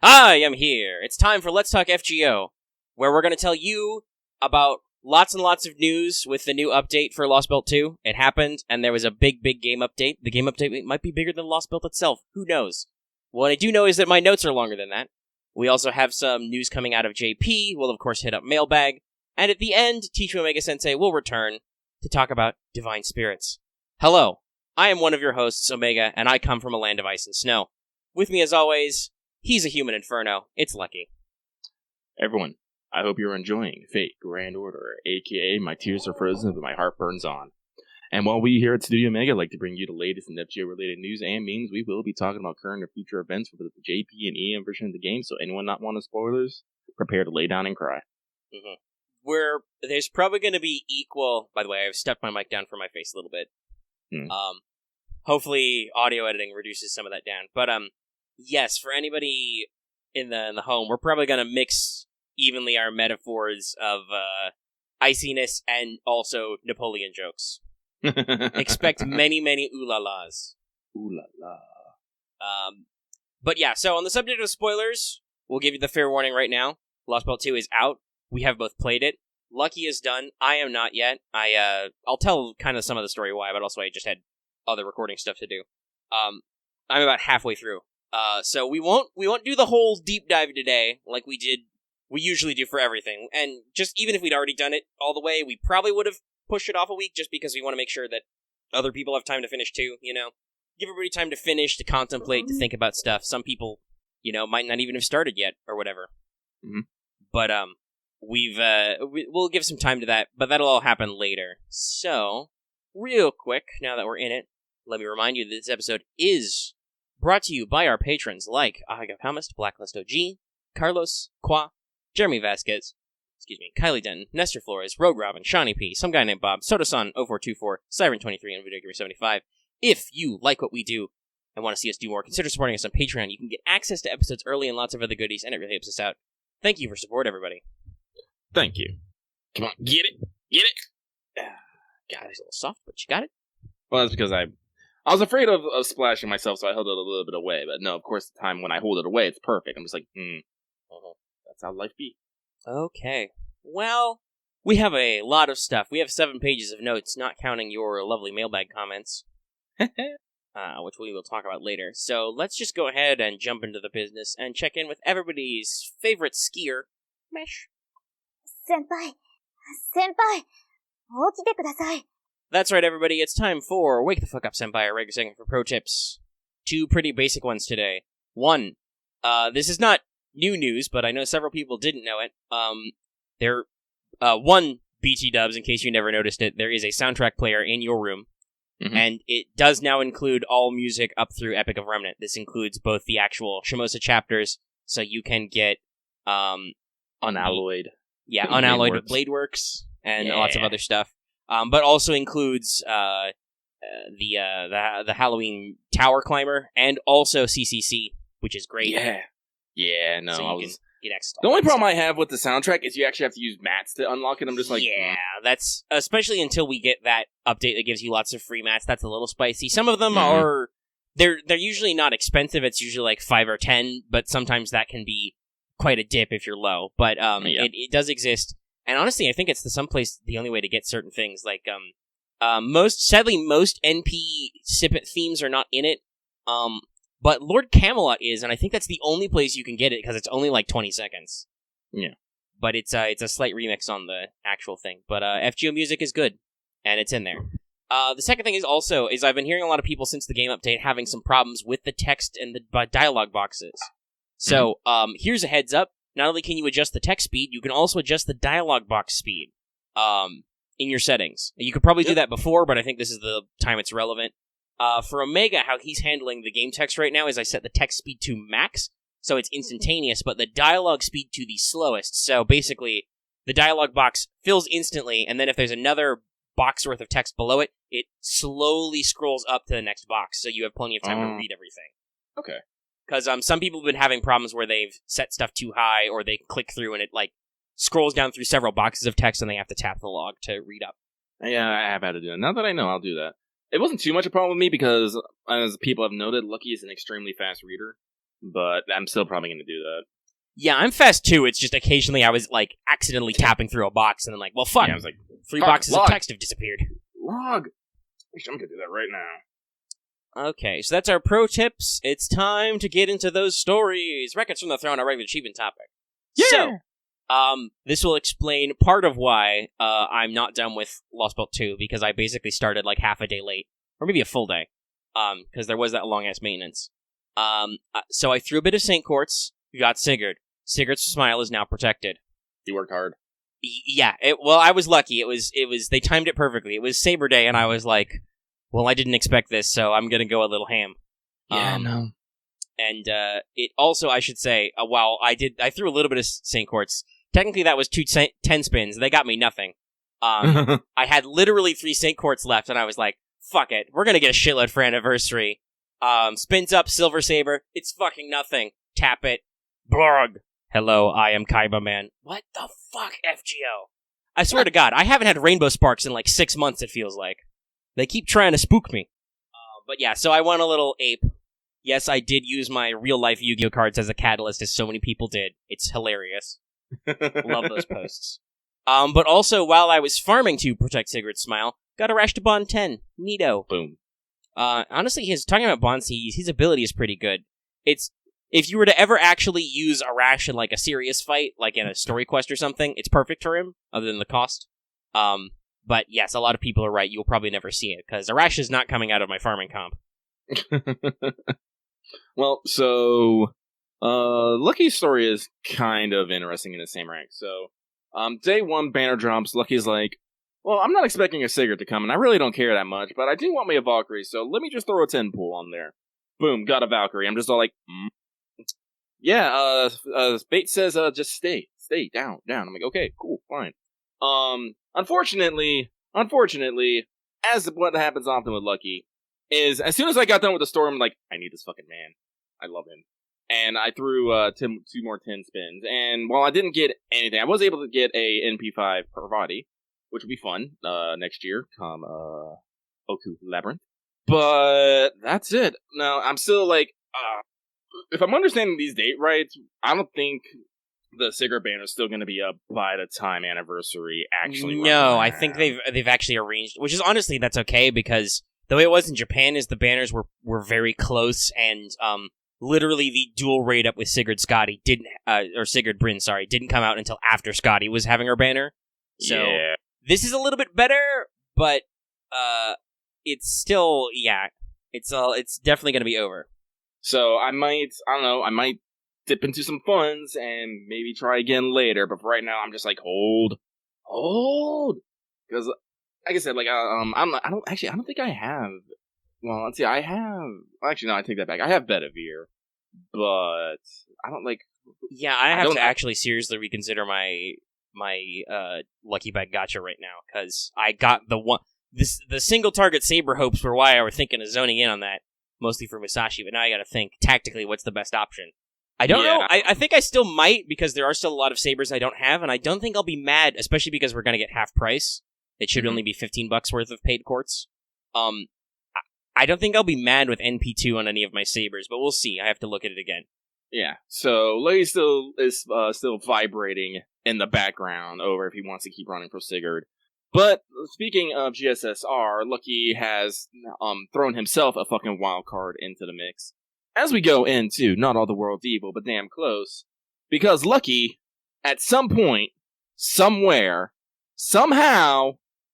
Hi, I'm here. It's time for Let's Talk FGO, where we're going to tell you about lots and lots of news with the new update for Lostbelt 2. It happened, and there was a big game update. The game update might be bigger than Lostbelt itself. Who knows? What I do know is that my notes are longer than that. We also have some news coming out of JP. We'll, of course, hit up Mailbag. And at the end, Teacher Omega-sensei will return to talk about Divine Spirits. Hello, I am one of your hosts, Omega, and I come from a land of ice and snow. With me, as always, he's a human inferno. It's Lucky. Everyone, I hope you're enjoying Fate Grand Order, aka My Tears Are Frozen, but My Heart Burns On. And while we here at Studio Omega like to bring you the latest in FGO-related news and memes, we will be talking about current or future events for the JP and EM version of the game, so anyone not wanting spoilers, prepare to lay down and cry. Mm-hmm. There's probably going to be equal... By the way, I've stepped my mic down for my face a little bit. Hopefully audio editing reduces some of that down. But, yes, for anybody in the home, we're probably going to mix evenly our metaphors of iciness and also Napoleon jokes. Expect many, many ooh-la-las. Ooh-la-la. But yeah, so on the subject of spoilers, we'll give you the fair warning right now. Lostbelt 2 is out. We have both played it. Lucky is done. I am not yet. I'll tell kind of some of the story why, but also I just had other recording stuff to do. I'm about halfway through. So we won't do the whole deep dive today like we usually do for everything. And just even if we'd already done it all the way, we probably would have pushed it off a week just because we want to make sure that other people have time to finish too, you know? Give everybody time to finish, to contemplate, to think about stuff. Some people, might not even have started yet or whatever. Mm-hmm. But, we'll give some time to that, but that'll all happen later. So, real quick, now that we're in it, let me remind you that this episode is brought to you by our patrons like Aga Palmist, Blacklist OG, Carlos, Qua, Jeremy Vasquez, Kylie Denton, Nestor Flores, Rogue Robin, Shawnee P, some guy named Bob, Sodasan 0424, Siren23, and Video Gamer 75. If you like what we do and want to see us do more, consider supporting us on Patreon. You can get access to episodes early and lots of other goodies, and it really helps us out. Thank you for support, everybody. Thank you. Come on, get it! Get it! God, it's a little soft, but you got it? Well, that's because I was afraid of splashing myself, so I held it a little bit away. But no, of course, the time when I hold it away, it's perfect. I'm just like, that's how life be. Okay. Well, we have a lot of stuff. We have 7 pages of notes, not counting your lovely mailbag comments. Which we will talk about later. So let's just go ahead and jump into the business and check in with everybody's favorite skier, Mesh. Senpai, 起きてください. That's right, everybody. It's time for Wake the Fuck Up, Senpai, a regular segment for pro tips. 2 pretty basic ones today. 1, this is not new news, but I know several people didn't know it. One, BT dubs, in case you never noticed it, there is a soundtrack player in your room. Mm-hmm. And it does now include all music up through Epic of Remnant. This includes both the actual Shimosa chapters, so you can get unalloyed. Yeah, unalloyed with Bladeworks and lots of other stuff. But also includes the Halloween Tower Climber and also CCC, which is great. Yeah, no, so you can get access to the only problem I have with the soundtrack is you actually have to use mats to unlock it. I'm just like... Yeah, that's... Especially until we get that update that gives you lots of free mats, that's a little spicy. Some of them are... They're usually not expensive, it's usually like 5 or 10, but sometimes that can be quite a dip if you're low. But it does exist, and honestly, I think it's someplace the only way to get certain things. Like, most NP Sipit themes are not in it, but Lord Camelot is, and I think that's the only place you can get it, because it's only like 20 seconds. Yeah. But it's a slight remix on the actual thing. But FGO music is good, and it's in there. The second thing is I've been hearing a lot of people since the game update having some problems with the text and the dialogue boxes. So, here's a heads up. Not only can you adjust the text speed, you can also adjust the dialogue box speed in your settings. You could probably do that before, but I think this is the time it's relevant. For Omega, how he's handling the game text right now is I set the text speed to max, so it's instantaneous, but the dialogue speed to the slowest. So basically, the dialogue box fills instantly, and then if there's another box worth of text below it, it slowly scrolls up to the next box, so you have plenty of time to read everything. Okay. Because some people have been having problems where they've set stuff too high, or they click through and it scrolls down through several boxes of text, and they have to tap the log to read up. Yeah, I have had to do that. Now that I know, I'll do that. It wasn't too much a problem with me because, as people have noted, Lucky is an extremely fast reader. but I'm still probably going to do that. Yeah, I'm fast too. It's just occasionally I was like accidentally tapping through a box and then like, well, fuck. Yeah, I was like, 3 boxes of text have disappeared. Log. I'm going to do that right now. Okay, so that's our pro tips. It's time to get into those stories. Records from the Throne, our regular achievement topic. Yeah. So, this will explain part of why I'm not done with Lostbelt 2, because I basically started like half a day late, or maybe a full day, because there was that long-ass maintenance. So I threw a bit of Saint Quartz, got Sigurd. Sigurd's smile is now protected. You worked hard. Yeah, well, I was lucky. It was, they timed it perfectly. It was Saber Day, and I was like, well, I didn't expect this, so I'm gonna go a little ham. Yeah, no. And, it also, I should say, while I threw a little bit of Saint Quartz, technically that was 10 spins, they got me nothing. I had literally 3 Saint Quartz left, and I was like, fuck it, we're gonna get a shitload for anniversary. Spins up, Silver Saber, it's fucking nothing. Tap it. Blog. Hello, I am Kaiba Man. What the fuck, FGO? I swear to God, I haven't had Rainbow Sparks in like 6 months, it feels like. They keep trying to spook me. But yeah, so I went a little ape. Yes, I did use my real-life Yu-Gi-Oh! Cards as a catalyst, as so many people did. It's hilarious. Love those posts. But also, while I was farming to protect Sigurd's smile, got a Rash to Bond 10. Neato. Boom. Honestly, talking about Bonds, his ability is pretty good. It's, if you were to ever actually use a Rash in like a serious fight, like in a story quest or something, it's perfect for him, other than the cost. But yes, a lot of people are right. You'll probably never see it, because Arash is not coming out of my farming comp. Well, so, Lucky's story is kind of interesting in the same rank. So, day 1 banner drops, Lucky's like, well, I'm not expecting a Sigurd to come, and I really don't care that much, but I do want me a Valkyrie, so let me just throw a 10 pool on there. Boom, got a Valkyrie. I'm just all like, Yeah, Bait says, just stay down. I'm like, okay, cool, fine. Unfortunately, as what happens often with Lucky, is as soon as I got done with the story, I'm like, I need this fucking man. I love him. And I threw 2 more 10 spins, and while I didn't get anything, I was able to get a NP5 per body, which will be fun next year, come Oku Labyrinth. But that's it. Now, I'm still like, if I'm understanding these date right, I don't think the Sigurd banner is still going to be up by the time anniversary actually. No, I think they've actually arranged, which is honestly that's okay, because the way it was in Japan is the banners were very close, and literally the dual raid up with Sigurd Scotty Sigurd Bryn, didn't come out until after Scotty was having her banner. So yeah. This is a little bit better, but it's still it's definitely going to be over. So I might dip into some funds and maybe try again later, but for right now I'm just like hold, because like I said, like I don't think I have. Well, let's see, I take that back. I have Bedivere, but I don't like. Yeah, I have to actually seriously reconsider my Lucky Bag Gacha right now, because I got the single target Saber hopes were why I were thinking of zoning in on that, mostly for Musashi, but now I gotta think tactically what's the best option. I don't know. I think I still might, because there are still a lot of Sabers I don't have, and I don't think I'll be mad, especially because we're gonna get half price. It should only be $15 worth of paid quartz. I don't think I'll be mad with NP2 on any of my Sabers, but we'll see. I have to look at it again. Yeah, so Lucky still vibrating in the background over if he wants to keep running for Sigurd. But speaking of GSSR, Lucky has thrown himself a fucking wild card into the mix. As we go into not all the world's evil, but damn close, because Lucky, at some point, somewhere, somehow,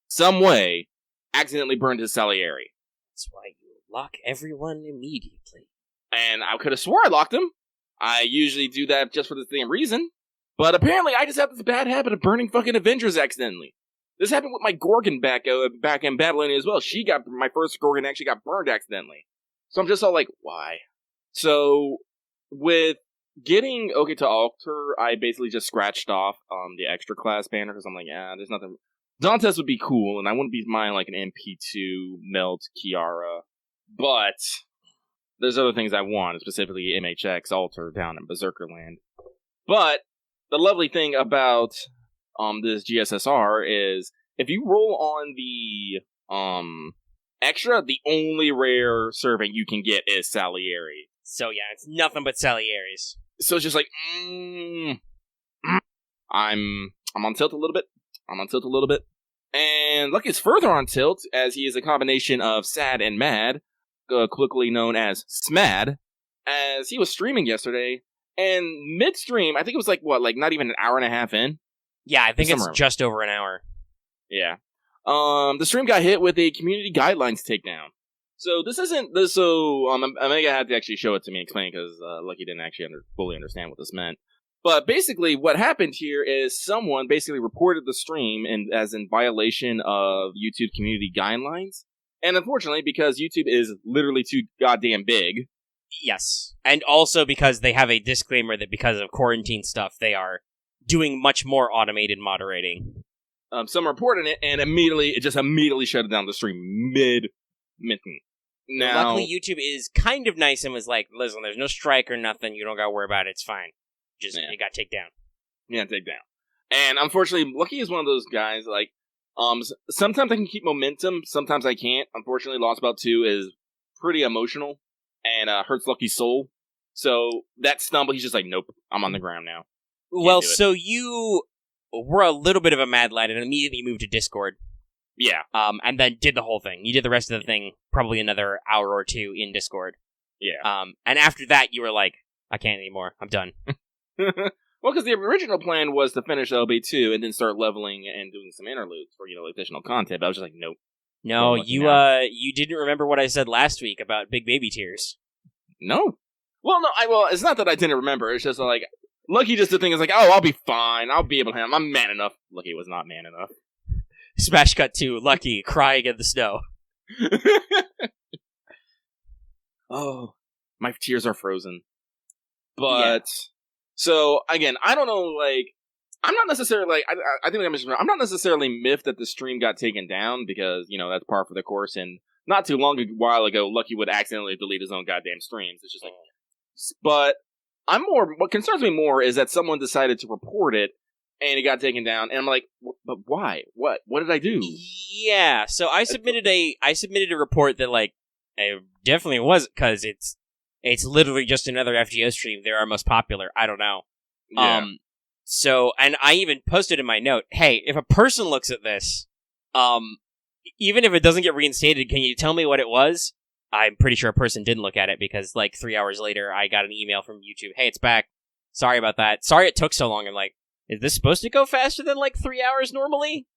some way, accidentally burned his Salieri. That's why you lock everyone immediately. And I could have swore I locked him. I usually do that just for the same reason. But apparently I just have this bad habit of burning fucking Avengers accidentally. This happened with my Gorgon back in Babylonia as well. My first Gorgon actually got burned accidentally. So I'm just all like, why? So, with getting OK to Alter, I basically just scratched off the extra class banner, because I'm like, there's nothing. Dantes would be cool, and I wouldn't be mind like an MP2, Melt, Kiara. But there's other things I want, specifically MHX Alter down in Berserkerland. But the lovely thing about this GSSR is if you roll on the extra, the only rare serving you can get is Salieri. So yeah, it's nothing but Salieri's. So it's just like, I'm on tilt a little bit. And Lucky's further on tilt, as he is a combination of sad and mad, quickly known as SMAD, as he was streaming yesterday, and mid-stream, I think it was not even an hour and a half in? Yeah, I think it's just over an hour. Yeah. The stream got hit with a community guidelines takedown. So this isn't this. So Omega had to actually show it to me and explain because Lucky didn't actually fully understand what this meant. But basically, what happened here is someone basically reported the stream as in violation of YouTube community guidelines, and unfortunately, because YouTube is literally too goddamn big. Yes, and also because they have a disclaimer that because of quarantine stuff, they are doing much more automated moderating. Someone reported it, and it just immediately shut down the stream mid-mitten. Now, luckily, YouTube is kind of nice and was like, listen, there's no strike or nothing. You don't got to worry about it. It's fine. You got to take down. Yeah, take down. And unfortunately, Lucky is one of those guys, sometimes I can keep momentum, sometimes I can't. Unfortunately, Lostbelt 2 is pretty emotional and hurts Lucky's soul. So, that stumble, he's just like, nope, I'm on the ground now. Well, so you were a little bit of a mad lad and immediately moved to Discord. Yeah. And then did the whole thing. You did the rest of the thing probably another hour or two in Discord. Yeah. And after that, you were like, I can't anymore. I'm done. Well, because the original plan was to finish LB2 and then start leveling and doing some interludes for, additional content. But I was just like, nope. No, you didn't remember what I said last week about big baby tears. No. Well, no, it's not that I didn't remember. It's just like, Lucky just the thing is like, oh, I'll be fine. I'll be able to handle. I'm man enough. Lucky was not man enough. Smash cut to Lucky crying in the snow. Oh, my tears are frozen. But, so, again, I don't know, I'm not necessarily, I think I mentioned, I'm not necessarily miffed that the stream got taken down, because, that's par for the course, and not too long a while ago, Lucky would accidentally delete his own goddamn streams. It's just like, but what concerns me more is that someone decided to report it, and it got taken down, and I'm like, but why? What did I do? Yeah, so I submitted a report that, it definitely wasn't, because it's literally just another FGO stream. They're our most popular. I don't know. Yeah. So, and I even posted in my note, hey, if a person looks at this, even if it doesn't get reinstated, can you tell me what it was? I'm pretty sure a person didn't look at it because 3 hours later, I got an email from YouTube. Hey, it's back. Sorry about that. Sorry it took so long. I'm like, is this supposed to go faster than 3 hours normally?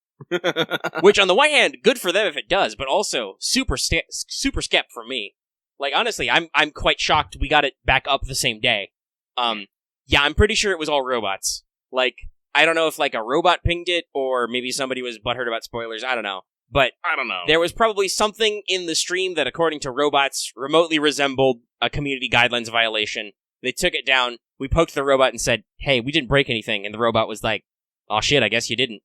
Which on the one hand, good for them if it does, but also super skep for me. Honestly, I'm quite shocked we got it back up the same day. Yeah, I'm pretty sure it was all robots. I don't know if a robot pinged it or maybe somebody was butthurt about spoilers. I don't know. But I don't know. There was probably something in the stream that, according to robots, remotely resembled a community guidelines violation. They took it down. We poked the robot and said, hey, we didn't break anything. And the robot was like, oh shit, I guess you didn't.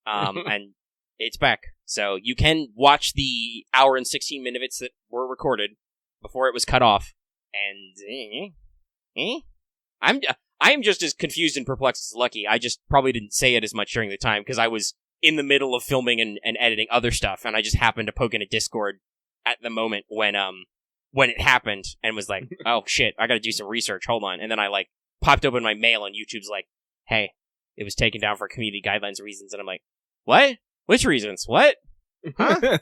And it's back. So you can watch the hour and 16 minutes that were recorded before it was cut off. And I am just as confused and perplexed as Lucky. I just probably didn't say it as much during the time because I was in the middle of filming and editing other stuff, and I just happened to poke in a Discord at the moment when it happened and was like, oh shit, I gotta do some research, hold on. And then I popped open my mail and YouTube's like, hey, it was taken down for community guidelines reasons, and I'm like, what? Which reasons? What? Huh?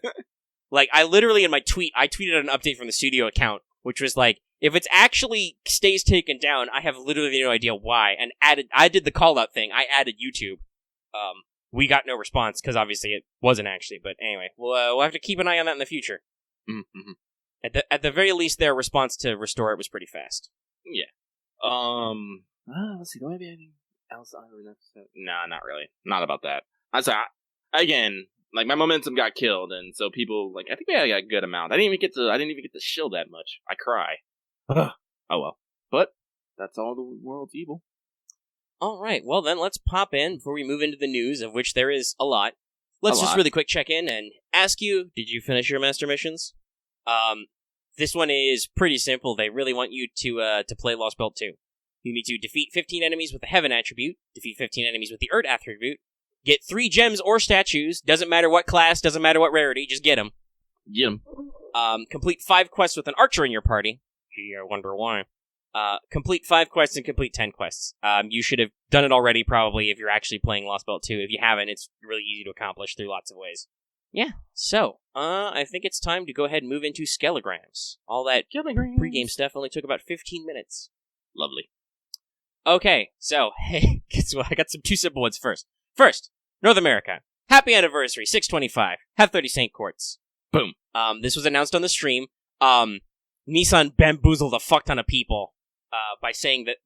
I literally in my tweet, I tweeted an update from the studio account, which was like, if it actually stays taken down, I have literally no idea why. And I did the call out thing. I added YouTube. We got no response because obviously it wasn't actually. But anyway, we'll have to keep an eye on that in the future. Mm-hmm. At the very least, their response to restore it was pretty fast. Yeah. Let's see. Do I have anything else? Nah, not really. Not about that. Again, my momentum got killed, and so people I think we had a good amount. I didn't even get to shill that much. I cry. Oh well. But that's all the world's evil. All right. Well, then let's pop in before we move into the news, of which there is a lot. Let's just really quick check in and ask you: did you finish your master missions? This one is pretty simple. They really want you to play Lostbelt 2. You need to defeat 15 enemies with the Heaven attribute, defeat 15 enemies with the Earth attribute, get 3 gems or statues. Doesn't matter what class, doesn't matter what rarity. Just get them. Get them. Complete 5 quests with an archer in your party. Gee, I wonder why. Complete 5 quests and complete 10 quests. You should have done it already, probably, if you're actually playing Lostbelt 2. If you haven't, it's really easy to accomplish through lots of ways. Yeah, so, I think it's time to go ahead and move into skelegrams. All that pregame stuff only took about 15 minutes. Lovely. Okay, so, hey, guess what? I got some 2 simple ones first. First, North America. Happy anniversary, 625. Have 30 Saint Quartz. Boom. This was announced on the stream. Nissan bamboozled a fuck ton of people by saying that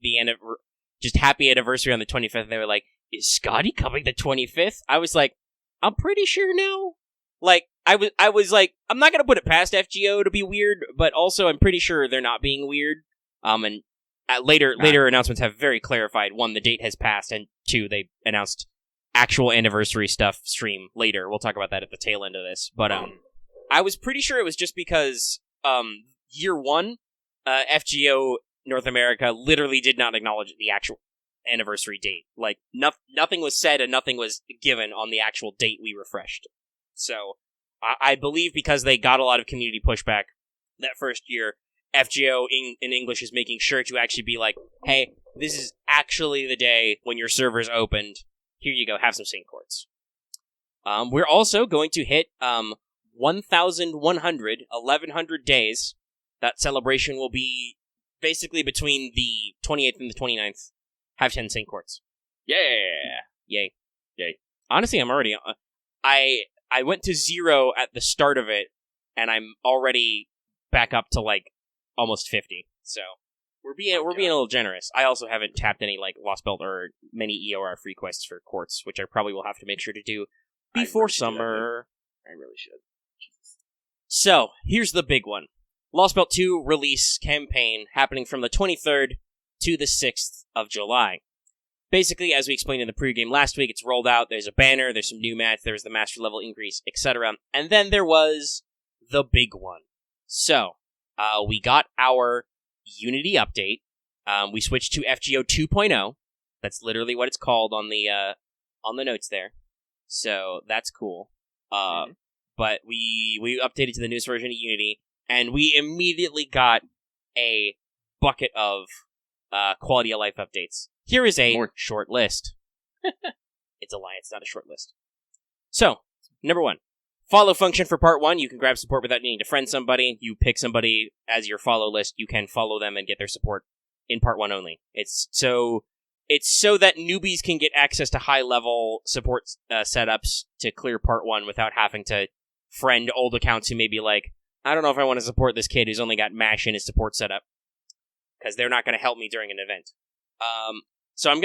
just happy anniversary on the 25th. They were like, is Scotty coming the 25th? I was like, I'm pretty sure no. Like, I was like, I'm not gonna put it past FGO to be weird, but also I'm pretty sure they're not being weird. And later announcements have very clarified, 1, the date has passed, and 2, they announced actual anniversary stuff stream later. We'll talk about that at the tail end of this. But I was pretty sure it was just because year 1, FGO North America literally did not acknowledge the actual anniversary date. Like, nothing was said and nothing was given on the actual date we refreshed. So, I believe because they got a lot of community pushback that first year, FGO in English is making sure to actually be like, hey, this is actually the day when your server's opened. Here you go, have some Saint Quartz. We're also going to hit 1,100 days. That celebration will be basically between the 28th and the 29th. Have 10 Saint Quartz. Yeah! Yay. Yay. Honestly, I'm already... I went to 0 at the start of it, and I'm already back up to, like, almost 50. So, we're being a little generous. I also haven't tapped any, like, Lostbelt or many EOR free quests for Quartz, which I probably will have to make sure to do before summer. I really should. Jesus. So, here's the big one. Lostbelt 2 release campaign happening from the 23rd to the 6th of July. Basically, as we explained in the pregame last week, it's rolled out, there's a banner, there's some new mats, there's the master level increase, etc. And then there was the big one. So, we got our Unity update. We switched to FGO 2.0. That's literally what it's called on the notes there. So, that's cool. But we updated to the newest version of Unity, and we immediately got a bucket of quality of life updates. Here is a short list. It's a lie, it's not a short list. So, number 1. Follow function for part 1. You can grab support without needing to friend somebody. You pick somebody as your follow list. You can follow them and get their support in part 1 only. It's so that newbies can get access to high-level support setups to clear part 1 without having to friend old accounts who may be like, I don't know if I want to support this kid who's only got MASH in his support setup, because they're not going to help me during an event. So I'm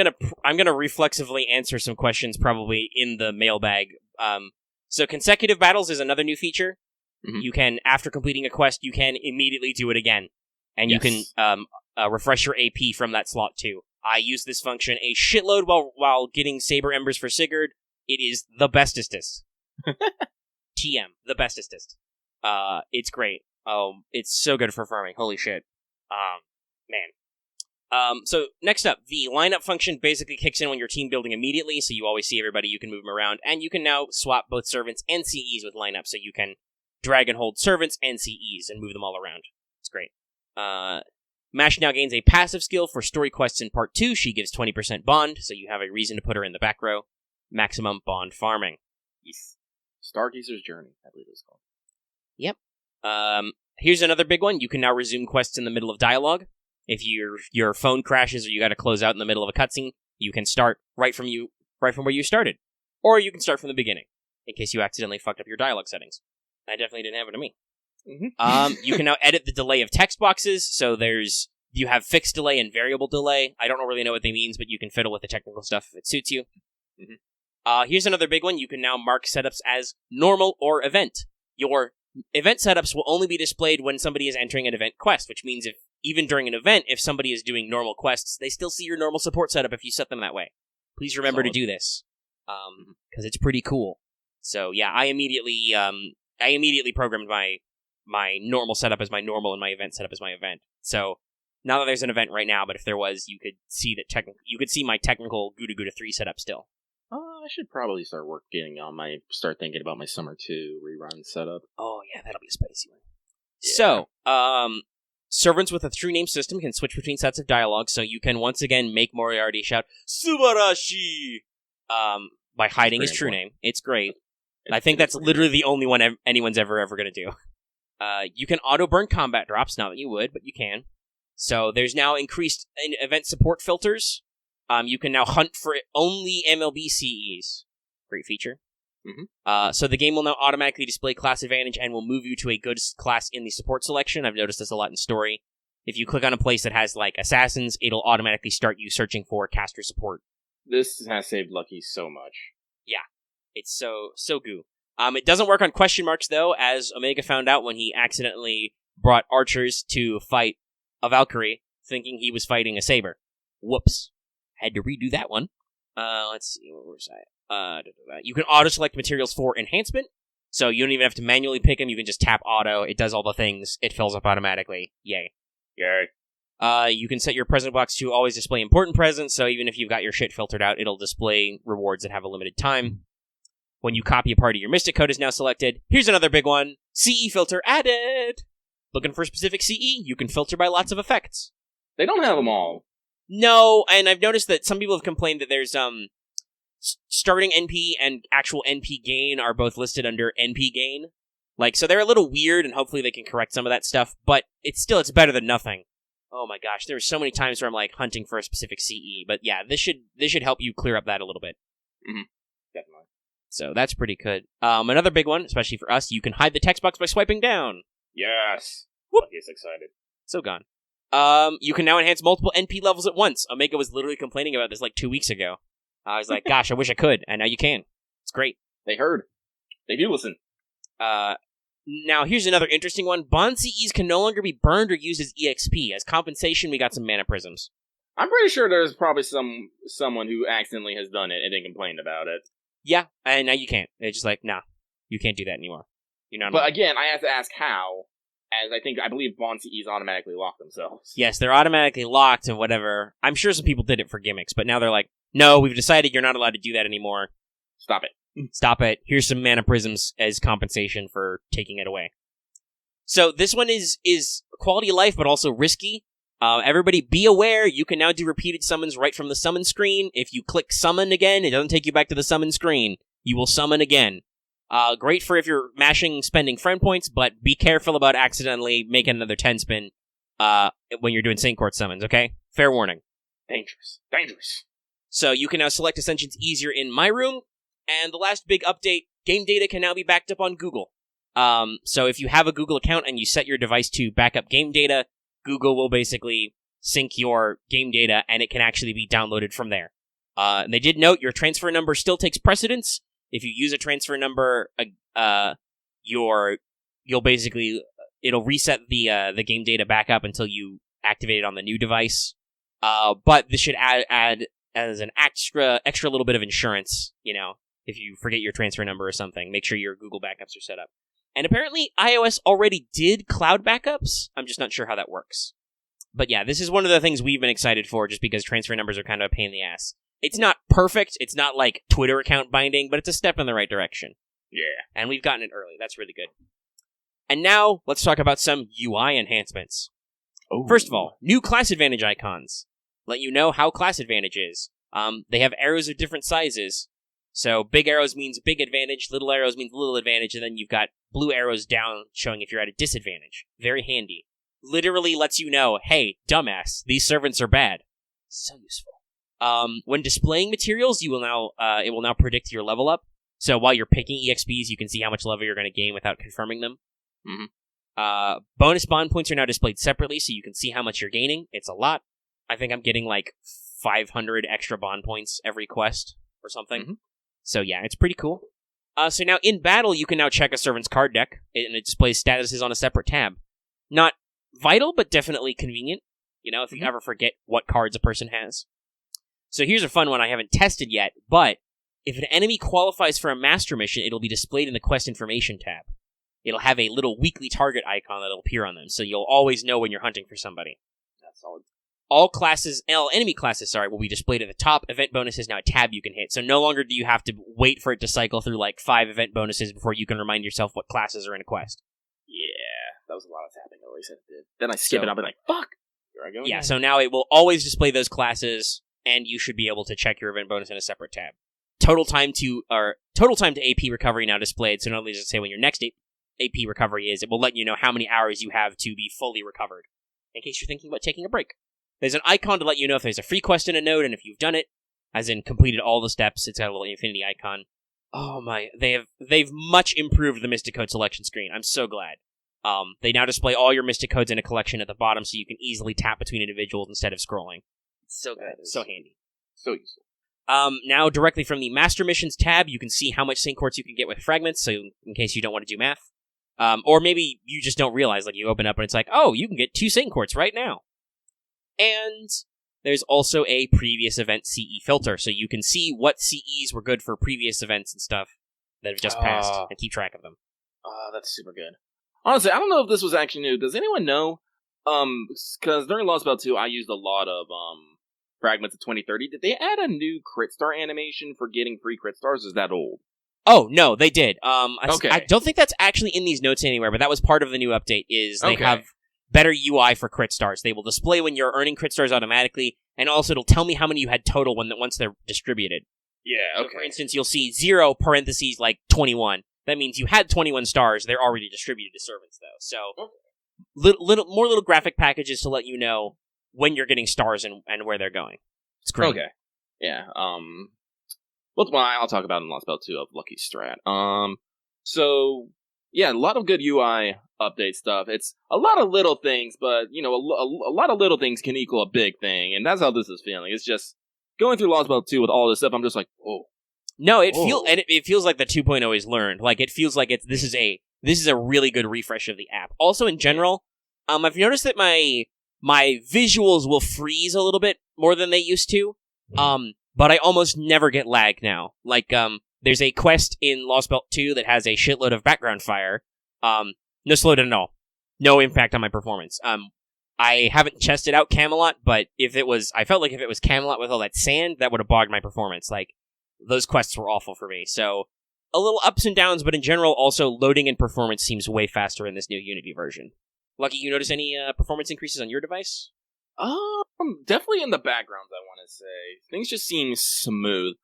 gonna reflexively answer some questions probably in the mailbag. So consecutive battles is another new feature. Mm-hmm. You can, after completing a quest, you can immediately do it again, and you can refresh your AP from that slot too. I use this function a shitload while getting Saber Embers for Sigurd. It is the bestestest. TM, the bestestest. It's great. It's so good for farming. Holy shit. Man. So next up, the lineup function basically kicks in when you're team building immediately, so you always see everybody, you can move them around, and you can now swap both servants and CEs with lineup, so you can drag and hold servants and CEs and move them all around. It's great. Mash now gains a passive skill for story quests in part 2. She gives 20% bond, so you have a reason to put her in the back row. Maximum bond farming. Yes. Stargazer's Journey, I believe it's called. Yep. Here's another big one. You can now resume quests in the middle of dialogue. If your phone crashes or you got to close out in the middle of a cutscene, you can start right from where you started, or you can start from the beginning in case you accidentally fucked up your dialogue settings. That definitely didn't happen to me. Mm-hmm. You can now edit the delay of text boxes. So you have fixed delay and variable delay. I don't really know what they means, but you can fiddle with the technical stuff if it suits you. Mm-hmm. Here's another big one. You can now mark setups as normal or event. Your event setups will only be displayed when somebody is entering an event quest, which means even during an event, if somebody is doing normal quests, they still see your normal support setup if you set them that way. Please remember to do this, because it's pretty cool. So yeah, I immediately programmed my normal setup as my normal and my event setup as my event. So not that there's an event right now, but if there was, you could see my technical Gouda Gouda 3 setup still. I should probably start start thinking about my Summer 2 rerun setup. Oh yeah, that'll be a spicy one. Yeah. Servants with a true name system can switch between sets of dialogue, so you can once again make Moriarty shout "Subarashi" by hiding his true name. It's great. I think that's literally the only one anyone's ever going to do. You can auto-burn combat drops, not that you would, but you can. So there's now increased event support filters. You can now hunt for only MLB CEs. Great feature. Mm-hmm. So the game will now automatically display class advantage and will move you to a good class in the support selection. I've noticed this a lot in story. If you click on a place that has, like, assassins, it'll automatically start you searching for caster support. This has saved Lucky so much. Yeah. It's so goo. It doesn't work on question marks, though, as Omega found out when he accidentally brought archers to fight a Valkyrie, thinking he was fighting a saber. Whoops. Had to redo that one. Let's see, where was I? You can auto-select materials for enhancement, so you don't even have to manually pick them. You can just tap auto. It does all the things. It fills up automatically. Yay. Yay. You can set your present box to always display important presents, so even if you've got your shit filtered out, it'll display rewards that have a limited time. When you copy a party, your Mystic Code is now selected. Here's another big one. CE filter added! Looking for a specific CE? You can filter by lots of effects. They don't have them all. No, and I've noticed that some people have complained that there's, starting NP and actual NP gain are both listed under NP gain. Like, so they're a little weird, and hopefully they can correct some of that stuff, but it's better than nothing. Oh my gosh, there were so many times where I'm, like, hunting for a specific CE, but yeah, this should help you clear up that a little bit. Mm-hmm. Definitely. So that's pretty good. Another big one, especially for us, you can hide the text box by swiping down. Yes. Whoop. Lucky's excited. So gone. You can now enhance multiple NP levels at once. Omega was literally complaining about this like 2 weeks ago. I was like, gosh, I wish I could, and now you can. It's great. They heard. They do listen. Now, here's another interesting one. Bond CEs can no longer be burned or used as EXP. As compensation, we got some mana prisms. I'm pretty sure there's probably someone who accidentally has done it and then complained about it. Yeah, and now you can't. It's just like, nah, you can't do that anymore. You're not. But again, I have to ask how, as I believe Bond CEs automatically lock themselves. Yes, they're automatically locked and whatever. I'm sure some people did it for gimmicks, but now they're like, no, we've decided you're not allowed to do that anymore. Stop it. Stop it. Here's some mana prisms as compensation for taking it away. So this one is quality of life, but also risky. Everybody be aware, you can now do repeated summons right from the summon screen. If you click summon again, it doesn't take you back to the summon screen. You will summon again. Great for if you're spending friend points, but be careful about accidentally making another 10 spin when you're doing Saint Court summons, okay? Fair warning. Dangerous. So you can now select Ascensions easier in My Room, and the last big update, game data can now be backed up on Google. So if you have a Google account and you set your device to back up game data, Google will basically sync your game data, and it can actually be downloaded from there. And they did note your transfer number still takes precedence. If you use a transfer number, it'll reset the game data back up until you activate it on the new device. But this should add as an extra little bit of insurance, if you forget your transfer number or something. Make sure your Google backups are set up. And apparently, iOS already did cloud backups. I'm just not sure how that works. But yeah, this is one of the things we've been excited for, just because transfer numbers are kind of a pain in the ass. It's not perfect. It's not like Twitter account binding, but it's a step in the right direction. Yeah. And we've gotten it early. That's really good. And now, let's talk about some UI enhancements. Oh. First of all, new class advantage icons. Let you know how class advantage is. They have arrows of different sizes. So big arrows means big advantage, little arrows means little advantage, and then you've got blue arrows down showing if you're at a disadvantage. Very handy. Literally lets you know, hey, dumbass, these servants are bad. So useful. When displaying materials, it will now predict your level up. So while you're picking EXPs, you can see how much level you're going to gain without confirming them. Mm-hmm. Bonus bond points are now displayed separately, so you can see how much you're gaining. It's a lot. I think I'm getting like 500 extra bond points every quest or something. Mm-hmm. So yeah, it's pretty cool. So now in battle, you can now check a servant's card deck, and it displays statuses on a separate tab. Not vital, but definitely convenient, if you ever forget what cards a person has. So here's a fun one I haven't tested yet, but if an enemy qualifies for a master mission, it'll be displayed in the quest information tab. It'll have a little weekly target icon that'll appear on them, so you'll always know when you're hunting for somebody. That's solid. All enemy classes, will be displayed at the top. Event bonus is now a tab you can hit, so no longer do you have to wait for it to cycle through like 5 event bonuses before you can remind yourself what classes are in a quest. Yeah. that was a lot of tapping. At least it did. Then I skip it. I'll be like, fuck. Here I go. Yeah, again. so now it will always display those classes, and you should be able to check your event bonus in a separate tab. Total time to AP recovery now displayed, so not only does it say when your next AP recovery is, it will let you know how many hours you have to be fully recovered, in case you're thinking about taking a break. There's an icon to let you know if there's a free quest in a node, and if you've done it, as in completed all the steps. It's got a little infinity icon. Oh my, they've much improved the Mystic Code selection screen. I'm so glad. They now display all your Mystic Codes in a collection at the bottom, so you can easily tap between individuals instead of scrolling. So good. So handy. So useful. Now, directly from the Master Missions tab, you can see how much Sync Quartz you can get with fragments, so in case you don't want to do math. Or maybe you just don't realize, like you open up and it's like, oh, you can get 2 Sync Quartz right now. And there's also a previous event CE filter, so you can see what CEs were good for previous events and stuff that have just passed, and keep track of them. Oh, that's super good. Honestly, I don't know if this was actually new. Does anyone know? Because during Lostbelt 2, I used a lot of fragments of 2030. Did they add a new crit star animation for getting free crit stars? Or is that old? Oh, no, they did. Okay. I don't think that's actually in these notes anywhere, but that was part of the new update, is they Okay. have better UI for crit stars. They will display when you're earning crit stars automatically, and also it'll tell me how many you had total once they're distributed. Yeah, So for instance, you'll see 0 parentheses like 21. That means you had 21 stars. They're already distributed to servants, though. So little graphic packages to let you know when you're getting stars and where they're going. It's great. Okay. Yeah. Well, I'll talk about in Lostbelt 2 of Lucky Strat. So yeah, a lot of good UI update stuff. It's a lot of little things, but you know, a lot of little things can equal a big thing, and that's how this is feeling. It's just going through Lostbelt 2 with all this stuff. I'm just like, oh. No, it feels like the 2.0 is learned. Like it feels like this is a really good refresh of the app. Also, in general, I've noticed that my visuals will freeze a little bit more than they used to. But I almost never get lag now. Like there's a quest in Lostbelt 2 that has a shitload of background fire. No slowdown at all. No impact on my performance. I haven't tested out Camelot, but I felt like if it was Camelot with all that sand, that would have bogged my performance. Like, those quests were awful for me. So, a little ups and downs, but in general, also loading and performance seems way faster in this new Unity version. Lucky, you notice any performance increases on your device? Definitely in the background, I want to say. Things just seem smooth.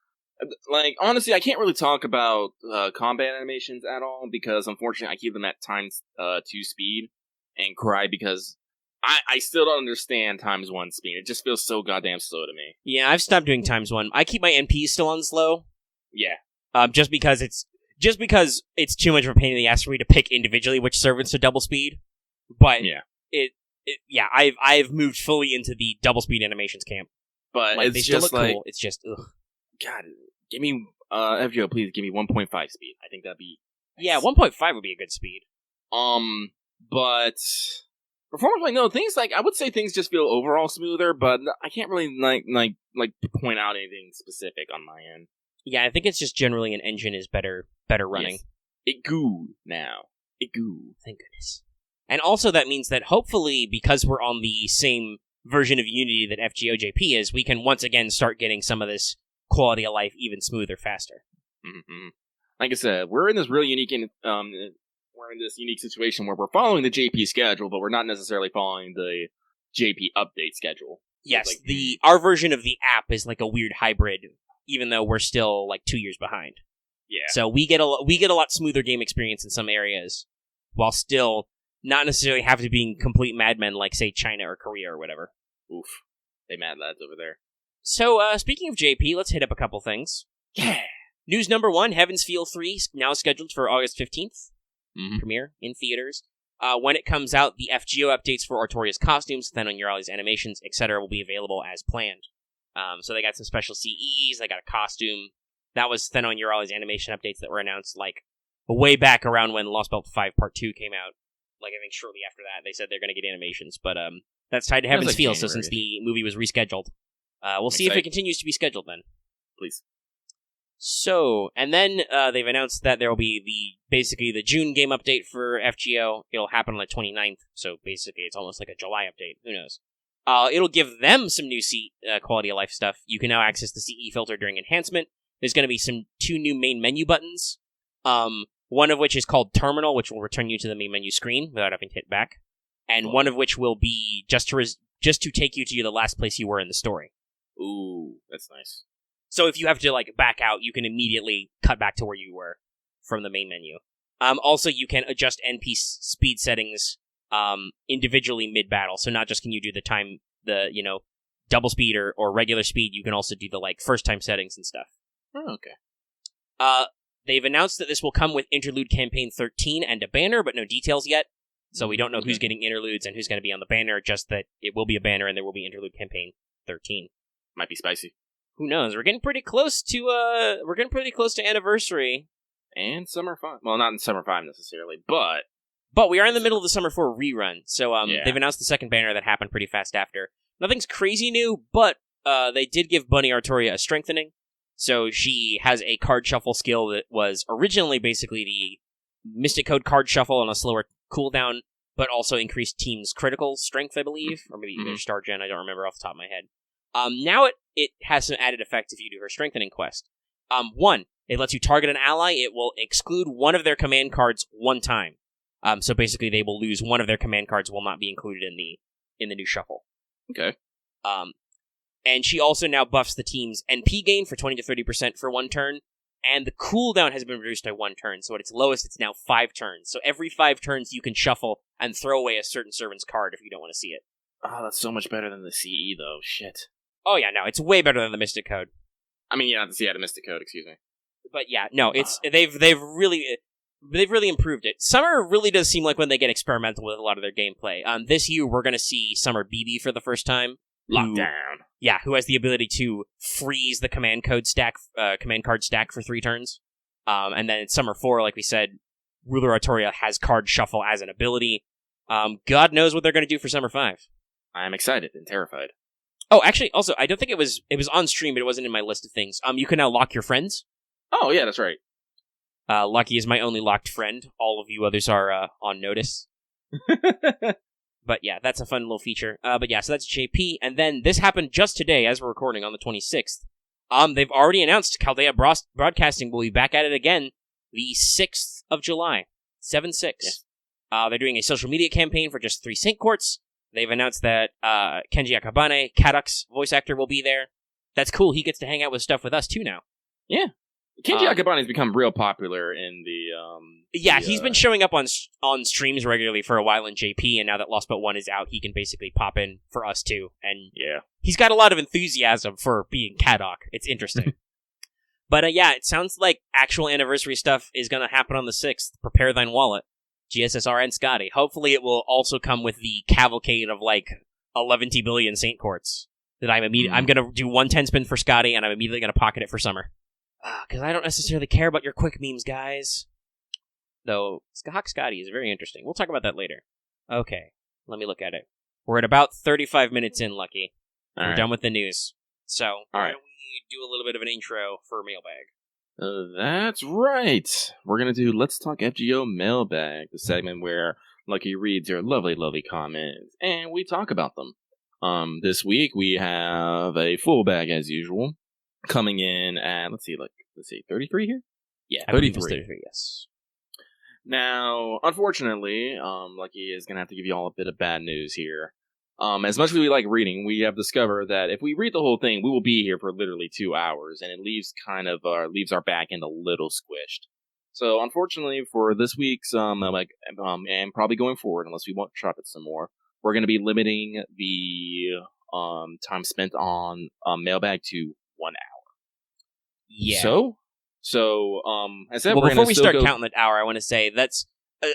Like, honestly, I can't really talk about combat animations at all, because unfortunately I keep them at times 2 speed, and cry because I still don't understand times 1 speed. It just feels so goddamn slow to me. Yeah, I've stopped doing times 1. I keep my NPs still on slow. Yeah. Just because it's too much of a pain in the ass for me to pick individually which servants are double speed. But yeah, I've moved fully into the double speed animations camp. But like, it's they still just look like, cool. It's just ugh. God, give me FGO, please give me 1.5 speed. I think that'd be nice. Yeah, 1.5 would be a good speed. But performance, like, no, things like, I would say things just feel overall smoother, but I can't really like point out anything specific on my end. Yeah, I think it's just generally an engine is better running. Yes. It goo now. It goo. Thank goodness. And also that means that hopefully, because we're on the same version of Unity that FGO JP is, we can once again start getting some of this quality of life even smoother, faster. Mm-hmm. Like I said, we're in this really unique situation where we're following the JP schedule, but we're not necessarily following the JP update schedule. Yes, like, our version of the app is like a weird hybrid, even though we're still like 2 years behind. Yeah. So we get a lot smoother game experience in some areas, while still not necessarily having to be complete madmen like, say, China or Korea or whatever. Oof. They mad lads over there. So, speaking of JP, let's hit up a couple things. Yeah. News number 1, Heaven's Feel 3, now scheduled for August 15th. Mm-hmm. Premiere in theaters. When it comes out, the FGO updates for Artoria's costumes, then on Urali's animations, etc. will be available as planned. So they got some special CEs, they got a costume. That was then on Urali's animation updates that were announced, like, way back around when Lostbelt 5 Part 2 came out. Like, I think shortly after that, they said they're going to get animations, but that's tied to Heaven's like Feel, so January. since the movie was rescheduled. We'll see if it continues to be scheduled then. Please. So, and then they've announced that there will be basically the June game update for FGO. It'll happen on the 29th, so basically it's almost like a July update. Who knows? It'll give them some new quality of life stuff. You can now access the CE filter during enhancement. There's going to be 2 new main menu buttons. One of which is called Terminal, which will return you to the main menu screen without having to hit back. And one of which will be just to take you to the last place you were in the story. Ooh, that's nice. So if you have to back out, you can immediately cut back to where you were from the main menu. Also, you can adjust NPC speed settings individually mid-battle. So not just can you do the double speed or regular speed, you can also do the first-time settings and stuff. Oh, okay. They've announced that this will come with Interlude Campaign 13 and a banner, but no details yet. So we don't know who's getting interludes and who's going to be on the banner, just that it will be a banner and there will be Interlude Campaign 13. Might be spicy. Who knows? We're getting pretty close to Anniversary. And Summer 5. Well, not in Summer 5 necessarily, but we are in the middle of the Summer 4 rerun. So they've announced the second banner that happened pretty fast after. Nothing's crazy new, but they did give Bunny Artoria a strengthening. So she has a card shuffle skill that was originally basically the Mystic Code card shuffle on a slower cooldown, but also increased team's critical strength, I believe. Or maybe even Star Gen, I don't remember off the top of my head. Now it has some added effects if you do her strengthening quest. One, it lets you target an ally. It will exclude one of their command cards one time. So basically they will lose one of their command cards, will not be included in the new shuffle. Okay. And she also now buffs the team's NP gain for 20 to 30% for one turn, and the cooldown has been reduced by one turn, so at its lowest it's now 5 turns. So every 5 turns you can shuffle and throw away a certain servant's card if you don't want to see it. Oh, that's so much better than the CE, though. Shit. Oh yeah, no, it's way better than the Mystic Code. I mean, yeah, the Mystic Code, excuse me. But yeah, no, it's they've really improved it. Summer really does seem like when they get experimental with a lot of their gameplay. This year we're going to see Summer BB for the first time. Lockdown. Yeah, who has the ability to freeze the command card stack for 3 turns. And then in Summer 4, like we said, Ruler Artoria has card shuffle as an ability. God knows what they're going to do for Summer 5. I am excited and terrified. Oh, actually, also, I don't think it was on stream, but it wasn't in my list of things. You can now lock your friends. Oh, yeah, that's right. Lucky is my only locked friend. All of you others are on notice. But yeah, that's a fun little feature. But yeah, so that's JP. And then this happened just today, as we're recording on the 26th. They've already announced Chaldea Broadcasting will be back at it again the 6th of July. 7-6. Yeah. They're doing a social media campaign for just 3 sync courts. They've announced that Kenji Akabane, Kadok's voice actor, will be there. That's cool. He gets to hang out with stuff with us, too, now. Yeah. Kenji Akabane has become real popular in the... he's been showing up on streams regularly for a while in JP, and now that Lostbelt 1 is out, he can basically pop in for us, too. And he's got a lot of enthusiasm for being Kadok. It's interesting. But it sounds like actual anniversary stuff is going to happen on the 6th. Prepare thine wallet. GSSR and Scotty. Hopefully it will also come with the cavalcade of 11 billion Saint Courts. That I'm going to do 1 10 spin for Scotty, and I'm immediately going to pocket it for Summer. Because I don't necessarily care about your quick memes, guys. Though, Hawk Scotty is very interesting. We'll talk about that later. Okay, let me look at it. We're at about 35 minutes in, Lucky. We're done with the news. So, why don't we do a little bit of an intro for Mailbag? That's right. We're going to do Let's Talk FGO Mailbag, the segment where Lucky reads your lovely, lovely comments, and we talk about them. This week, we have a full bag, as usual. Coming in at, let's see, 33 here? Yeah, 33. 33, yes. Now, unfortunately, Lucky is going to have to give you all a bit of bad news here. As much as we like reading, we have discovered that if we read the whole thing, we will be here for literally 2 hours, and it leaves our back end a little squished. So, unfortunately, for this week's Mailbag, and probably going forward, unless we want to chop it some more, we're going to be limiting the time spent on Mailbag to 1 hour. Yeah. So I said, before we start counting the hour, I want to say that's,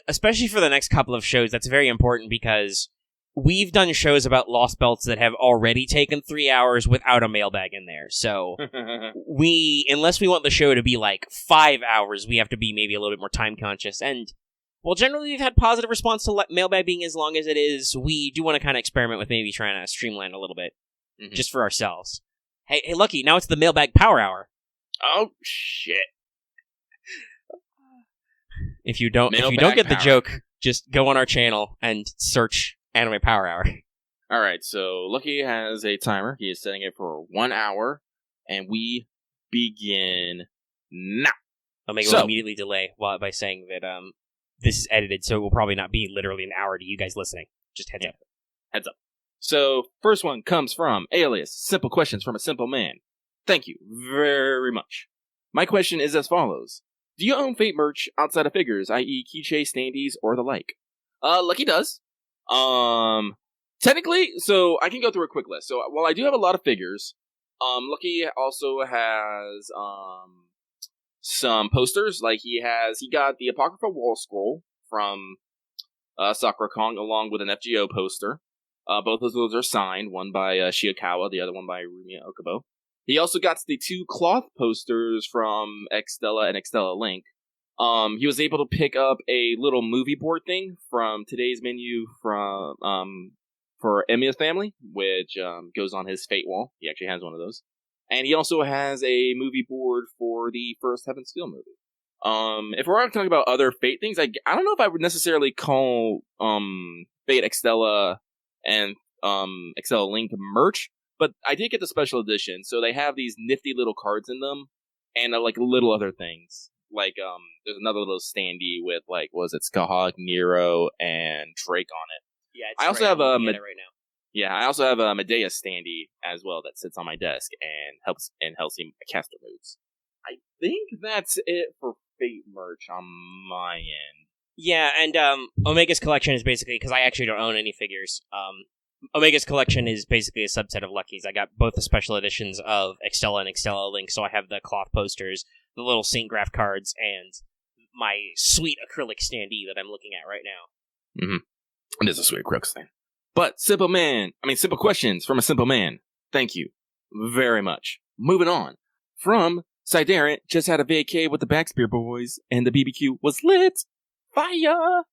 especially for the next couple of shows, that's very important because we've done shows about Lost Belts that have already taken 3 hours without a mailbag in there. So unless we want the show to be 5 hours, we have to be maybe a little bit more time conscious. And well, generally we've had positive response to mailbag being as long as it is. We do want to kind of experiment with maybe trying to streamline a little bit, just for ourselves. Hey, Lucky, now it's the mailbag power hour. Oh shit! If you don't get the joke, just go on our channel and search Anime Power Hour. All right, so Lucky has a timer. He is setting it for 1 hour, and we begin now. Omega will immediately delay by saying that this is edited, so it will probably not be literally an hour to you guys listening. Just heads up. Heads up. So, first one comes from Alias. Simple questions from a simple man. Thank you very much. My question is as follows. Do you own Fate merch outside of figures, i.e. keychain, standees, or the like? Lucky does. Technically, so I can go through a quick list. So, while I do have a lot of figures, Lucky also has, some posters. Like, he got the Apocrypha Wall Scroll from, Sakura Kong, along with an FGO poster. Both of those are signed, one by Shiokawa, the other one by Rumia Okubo. He also got the 2 cloth posters from Xtella and Xtella Link. He was able to pick up a little movie board thing from today's menu for Emiya's family, which goes on his Fate wall. He actually has one of those. And he also has a movie board for the first Heaven's Feel movie. If we're talking about other Fate things, I don't know if I would necessarily call Fate Xtella and Xtella Link merch, but I did get the special edition, so they have these nifty little cards in them, and like little other things. Like, there's another little standee with, like, Skahog, Nero, and Drake on it. Yeah, I also have right now. Yeah, I also have a Medea standee as well that sits on my desk and helps him cast their moves. I think that's it for Fate merch on my end. Yeah, and Omega's collection is basically, because I actually don't own any figures, Omega's collection is basically a subset of Lucky's. I got both the special editions of Xtella and Xtella Link, so I have the cloth posters, the little Saint Graph cards, and my sweet acrylic standee that I'm looking at right now. Mm-hmm. It is a sweet acrylic stand. But simple questions from a simple man. Thank you very much. Moving on. From Siderin, just had a vacay with the Backspear boys, and the BBQ was lit. Fire!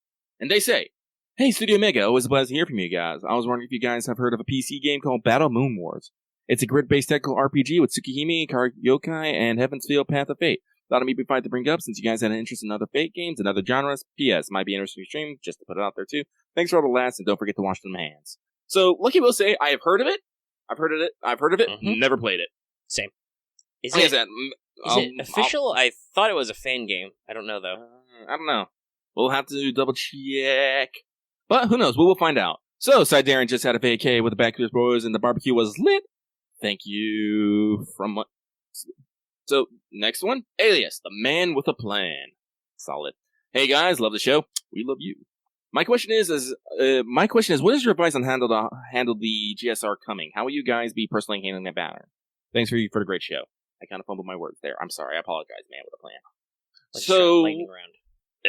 And they say, hey, Studio Omega, always a blast to hear from you guys. I was wondering if you guys have heard of a PC game called Battle Moon Wars. It's a grid-based technical RPG with Tsukihime, Yokai, and Heaven's Feel Path of Fate. Thought it'd be fun to bring up since you guys had an interest in other Fate games and other genres. P.S. Might be interesting to stream, just to put it out there too. Thanks for all the laughs, and don't forget to wash them hands. So, Lucky will say, I have heard of it. I've heard of it. Mm-hmm. Never played it. Same. Is it official? I thought it was a fan game. I don't know, though. I don't know. We'll have to double check. But who knows? We will find out. So, Siderin just had a vacay with the Backstreet Boys, and the barbecue was lit. Thank you from what? So, next one. Alias, the man with a plan. Solid. Hey guys, love the show. We love you. My question is, what is your advice on handle the GSR coming? How will you guys be personally handling that banner? Thanks for the great show. I kind of fumbled my words there. I'm sorry. I apologize, man with a plan. So,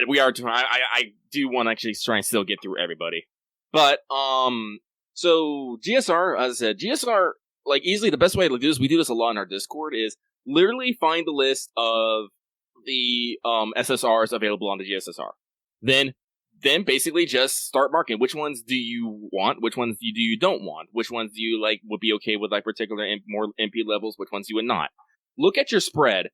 we are. I do want to actually try and still get through everybody. But, so GSR, as I said, GSR, like, easily the best way to do this, we do this a lot in our Discord, is literally find the list of the SSRs available on the GSSR. Then basically just start marking which ones do you want, which ones do you don't want, which ones do you like would be okay with like particular more MP levels, which ones you would not. Look at your spread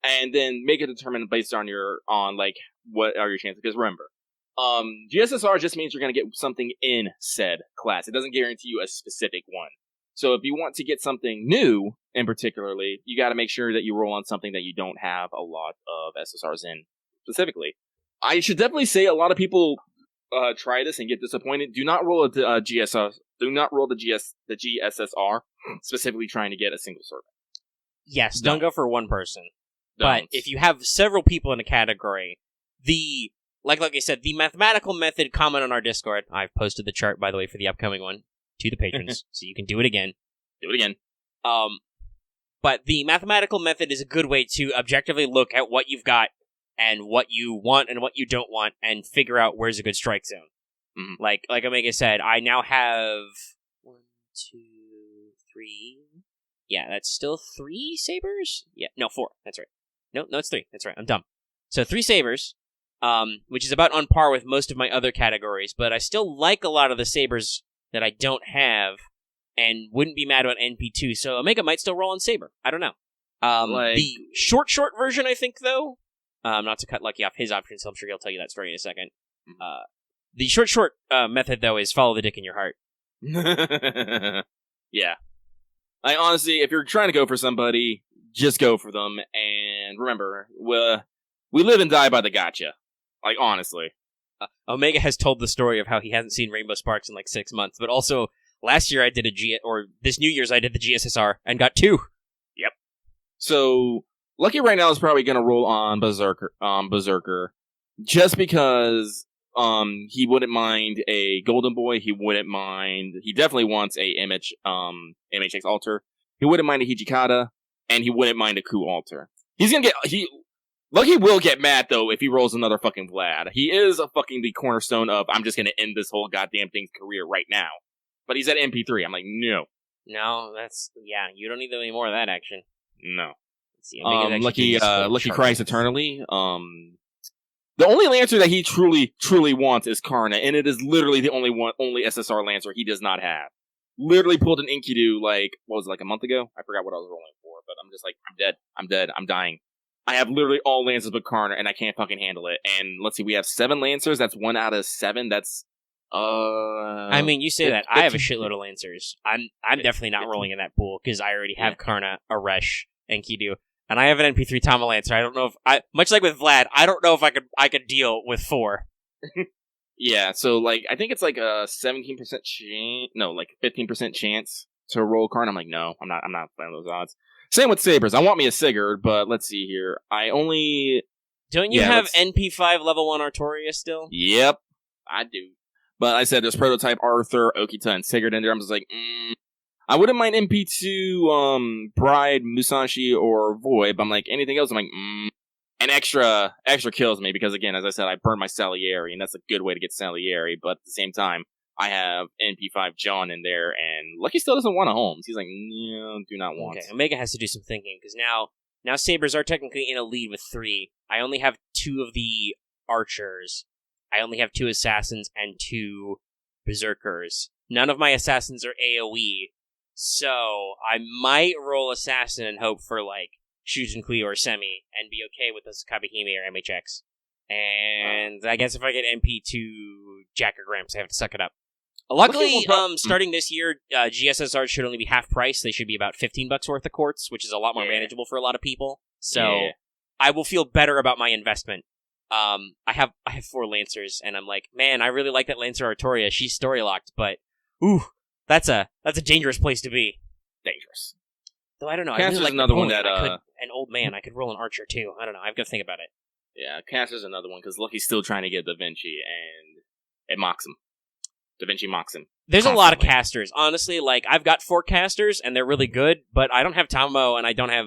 and then make a determination based on like what are your chances. Because remember, GSSR just means you're going to get something in said class. It doesn't guarantee you a specific one. So if you want to get something new, in particularly, you got to make sure that you roll on something that you don't have a lot of SSRs in specifically. I should definitely say a lot of people try this and get disappointed. Do not roll GSR. Do not roll the GSSR specifically trying to get a single servant. Yes, don't go for one person. But if you have several people in a category, like I said, the mathematical method comment on our Discord. I've posted the chart, by the way, for the upcoming one to the patrons, so you can do it again. But the mathematical method is a good way to objectively look at what you've got and what you want and what you don't want and figure out where's a good strike zone. Mm-hmm. Like Omega said, I now have 1, 2, 3. Yeah, that's still 3 sabers? Yeah, no, 4. That's right. No, it's 3. That's right. I'm dumb. So 3 sabers, which is about on par with most of my other categories, but I still like a lot of the sabers that I don't have and wouldn't be mad about NP2, so Omega might still roll on saber. I don't know. The short version, I think, though, not to cut Lucky off his options, I'm sure he'll tell you that story in a second. The short method, though, is follow the dick in your heart. Yeah. I honestly, if you're trying to go for somebody, just go for them. And remember, We live and die by the gotcha. Like, honestly. Omega has told the story of how he hasn't seen Rainbow Sparks in like 6 months, but also last year I did this New Year's I did the GSSR and got 2. Yep. So Lucky right now is probably gonna roll on Berserker, just because he wouldn't mind a Golden Boy. He definitely wants a MHX altar. He wouldn't mind a Hijikata, and he wouldn't mind a Ku altar. Lucky will get mad, though, if he rolls another fucking Vlad. He is the cornerstone of, I'm just gonna end this whole goddamn thing's career right now. But he's at MP3. I'm like, no. No, you don't need any more of that action. No. Let's see, Lucky cries eternally. The only Lancer that he truly, truly wants is Karna, and it is literally the only SSR Lancer he does not have. Literally pulled an Enkidu, a month ago? I forgot what I was rolling for, but I'm just like, I'm dead, I'm dying. I have literally all Lancers but Karna, and I can't fucking handle it. And let's see, we have 7 Lancers. That's 1 out of 7. That's I mean, you say that. I have a shitload of Lancers. I'm definitely not rolling in that pool because I already have Karna, Aresh, and Kidu, and I have an NP3 Tama Lancer. I don't know if much like with Vlad, I don't know if I could deal with 4. Yeah, so I think it's a 17% chance, 15% chance to roll Karna. I'm like, no, I'm not playing those odds. Same with Sabers. I want me a Sigurd, but let's see here. Don't you have NP5 level 1 Artoria still? Yep, I do. But I said there's Prototype, Arthur, Okita, and Sigurd in there. I'm just like, I wouldn't mind MP2, Bride, Musashi, or Void, but I'm like, anything else, I'm like, And extra kills me, because again, as I said, I burned my Salieri, and that's a good way to get Salieri, but at the same time, I have NP5 John in there, and Lucky still doesn't want a Holmes. He's like, no, do not want. Okay, Omega has to do some thinking, because now Sabers are technically in a lead with 3. I only have 2 of the Archers. I only have 2 Assassins and 2 Berserkers. None of my Assassins are AoE, so I might roll Assassin and hope for, Shujinkui or Semi, and be okay with the Kabahime or MHX. And I guess if I get MP to Jackergrams, I have to suck it up. Luckily, starting this year, GSSR should only be half price. They should be about $15 worth of quartz, which is a lot more manageable for a lot of people. So I will feel better about my investment. I have 4 Lancers, and I'm like, man, I really like that Lancer Artoria. She's story locked, but that's a dangerous place to be. Dangerous. Though I don't know. Caster's I really like another Napoleon. one that an old man. I could roll an Archer too. I don't know. I've got to think about it. Yeah, Caster's another one, because Lucky's still trying to get Da Vinci, and it mocks him. Da Vinci mocks him. There's a lot of casters. Honestly, I've got 4 casters, and they're really good, but I don't have Tamo, and I don't have,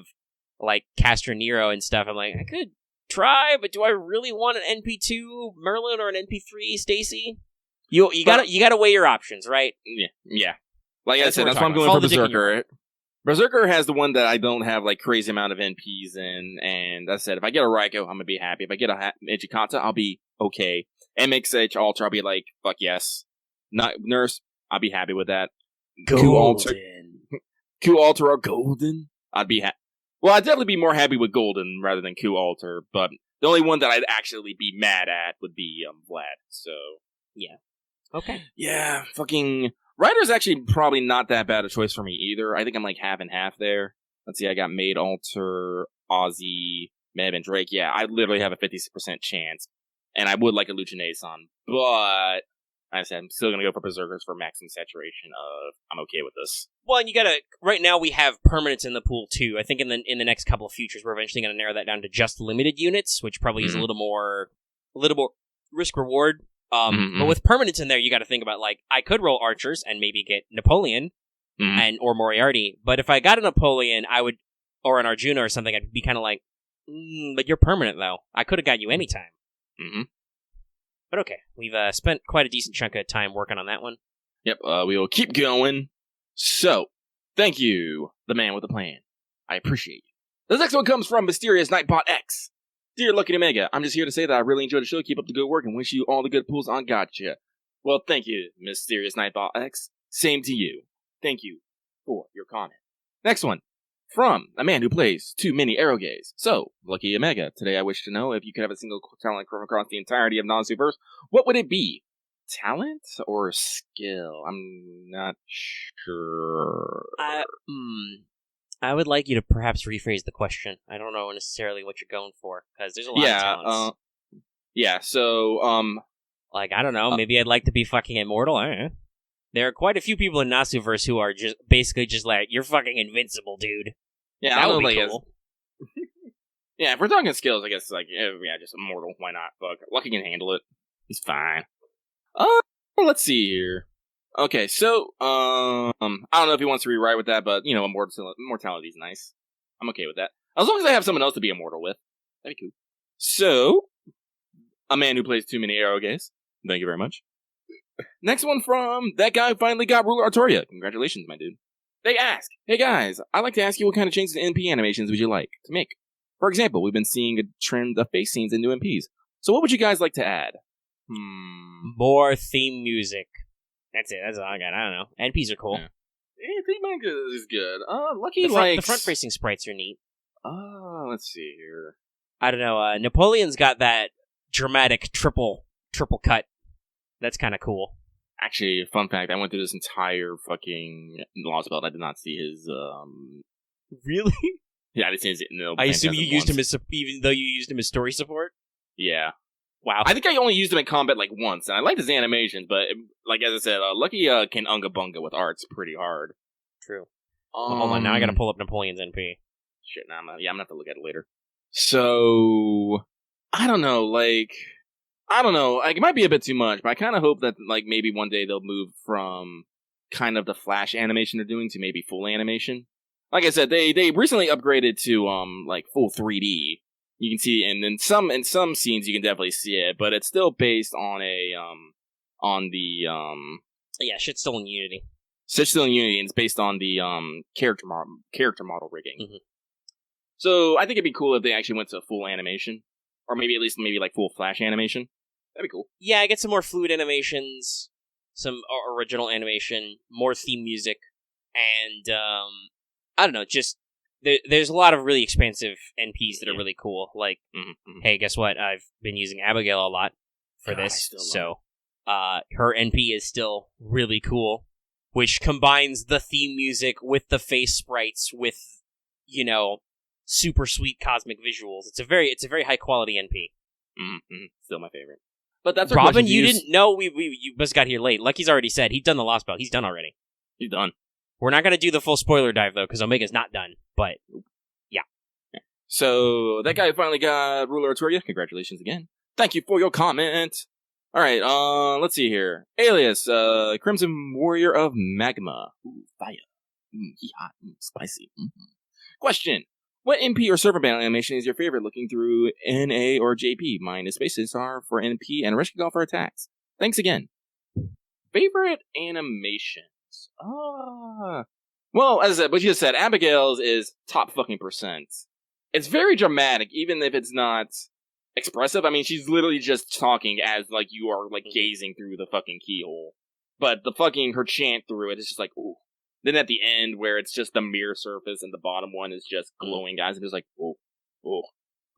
Caster Nero and stuff. I'm like, I could try, but do I really want an NP2 Merlin or an NP3 Stacy? You gotta weigh your options, right? Yeah. Like I said, that's why I'm going for Berserker. Berserker has the one that I don't have crazy amount of NPs in, and I said if I get a Raiko, I'm gonna be happy. If I get a Ijikata, I'll be okay. MXH Alter, I'll be like, fuck yes. Not Nurse, I'll be happy with that. Golden. Q Alter or Golden, I'd be happy. Well, I'd definitely be more happy with Golden rather than Q Alter, but the only one that I'd actually be mad at would be Vlad. So yeah, okay, yeah, fucking. Ryder's actually probably not that bad a choice for me either. I think I'm half and half there. Let's see, I got Maid Alter, Ozzy, Meb, and Drake. Yeah, I literally have a 50% chance. And I would like a Lucinason, but I said I'm still going to go for Berserkers for maximum saturation of I'm okay with this. Well, and you gotta, right now we have permanents in the pool too. I think in the next couple of futures we're eventually going to narrow that down to just limited units, which probably is a little more risk-reward. But with permanents in there, you got to think about, I could roll Archers and maybe get Napoleon or Moriarty. But if I got a Napoleon, or an Arjuna or something, I'd be kind of like, but you're permanent, though. I could have got you anytime. But okay, we've spent quite a decent chunk of time working on that one. Yep, we will keep going. So, thank you, the man with the plan. I appreciate you. This next one comes from Mysterious Nightbot X. Dear Lucky Omega, I'm just here to say that I really enjoyed the show. Keep up the good work and wish you all the good pulls on Gotcha. Well, thank you, Mysterious Nightbot X. Same to you. Thank you for your comment. Next one. From a man who plays too many arrow gays. So, Lucky Omega, today I wish to know if you could have a single talent from across the entirety of Nonsuverse, what would it be? Talent or skill? I'm not sure. I would like you to perhaps rephrase the question. I don't know necessarily what you're going for, because there's a lot of talents. So, like, I don't know, maybe I'd like to be fucking immortal, I don't know. There are quite a few people in Nasuverse who are just basically just like, you're fucking invincible, dude. Yeah, that would be cool. Yeah, if we're talking skills, I guess, like, just immortal, why not? Fuck, Lucky can handle it. He's fine. Let's see here. Okay, so, I don't know if he wants to rewrite with that, but, immortality's nice. I'm okay with that. As long as I have someone else to be immortal with. That'd be cool. So, a man who plays too many arrow games. Thank you very much. Next one from That Guy Finally Got Ruler Artoria. Congratulations, my dude. They ask, hey guys, I'd like to ask you what kind of changes in NP animations would you like to make? For example, we've been seeing a trend of face scenes in new NPs. So what would you guys like to add? More theme music. That's it. That's all I got. I don't know. NPs are cool. Yeah, theme music is good. Lucky the front-facing sprites are neat. Let's see here. I don't know. Napoleon's got that dramatic triple cut. That's kind of cool. Actually, fun fact, I went through this entire fucking Lostbelt. I did not see his, Really? Yeah, I didn't see his, no. I assume you used him as, even though you used him as story support? Yeah. Wow. I think I only used him in combat, like, once, and I liked his animations, but, like, as I said, Lucky, can unga-bunga with arts pretty hard. True. Well, hold on, now I gotta pull up Napoleon's NP. Shit, I'm gonna have to look at it later. So, I don't know, like, it might be a bit too much, but I kind of hope that, like, maybe one day they'll move from kind of the flash animation they're doing to maybe full animation. Like I said, they recently upgraded to, like, full 3D. You can see, and in some scenes you can definitely see it, but it's still based on Yeah, shit's still in Unity. It's still in Unity, and it's based on the, character model rigging. Mm-hmm. So, I think it'd be cool if they actually went to full animation. Or maybe like full flash animation. That'd be cool. Yeah, I get some more fluid animations, some original animation, more theme music, and, I don't know, just, there's a lot of really expansive NPs that are really cool. Like, hey, guess what? I've been using Abigail a lot for this, so, her NP is still really cool, which combines the theme music with the face sprites with, super sweet cosmic visuals. It's a very high quality NP. Still my favorite. But that's Robin. You didn't know you just got here late. Lucky's already said he's done the Lostbelt. He's done already. He's done. We're not gonna do the full spoiler dive though, because Omega's not done. But yeah. So that guy finally got Ruler Artoria. Congratulations again. Thank you for your comment. All right. Let's see here. Alias, Crimson Warrior of Magma. Ooh, fire. Hot. Spicy. Question. What NP or server battle animation is your favorite looking through NA or JP? Mine is Spaces are for NP and Rescue Call for attacks. Thanks again. Favorite animations? Well, as I said, what you just said, Abigail's is top fucking percent. It's very dramatic, even if it's not expressive. I mean, she's literally just talking as, like, you are, like, gazing through the fucking keyhole. But her chant through it is just like, ooh. Then at the end, where it's just the mirror surface and the bottom one is just glowing, guys, and it's like, oh,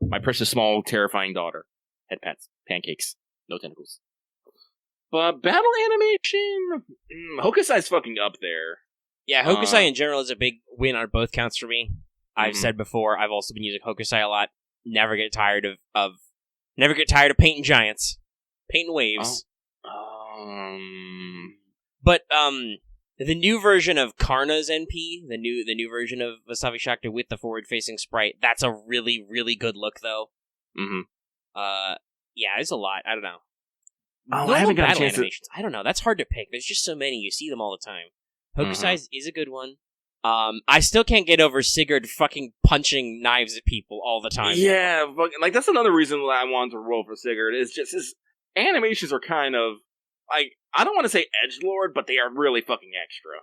my precious, small, terrifying daughter. Head pats, pancakes, no tentacles. But battle animation, Hokusai's fucking up there. Yeah, Hokusai in general is a big win on both counts for me. I've said before, I've also been using Hokusai a lot. Never get tired of painting giants, painting waves. But the new version of Karna's NP, the new version of Vasavi Shakti with the forward-facing sprite, that's a really, really good look, though. Yeah, there's a lot. I don't know. I haven't got a chance animations. I don't know. That's hard to pick. There's just so many. You see them all the time. Hokusai's is a good one. I still can't get over Sigurd fucking punching knives at people all the time. Yeah, like, that's another reason why I wanted to roll for Sigurd. It's just his animations are kind of, like, I don't want to say edgelord, but they are really fucking extra.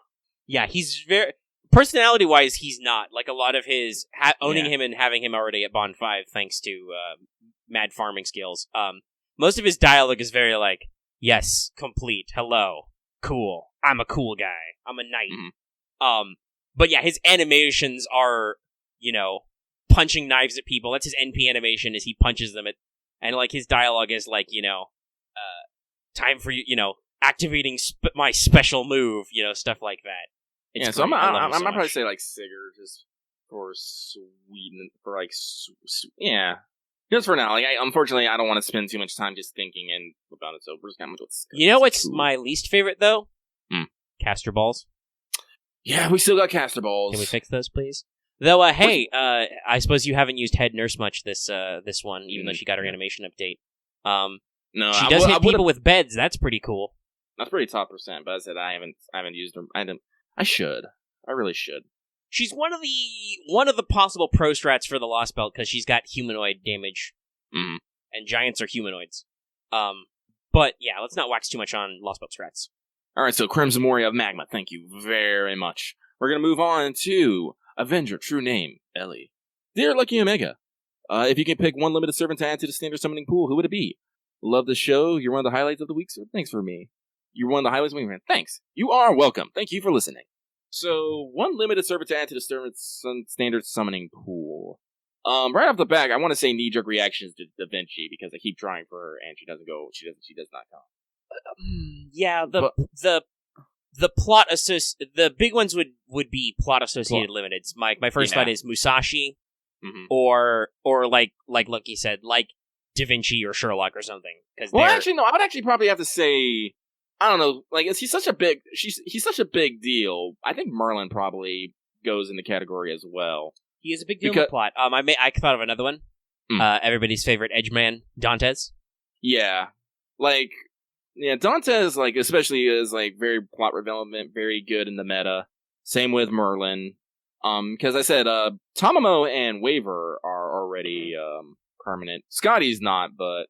Yeah, he's very... Personality-wise, he's not. Like, a lot of his... owning him and having him already at Bond 5, thanks to mad farming skills. Most of his dialogue is very like, yes, complete, hello, cool, I'm a cool guy, I'm a knight. But yeah, his animations are, punching knives at people. That's his NP animation, is he punches them at... And, like, his dialogue is like, time for you, activating my special move, stuff like that. It's so great. I'm probably say like Sigurd, just for Sweden, for like, yeah. Just for now. Like, unfortunately, I don't want to spend too much time just thinking and about it, so we're just going to go with You know what's my least favorite, though? Caster balls. Yeah, we still got caster balls. Can we fix those, please? Though, hey, I suppose you haven't used head nurse much this one, even though she got her animation update. No, she does hit people with beds. That's pretty cool. That's pretty top percent, but as I said, I haven't used them. I should. I really should. She's one of the possible pro strats for the Lostbelt because she's got humanoid damage, and giants are humanoids. But yeah, let's not wax too much on Lostbelt strats. All right, so Crimson Moria of Magma, thank you very much. We're gonna move on to Avenger, true name Ellie. Dear Lucky Omega, if you can pick one limited servant to add to the standard summoning pool, who would it be? Love the show. You're one of the highlights of the week, so thanks for me. You're one of the highlights of the week, man. Thanks. You are welcome. Thank you for listening. So, one limited servant to add to the standard summoning pool. Right off the bat, I want to say knee-jerk reactions to Da Vinci because I keep trying for her and she does not come. Yeah, the plot the big ones would be plot associated limiteds. My first thought is Musashi, or like Lucky said, like Da Vinci or Sherlock or something. Well, actually, no. I would actually probably have to say, I don't know. Like, he's such a big deal. I think Merlin probably goes in the category as well. He is a big deal in the plot. I thought of another one. Everybody's favorite Edgeman, Dantes. Yeah, Dantes, like, especially is like very plot development, very good in the meta. Same with Merlin. Because I said, Tamamo and Waver are already permanent. Scotty's not, but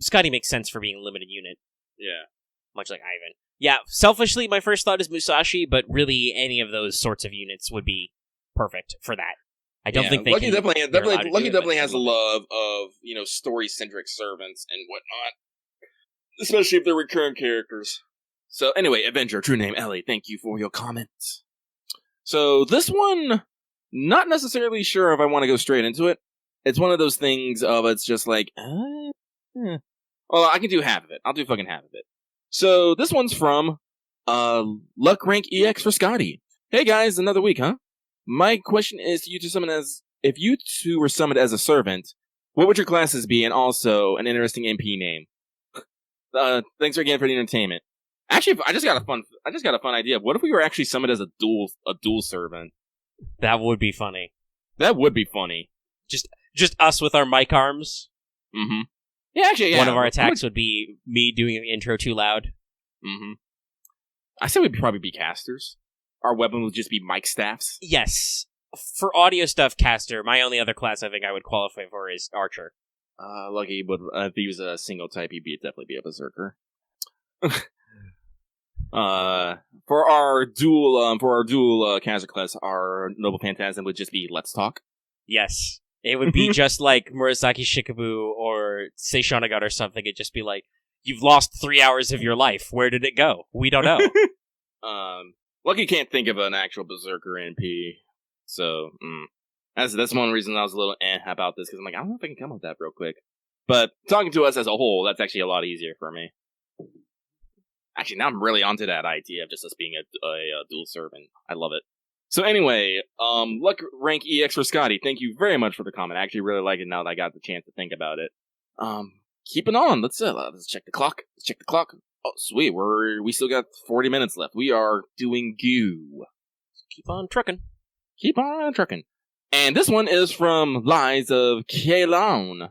Scotty makes sense for being a limited unit. Yeah. Much like Ivan. Yeah, selfishly, my first thought is Musashi, but really any of those sorts of units would be perfect for that. I don't think they Lucky can... Lucky definitely has a love of, story-centric servants and whatnot. Especially if they're recurring characters. So anyway, Avenger, true name Ellie, thank you for your comments. So this one, not necessarily sure if I want to go straight into it. It's one of those things of it's just like, well, I can do half of it. I'll do fucking half of it. So this one's from Luck Rank EX for Scotty. Hey guys, another week, huh? My question is to you to summon as, if you two were summoned as a servant, what would your classes be, and also an interesting MP name? Thanks again for the entertainment. Actually, I just got a fun idea. What if we were actually summoned as a dual servant? That would be funny. That would be funny. Just us with our mic arms. Mm-hmm. Yeah, actually, yeah. One of our attacks would be me doing the intro too loud. Mm-hmm. I say we'd probably be casters. Our weapon would just be mic staffs. Yes. For audio stuff, caster. My only other class I think I would qualify for is archer. Lucky, but if he was a single type, he'd definitely be a berserker. For our dual caster class, our noble phantasm would just be let's talk. Yes. It would be just like Murasaki Shikabu or Seishanagat or something. It'd just be like, you've lost 3 hours of your life. Where did it go? We don't know. Lucky can't think of an actual berserker NP. So, that's one reason I was a little about this, because I'm like, I don't know if I can come up with that real quick. But talking to us as a whole, that's actually a lot easier for me. Actually, now I'm really onto that idea of just us being a dual servant. I love it. So anyway, Luck Rank EX for Scotty. Thank you very much for the comment. I actually really like it now that I got the chance to think about it. Keep it on. Let's check the clock. Oh, sweet. We still got 40 minutes left. We are doing goo. Keep on trucking. And this one is from Lies of Kaelon.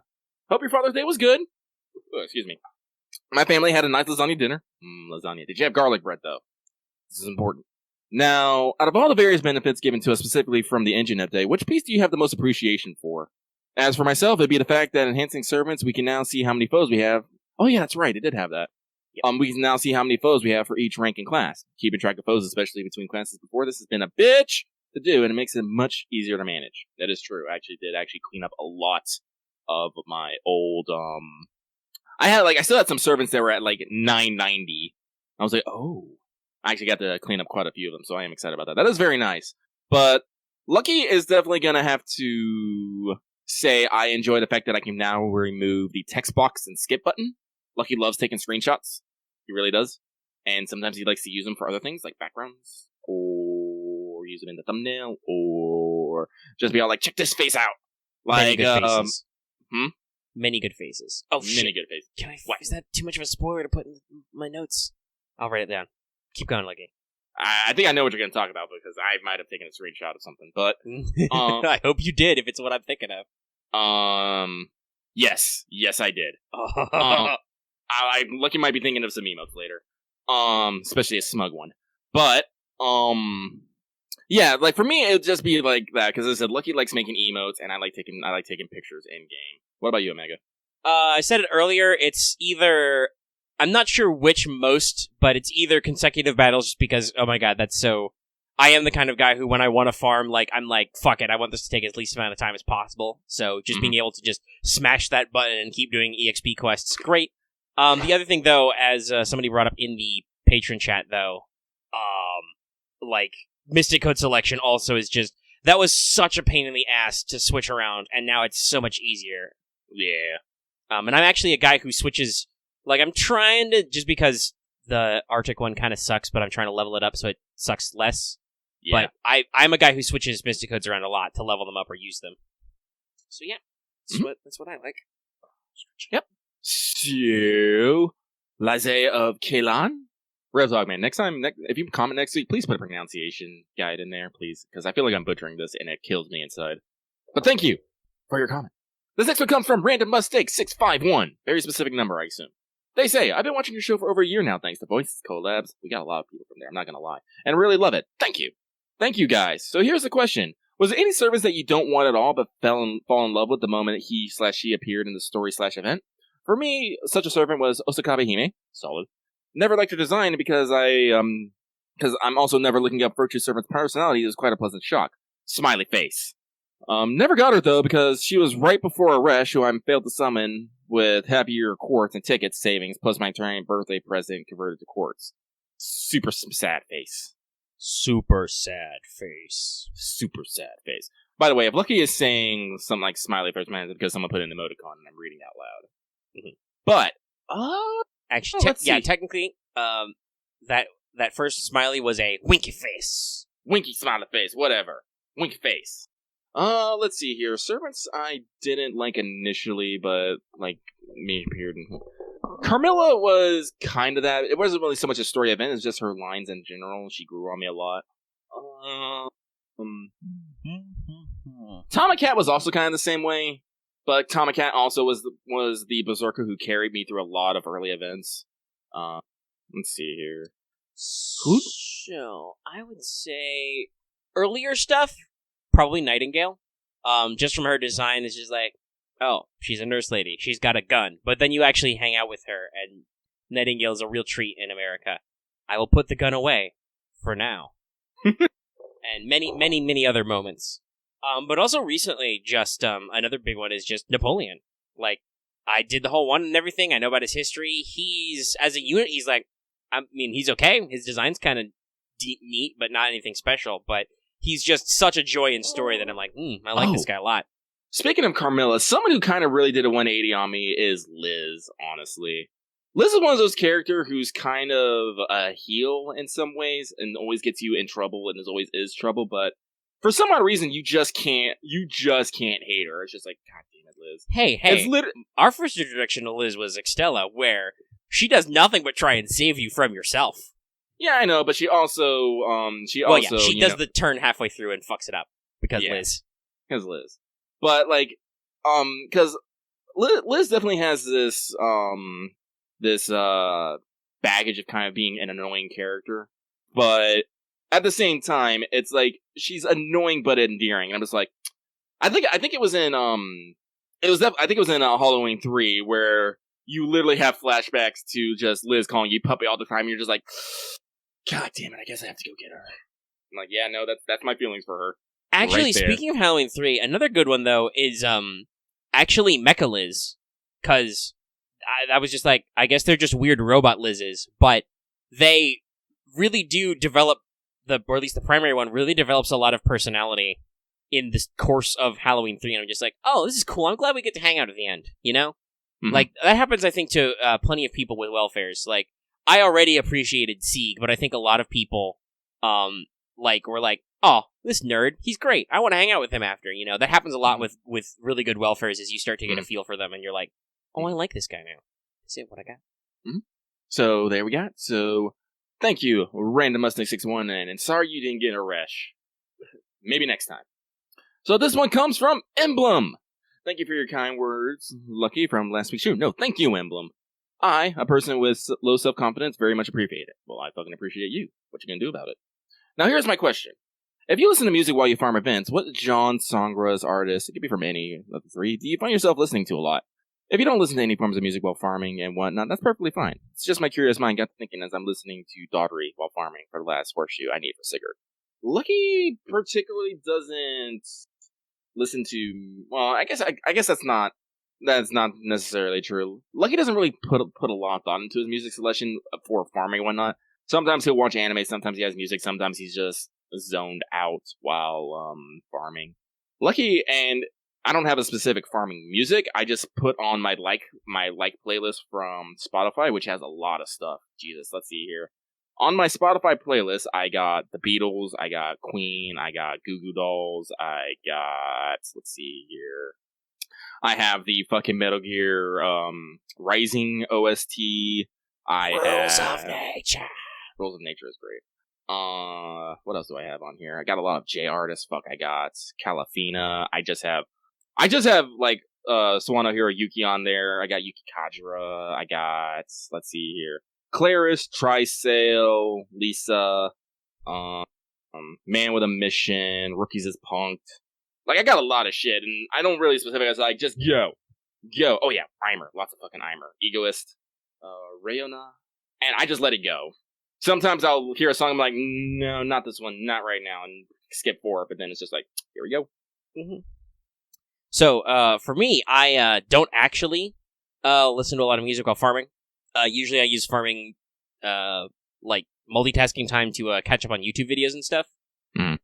Hope your Father's Day was good. Oh, excuse me. My family had a nice lasagna dinner. Lasagna. Did you have garlic bread, though? This is important. Now, out of all the various benefits given to us specifically from the engine update, which piece do you have the most appreciation for? As for myself, it'd be the fact that enhancing servants, we can now see how many foes we have. Oh yeah, that's right, it did have that. Yep. We can now see how many foes we have for each rank and class. Keeping track of foes, especially between classes before this, has been a bitch to do, and it makes it much easier to manage. That is true. I actually did clean up a lot of my old, I still had some servants that were at like 990. I was like, oh. I actually got to clean up quite a few of them, so I am excited about that. That is very nice. But Lucky is definitely going to have to say I enjoy the fact that I can now remove the text box and skip button. Lucky loves taking screenshots. He really does. And sometimes he likes to use them for other things, like backgrounds, or use them in the thumbnail, or or just be all like, check this face out. Many Like, good faces. hmm? Many good faces. Oh, shit. Many good faces. Can I? Is that too much of a spoiler to put in my notes? I'll write it down. Keep going, Leggy. I think I know what you're going to talk about because I might have taken a screenshot of something, but I hope you did. If it's what I'm thinking of. Yes, I did. I'm lucky might be thinking of some emotes later. Especially a smug one. But yeah, like for me, it would just be like that because I said Lucky likes making emotes, and I like taking pictures in game. What about you, Omega? I said it earlier. It's either I'm not sure which most, but it's either consecutive battles, just because oh my god, that's so. I am the kind of guy who, when I want to farm, like I'm like, fuck it, I want this to take as least amount of time as possible. So just being able to just smash that button and keep doing EXP quests, great. The other thing, though, as somebody brought up in the patron chat, though, like Mystic Code selection also is just that was such a pain in the ass to switch around, and now it's so much easier. Yeah. And I'm actually a guy who switches. Like I'm trying to just the Arctic one kind of sucks, but I'm trying to level it up so it sucks less. Yeah. But I'm a guy who switches Mystic Codes around a lot to level them up or use them. So yeah, that's what I like. Yep. So, Laze of Kalan? Real talk, man. Next time, if you comment next week, please put a pronunciation guide in there, please. Because I feel like I'm butchering this and it kills me inside. But thank you for your comment. This next one comes from Random Mistake 651. Very specific number, I assume. They say, I've been watching your show for over a year now thanks to Voices Collabs. We got a lot of people from there, I'm not going to lie. And I really love it. Thank you. Thank you, guys. So here's the question. Was there any service that you don't want at all but fall in love with the moment he/she appeared in the story/event? For me, such a servant was Osakabe Hime. Solid. Never liked her design because I'm also never looking up Virtue Servant's personality. It was quite a pleasant shock. Smiley face. Never got her though because she was right before Aresh, who I'm failed to summon with happier quartz and tickets savings plus my Italian birthday present converted to quartz. Super sad face. Super sad face. Super sad face. By the way, if Lucky is saying something like smiley face, man, it's because someone put in an emoticon and I'm reading out loud. But actually, technically, that first smiley was a winky face. Winky smiley face, whatever. Winky face. Let's see here. Servants I didn't like initially, but like me appeared in. Carmilla was kind of that. It wasn't really so much a story event, it's just her lines in general. She grew on me a lot. Tomacat was also kind of the same way, but Tomacat also was the berserker who carried me through a lot of early events. Let's see here. So, I would say earlier stuff, probably Nightingale. Just from her design, it's just like, oh, she's a nurse lady. She's got a gun. But then you actually hang out with her, and Nightingale's a real treat in America. I will put the gun away for now. And many other moments. But also recently, just another big one is just Napoleon. Like, I did the whole one and everything. I know about his history. He's, as a unit, he's like, I mean, he's okay. His design's kind of neat, but not anything special. But he's just such a joy in story that I'm like, I like this guy a lot. Speaking of Carmilla, someone who kind of really did a 180 on me is Liz, honestly. Liz is one of those characters who's kind of a heel in some ways and always gets you in trouble and always is trouble, but for some odd reason, you just can't hate her. It's just like, God damn it, Liz. Hey, our first introduction to Liz was Extella, where she does nothing but try and save you from yourself. Yeah, I know, but she does the turn halfway through and fucks it up because Liz. Because Liz. But, like, because Liz definitely has this baggage of kind of being an annoying character, but at the same time, it's like, she's annoying but endearing, and I'm just like, I think it was in, Halloween 3, where you literally have flashbacks to just Liz calling you puppy all the time, and you're just like, God damn it, I guess I have to go get her. I'm like, yeah, no, that's my feelings for her. Actually, right speaking of Halloween 3, another good one, though, is, actually Mecha Liz. Because I was just like, I guess they're just weird robot Liz's, but they really do develop, or at least the primary one, really develops a lot of personality in the course of Halloween 3, and I'm just like, oh, this is cool, I'm glad we get to hang out at the end, you know? Mm-hmm. Like, that happens, I think, to plenty of people with welfares. Like, I already appreciated Sieg, but I think a lot of people, were like, oh, this nerd, he's great. I want to hang out with him after. That happens a lot with really good welfares as you start to get a feel for them, and you're like, oh, I like this guy now. See what I got. Mm-hmm. So there we got. So thank you, Random Mustang 61, and sorry you didn't get a resh. Maybe next time. So this one comes from Emblem. Thank you for your kind words, Lucky, from last week's show. No, thank you, Emblem. I, a person with low self-confidence, very much appreciate it. Well, I fucking appreciate you. What you gonna do about it? Now, here's my question. If you listen to music while you farm events, what genres, artists, it could be from any of the three, do you find yourself listening to a lot? If you don't listen to any forms of music while farming and whatnot, that's perfectly fine. It's just my curious mind got to thinking as I'm listening to Daughtery while farming for the last horseshoe I need for Sigurd. Lucky particularly doesn't listen to. Well, I guess that's not necessarily true. Lucky doesn't really put a lot of thought into his music selection for farming and whatnot. Sometimes he'll watch anime, sometimes he has music, sometimes he's just zoned out while farming. Lucky, and I don't have a specific farming music. I just put on my like playlist from Spotify, which has a lot of stuff. Jesus, let's see here. On my Spotify playlist, I got the Beatles, I got Queen, I got Goo Goo Dolls, I got, let's see here, I have the fucking Metal Gear Rising OST, Rules of Nature. Rules of Nature is great. What else do I have on here? I got a lot of J artists, I got Calafina, I just have like, Sawano Hiro Yuki on there, I got Yuki Kajira, I got, let's see here, Claris, Trisail, Lisa, Man with a Mission, Rookies is Punked. Like, I got a lot of shit, and I don't really specify. I was like, just go. Oh yeah, Eimer, lots of fucking Eimer. Egoist, Rayona, and I just let it go. Sometimes I'll hear a song, I'm like, no, not this one, not right now, and skip forward, but then it's just like, here we go. Mm-hmm. So, for me, I don't actually listen to a lot of music while farming. Usually I use farming, like, multitasking time to catch up on YouTube videos and stuff. Mm.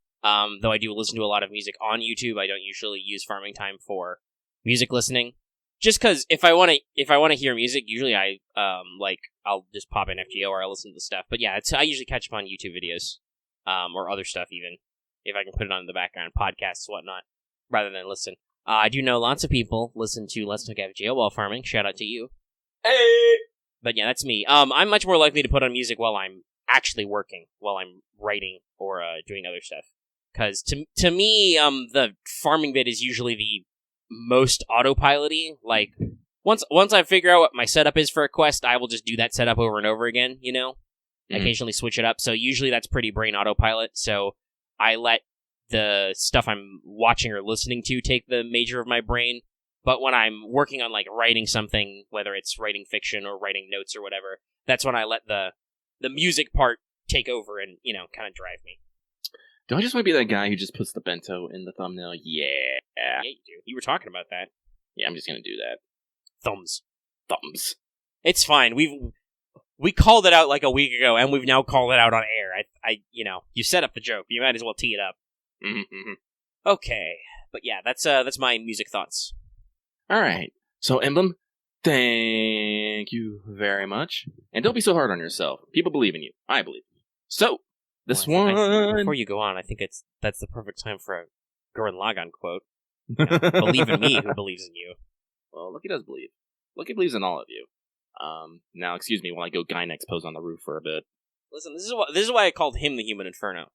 Though I do listen to a lot of music on YouTube, I don't usually use farming time for music listening. Just because if I want to hear music, usually I'll just pop in FGO or I'll listen to the stuff. But yeah, I usually catch up on YouTube videos, or other stuff even, if I can put it on in the background, podcasts, whatnot, rather than listen. I do know lots of people listen to Let's Talk FGO while farming. Shout out to you. Hey! But yeah, that's me. I'm much more likely to put on music while I'm actually working, while I'm writing or doing other stuff. Because to me, the farming bit is usually the most autopilot-y. Like, once I figure out what my setup is for a quest, I will just do that setup over and over again, Mm-hmm. Occasionally switch it up. So usually that's pretty brain autopilot. So I let the stuff I'm watching or listening to take the major of my brain. But when I'm working on, like, writing something, whether it's writing fiction or writing notes or whatever, that's when I let the music part take over and, kind of drive me. Do I just want to be that guy who just puts the bento in the thumbnail? Yeah. Yeah, you do. You were talking about that. Yeah, I'm just going to do that. Thumbs. It's fine. We called it out like a week ago, and we've now called it out on air. You set up the joke. You might as well tee it up. Mm-hmm. Okay. But yeah, that's my music thoughts. Alright, so Emblem, thank you very much. And don't be so hard on yourself. People believe in you. I believe in you. So, this one... Before you go on, I think that's the perfect time for a Gurren Lagann quote. Believe in me who believes in you. Well, Lucky does believe. Lucky believes in all of you. Now, excuse me while I go Gynex pose on the roof for a bit. Listen, this is why I called him the Human Inferno.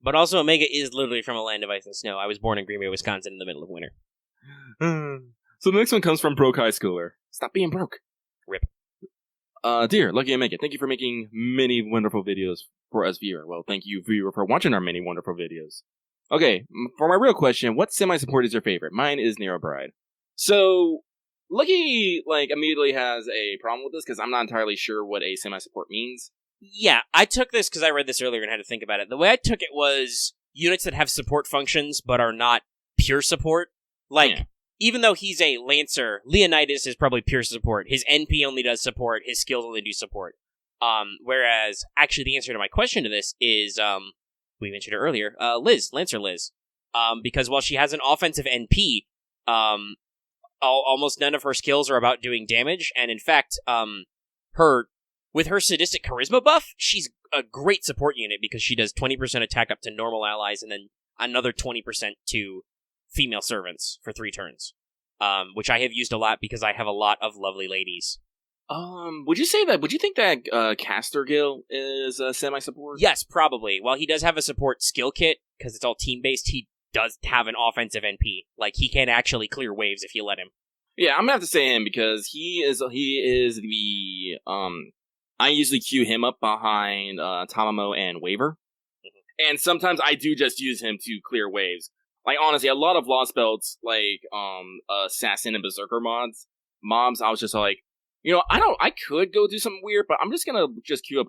But also, Omega is literally from a land of ice and snow. I was born in Green Bay, Wisconsin in the middle of winter. So the next one comes from Broke High Schooler. Stop being broke. Rip. Dear Lucky Omega, thank you for making many wonderful videos for us viewer. Well, thank you, viewer, for watching our many wonderful videos. Okay, for my real question, what semi-support is your favorite? Mine is Nero Bride. So, Lucky, immediately has a problem with this, because I'm not entirely sure what a semi-support means. Yeah, I took this because I read this earlier and had to think about it. The way I took it was units that have support functions but are not pure support. Even though he's a Lancer, Leonidas is probably pure support. His NP only does support, his skills only do support. Whereas, actually, the answer to my question to this is, we mentioned it earlier, Lancer Liz. Because while she has an offensive NP, almost none of her skills are about doing damage, and in fact, her with her sadistic charisma buff, she's a great support unit because she does 20% attack up to normal allies and then another 20% to female servants for 3 turns. Which I have used a lot because I have a lot of lovely ladies. Would you think that Caster Gill is a semi-support? Yes, probably. While he does have a support skill kit, because it's all team-based, he does have an offensive NP. Like, he can actually clear waves if you let him. Yeah, I'm gonna have to say him because he is the, I usually queue him up behind, Tamamo and Waver. Mm-hmm. And sometimes I do just use him to clear waves. Like, honestly, a lot of Lostbelts, like, Assassin and Berserker mobs, I was just like, I could go do something weird, but I'm just gonna queue up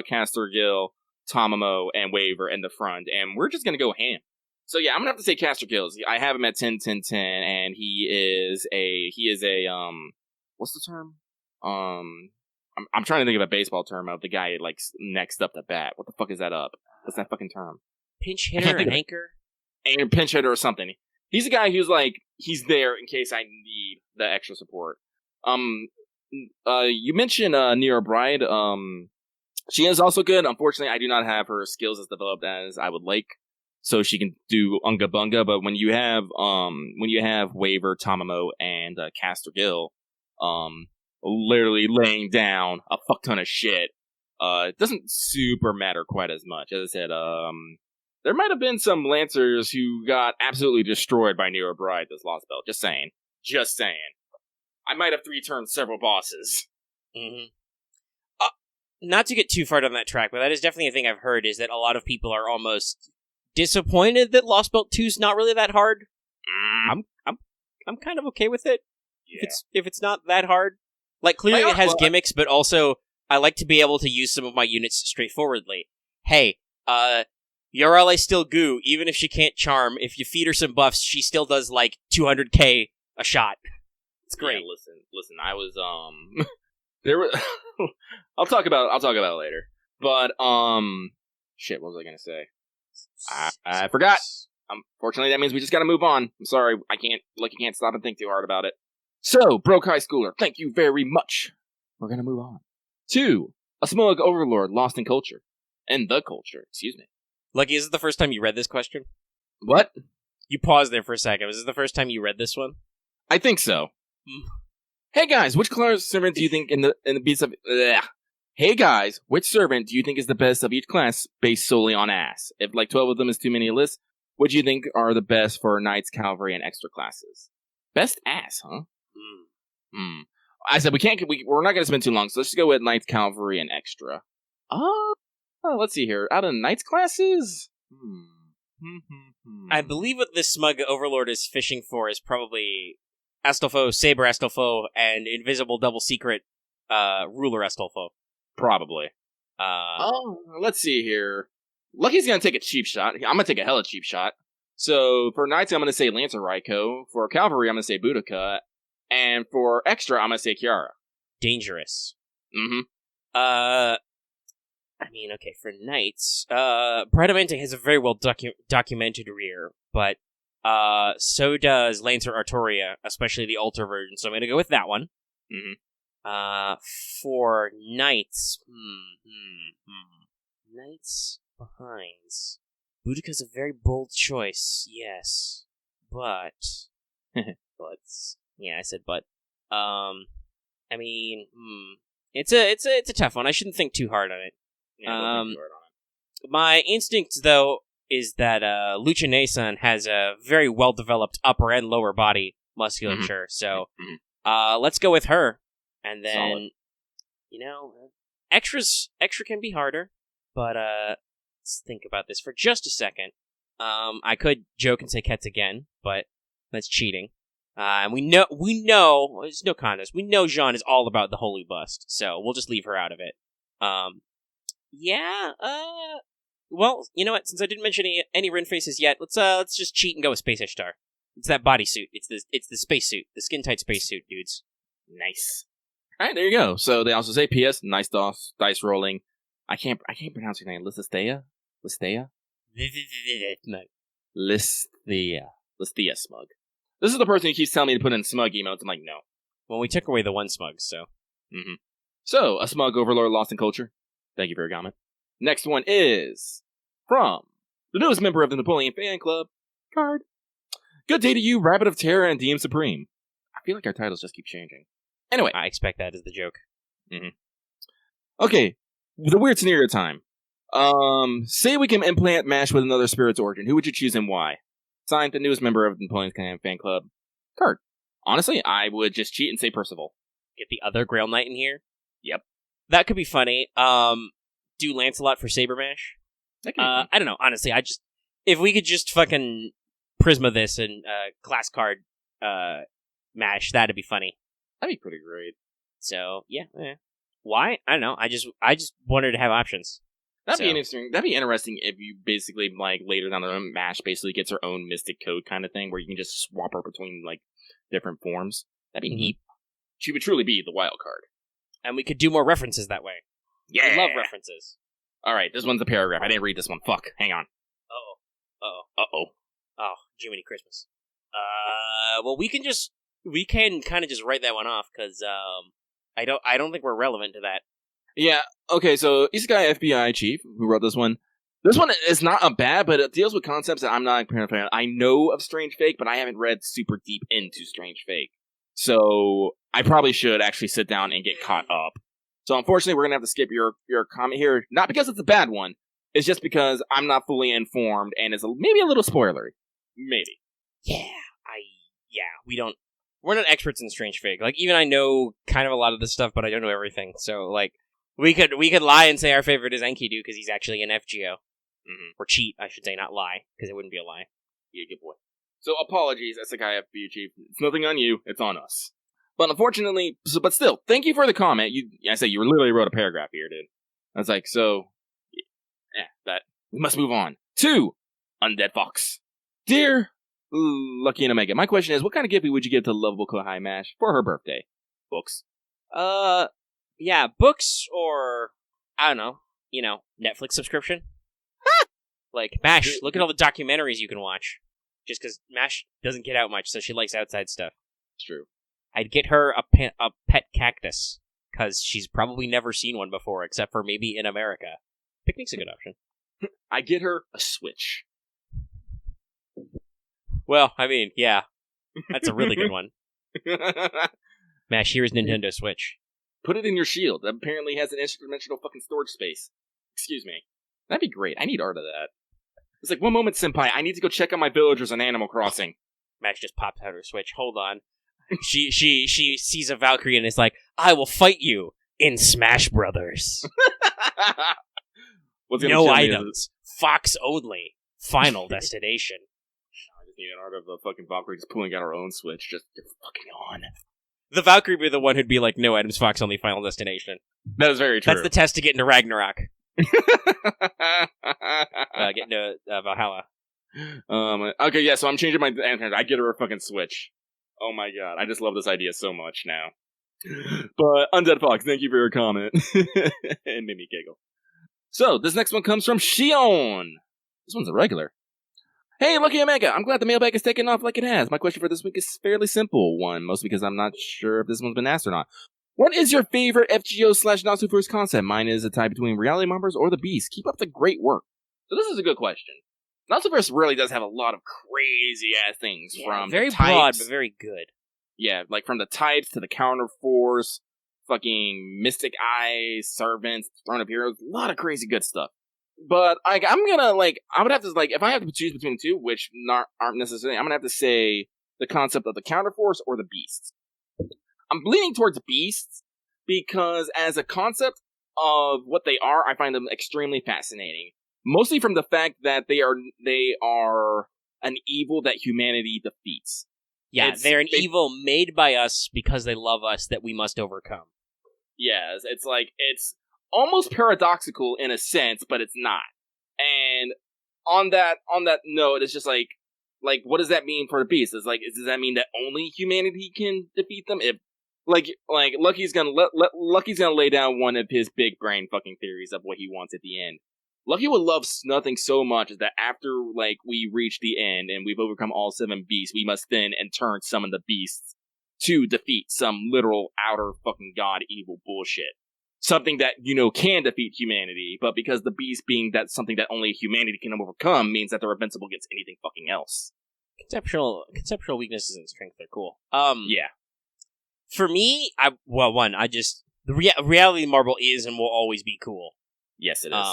Caster Gill, Tamamo, and Waver in the front, and we're just gonna go ham. So yeah, I'm gonna have to say Caster Gills. I have him at 10, 10, 10, and he is a, what's the term? I'm trying to think of a baseball term of the guy, like, next up to bat. What the fuck is that up? What's that fucking term? Pinch hitter, an anchor? Pinch hitter or something. He's a guy who's like, he's there in case I need the extra support. You mentioned Nero Bride. She is also good. Unfortunately, I do not have her skills as developed as I would like, so she can do Unga Bunga. But when you have Waver, Tamamo, and Caster Gill, literally laying down a fuck ton of shit, it doesn't super matter quite as much. As I said, there might have been some Lancers who got absolutely destroyed by Nero Bride this Lostbelt. Just saying. I might have 3-turned several bosses. Mm-hmm. Not to get too far down that track, but that is definitely a thing I've heard, is that a lot of people are almost disappointed that Lostbelt 2's not really that hard. I'm kind of okay with it. Yeah. If it's not that hard. Like, clearly it has gimmicks, but also I like to be able to use some of my units straightforwardly. Hey, your ally still goo, even if she can't charm. If you feed her some buffs, she still does like 200k a shot. It's great. Yeah, listen. I was there were. I'll talk about it later. But shit. What was I gonna say? I forgot. Unfortunately, that means we just gotta move on. I'm sorry. I can't stop and think too hard about it. So, Broke High Schooler, thank you very much. We're gonna move on to a smug overlord lost in culture. And the culture, excuse me. Lucky, is this the first time you read this question? What? You paused there for a second. Was this the first time you read this one? I think so. Hey guys, which class servant do you think in the beats of? Hey guys, which servant do you think is the best of each class based solely on ass? If like 12 of them is too many a list, what do you think are the best for knights, cavalry, and extra classes? Best ass, huh? I said we're not gonna spend too long, so let's just go with knights, cavalry, and extra. Let's see here. Out of knights classes, I believe what this smug overlord is fishing for is probably Astolfo, Saber Astolfo, and Invisible Double Secret Ruler Astolfo. Probably. Let's see here. Lucky's gonna take a cheap shot. I'm gonna take a hella cheap shot. So for knights, I'm gonna say Lancer Raiko. For cavalry, I'm gonna say Boudica. And for extra, I'm gonna say Kiara. Dangerous. Mm-hmm. I mean, okay, for knights, Bradamante has a very well documented rear, but so does Lancer Artoria, especially the Altar version, so I'm gonna go with that one. Mm-hmm. For knights, Knights behinds. Boudica's a very bold choice, yes, but... Yeah, I said but. I mean, it's a tough one. I shouldn't think too hard on it. Yeah, don't think too hard on it. My instinct, though, is that Lucha Nason has a very well-developed upper and lower body musculature, so let's go with her. And then, extra can be harder, but let's think about this for just a second. I could joke and say Ketz again, but that's cheating. And we know, there's no contest, we know Jean is all about the Holy Bust, so we'll just leave her out of it. Well, you know what, since I didn't mention any Rin faces yet, let's just cheat and go with Space Ishtar. It's that bodysuit, it's the spacesuit, the skin-tight spacesuit, dudes. Nice. Alright, there you go. So they also say, P.S., nice dice rolling. I can't pronounce your name, Listhea? Listhea Smug. This is the person who keeps telling me to put in smug emotes. I'm like, no. Well, we took away the one smug, so. So, a smug overlord lost in culture. Thank you for your comment. Next one is from the newest member of the Napoleon Fan Club, Card. Good day to you, Rabbit of Terror and DM Supreme. I feel like our titles just keep changing. Anyway. I expect that as the joke. Mm-hmm. Okay, the weird scenario time. Say we can implant MASH with another spirit's origin. Who would you choose and why? Signed, the newest member of the Napoleon Fan Club, Card. Honestly, I would just cheat and say Percival. Get the other Grail Knight in here? Yep. That could be funny. Do Lancelot for Saber Mash? I don't know. Honestly, if we could just fucking Prisma this and class card Mash, that'd be funny. That'd be pretty great. So yeah. Why? I don't know. I just wanted to have options. That'd be interesting. That'd be interesting if you basically like later down the road, MASH basically gets her own mystic code kind of thing where you can just swap her between like different forms. That'd be neat. She would truly be the wild card. And we could do more references that way. Yeah. I love references. Alright, this one's a paragraph. I didn't read this one. Fuck. Hang on. Uh-oh. Oh, Jiminy Christmas. Well, we can kind of just write that one off, because, I don't think we're relevant to that. Yeah, okay, so Isekai FBI Chief, who wrote this one is not a bad, but it deals with concepts that I'm not a fan of. I know of Strange Fake, but I haven't read super deep into Strange Fake. So, I probably should actually sit down and get caught up. So, unfortunately, we're gonna have to skip your comment here. Not because it's a bad one, it's just because I'm not fully informed, and it's maybe a little spoilery. Maybe. We're not experts in Strange Fake. Like, even I know kind of a lot of this stuff, but I don't know everything. So, like, we could lie and say our favorite is Enkidu, because he's actually an FGO. Mm-hmm. Or cheat, I should say, not lie, because it wouldn't be a lie. Yeah, good boy. So, apologies, Isekai FBI Chief. It's nothing on you, it's on us. But unfortunately, but still, thank you for the comment. You literally wrote a paragraph here, dude. I was like, we must move on. 2, Undead Fox. Dear Lucky and Omega, my question is, what kind of gift would you give to lovable Kohai Mash for her birthday? Books. Yeah, books or, I don't know, Netflix subscription. Like, Mash, look at all the documentaries you can watch. Just because Mash doesn't get out much, so she likes outside stuff. It's true. I'd get her a pet cactus, because she's probably never seen one before, except for maybe in America. Picnic's a good option. I get her a Switch. Well, I mean, yeah. That's a really good one. Mash, here's Nintendo Switch. Put it in your shield. That apparently has an interdimensional fucking storage space. Excuse me. That'd be great. I need art of that. It's like, one moment, senpai, I need to go check on my villagers on Animal Crossing. Mash just pops out her Switch. Hold on. She sees a Valkyrie and is like, I will fight you in Smash Brothers. No items. Fox only. Final destination. I just need an art of the fucking Valkyrie just pulling out her own Switch. Just fucking on. The Valkyrie would be the one who'd be like, no items, Fox only, final destination. That is very true. That's the test to get into Ragnarok. Get into Valhalla. Okay, yeah, so I'm changing my answer. I get her a fucking Switch. Oh my god, I just love this idea so much now. But, Undead Fox, thank you for your comment. And made me giggle. So, this next one comes from Shion. This one's a regular. Hey, Lucky Omega, I'm glad the mailbag is taken off like it has. My question for this week is fairly simple one, mostly because I'm not sure if this one's been asked or not. What is your favorite FGO/Natsuverse concept? Mine is a tie between reality mumbers or the beast. Keep up the great work. So this is a good question. Natsuverse really does have a lot of crazy-ass things, from very types, broad, but very good. Yeah, like from the types to the counterforce, fucking Mystic Eyes, Servants, Throne of Heroes, a lot of crazy good stuff. But I would have to, if I have to choose between the two, which aren't necessarily, I'm gonna have to say the concept of the counterforce or the beasts. I'm leaning towards beasts because as a concept of what they are, I find them extremely fascinating. Mostly from the fact that they are an evil that humanity defeats. Yeah, they're an evil made by us because they love us that we must overcome. Yes, it's almost paradoxical in a sense, but it's not. And on that note, it's just like what does that mean for the beast? Does that mean that only humanity can defeat them? If Lucky's gonna lay down one of his big brain fucking theories of what he wants at the end. Lucky would love nothing so much as that after we reach the end and we've overcome all 7 beasts, we must then in turn summon the beasts to defeat some literal outer fucking god evil bullshit. something that, can defeat humanity, but because the beast being that something that only humanity can overcome means that they're invincible against anything fucking else. Conceptual weaknesses and strength are cool. Yeah. For me, the reality marble is and will always be cool. Yes, it is.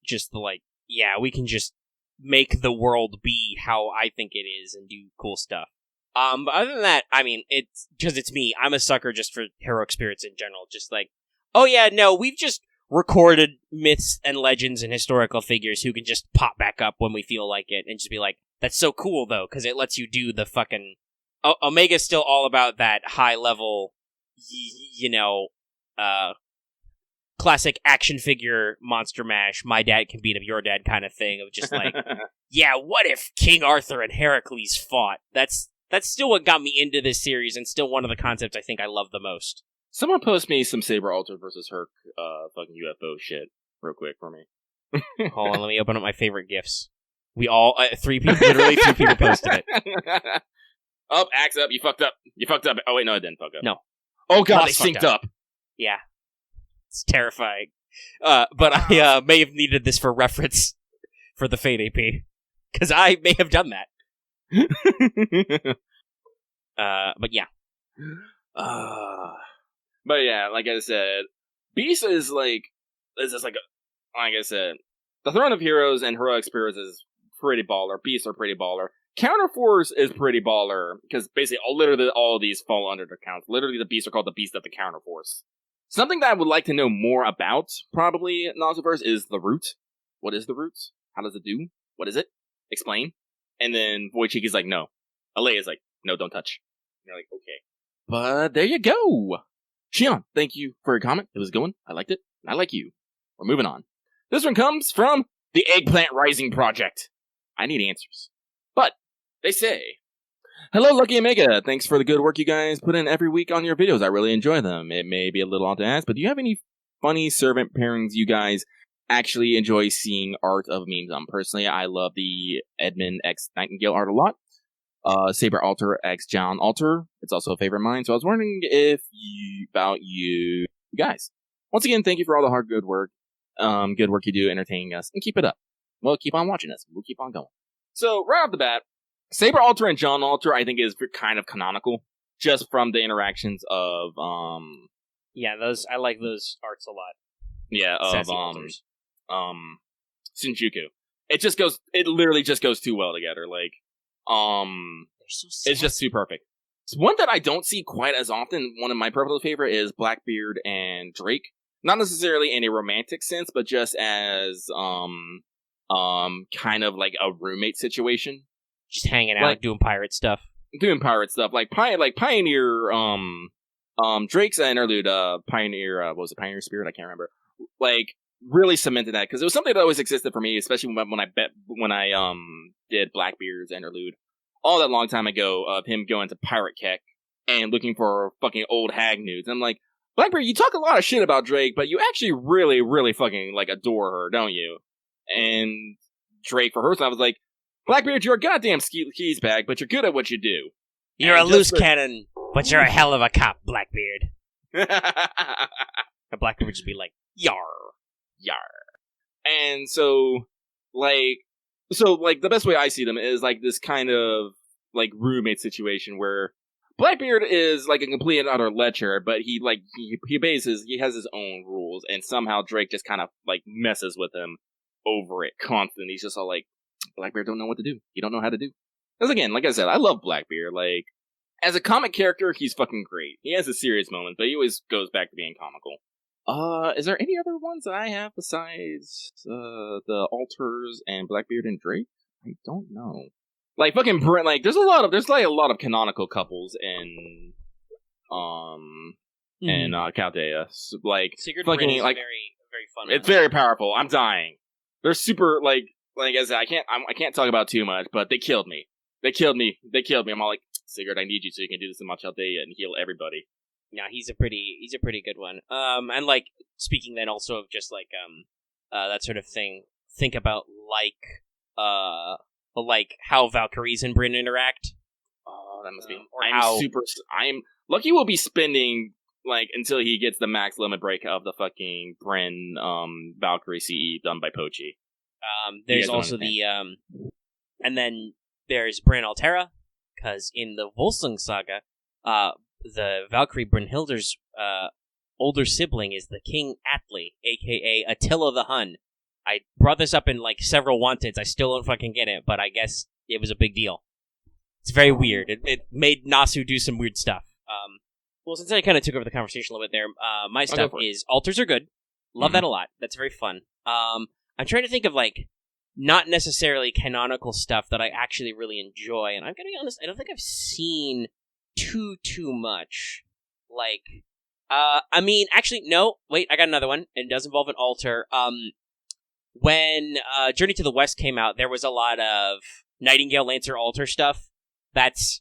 Just we can just make the world be how I think it is and do cool stuff. But other than that, I mean, it's because it's me. I'm a sucker just for heroic spirits in general. Just like, oh yeah, no, we've just recorded myths and legends and historical figures who can just pop back up when we feel like it and just be like, that's so cool though, because it lets you do the fucking... Omega's still all about that high level, classic action figure monster mash, my dad can beat up your dad kind of thing of just like, yeah, what if King Arthur and Heracles fought? That's still what got me into this series and still one of the concepts I think I love the most. Someone post me some Saber Alter versus Herc fucking UFO shit real quick for me. Hold on, let me open up my favorite GIFs. We all, literally 3 people posted it. Oh, Axe up, you fucked up. Oh wait, no, I didn't fuck up. No. Oh god, Lost they synced up. Yeah. It's terrifying. But I may have needed this for reference for the Fate AP. Because I may have done that. But yeah. But yeah, like I said, Beast is just like I said, the Throne of Heroes and Heroic Spirits is pretty baller. Beasts are pretty baller. Counterforce is pretty baller, because basically literally all of these fall under the count. Literally the beasts are called the Beast of the Counterforce. Something that I would like to know more about, probably, in Nausiverse, is the root. What is the root? How does it do? What is it? Explain. And then Wojciech is like, no. Alea is like, no, don't touch. And you're like, okay. But there you go. Shion, thank you for your comment. It was a good one. I liked it. And I like you. We're moving on. This one comes from the Eggplant Rising Project. I need answers. But they say, hello, Lucky Omega. Thanks for the good work you guys put in every week on your videos. I really enjoy them. It may be a little odd to ask, but do you have any funny servant pairings you guys actually enjoy seeing art of memes on? Personally, I love the Edmund X Nightingale art a lot. Saber Alter X John Alter. It's also a favorite of mine, so I was wondering about you guys. Once again, thank you for all the hard good work you do entertaining us, and keep it up. Well, keep on watching us. We'll keep on going. So, right off the bat, Saber Alter and John Alter, I think, is kind of canonical, just from the interactions of, yeah, I like those arts a lot. Yeah, of, Shinjuku. It literally just goes too well together, like, it's just too perfect. So one that I don't see quite as often, one of my personal favorite, is Blackbeard and Drake. Not necessarily in a romantic sense, but just as, kind of like a roommate situation. Just hanging out, doing pirate stuff. Like Pioneer, Drake's interlude, Pioneer, what was it, Pioneer Spirit? I can't remember. Like, really cemented that, because it was something that always existed for me, especially when I did Blackbeard's interlude all that long time ago, of him going to Pirate Keck and looking for fucking old hag nudes. I'm like, Blackbeard, you talk a lot of shit about Drake, but you actually really, really fucking, like, adore her, don't you? And Drake, for her side, was like, Blackbeard, you're a goddamn keys bag, but you're good at what you do. You're a loose cannon, but you're a hell of a cop, Blackbeard. And Blackbeard would just be like, yar. And so, the best way I see them is, like, this kind of, like, roommate situation where Blackbeard is, like, a complete and utter lecher, but he has his own rules, and somehow Drake just kind of, like, messes with him over it constantly. He's just all like, Blackbeard don't know what to do. He don't know how to do. Because again, like I said, I love Blackbeard. Like, as a comic character, he's fucking great. He has a serious moment, but he always goes back to being comical. Is there any other ones that I have besides the Alters and Blackbeard and Drake? I don't know. Like fucking like there's a lot of canonical couples in Chaldea. So, like Sigurd fucking is like very fun. It's very powerful. I'm dying. They're super like I said, I can't talk about too much, but they killed me. I'm all like, Sigurd, I need you so you can do this in my Chaldea and heal everybody. Yeah, he's a pretty good one. And like speaking then also of just like that sort of thing. Think about like how Valkyries and Bryn interact. Oh, that must be. I'm lucky. We'll be spending like, until he gets the max limit break of the fucking Bren, Valkyrie CE done by Pochi. There's also the, and then there's Bran Altera, because in the Volsung saga, the Valkyrie Brynhilder's, older sibling is the King Atli, aka Attila the Hun. I brought this up in, like, several Wanteds. I still don't fucking get it, but I guess it was a big deal. It's very weird. It made Nasu do some weird stuff. Well, since I kind of took over the conversation a little bit there, my stuff is altars are good. Love that a lot. That's very fun. I'm trying to think of, like, not necessarily canonical stuff that I actually really enjoy, and I'm gonna be honest, I don't think I've seen too much. Like, I mean, actually, no, wait, I got another one, and it does involve an altar. When Journey to the West came out, there was a lot of Nightingale Lancer altar stuff that's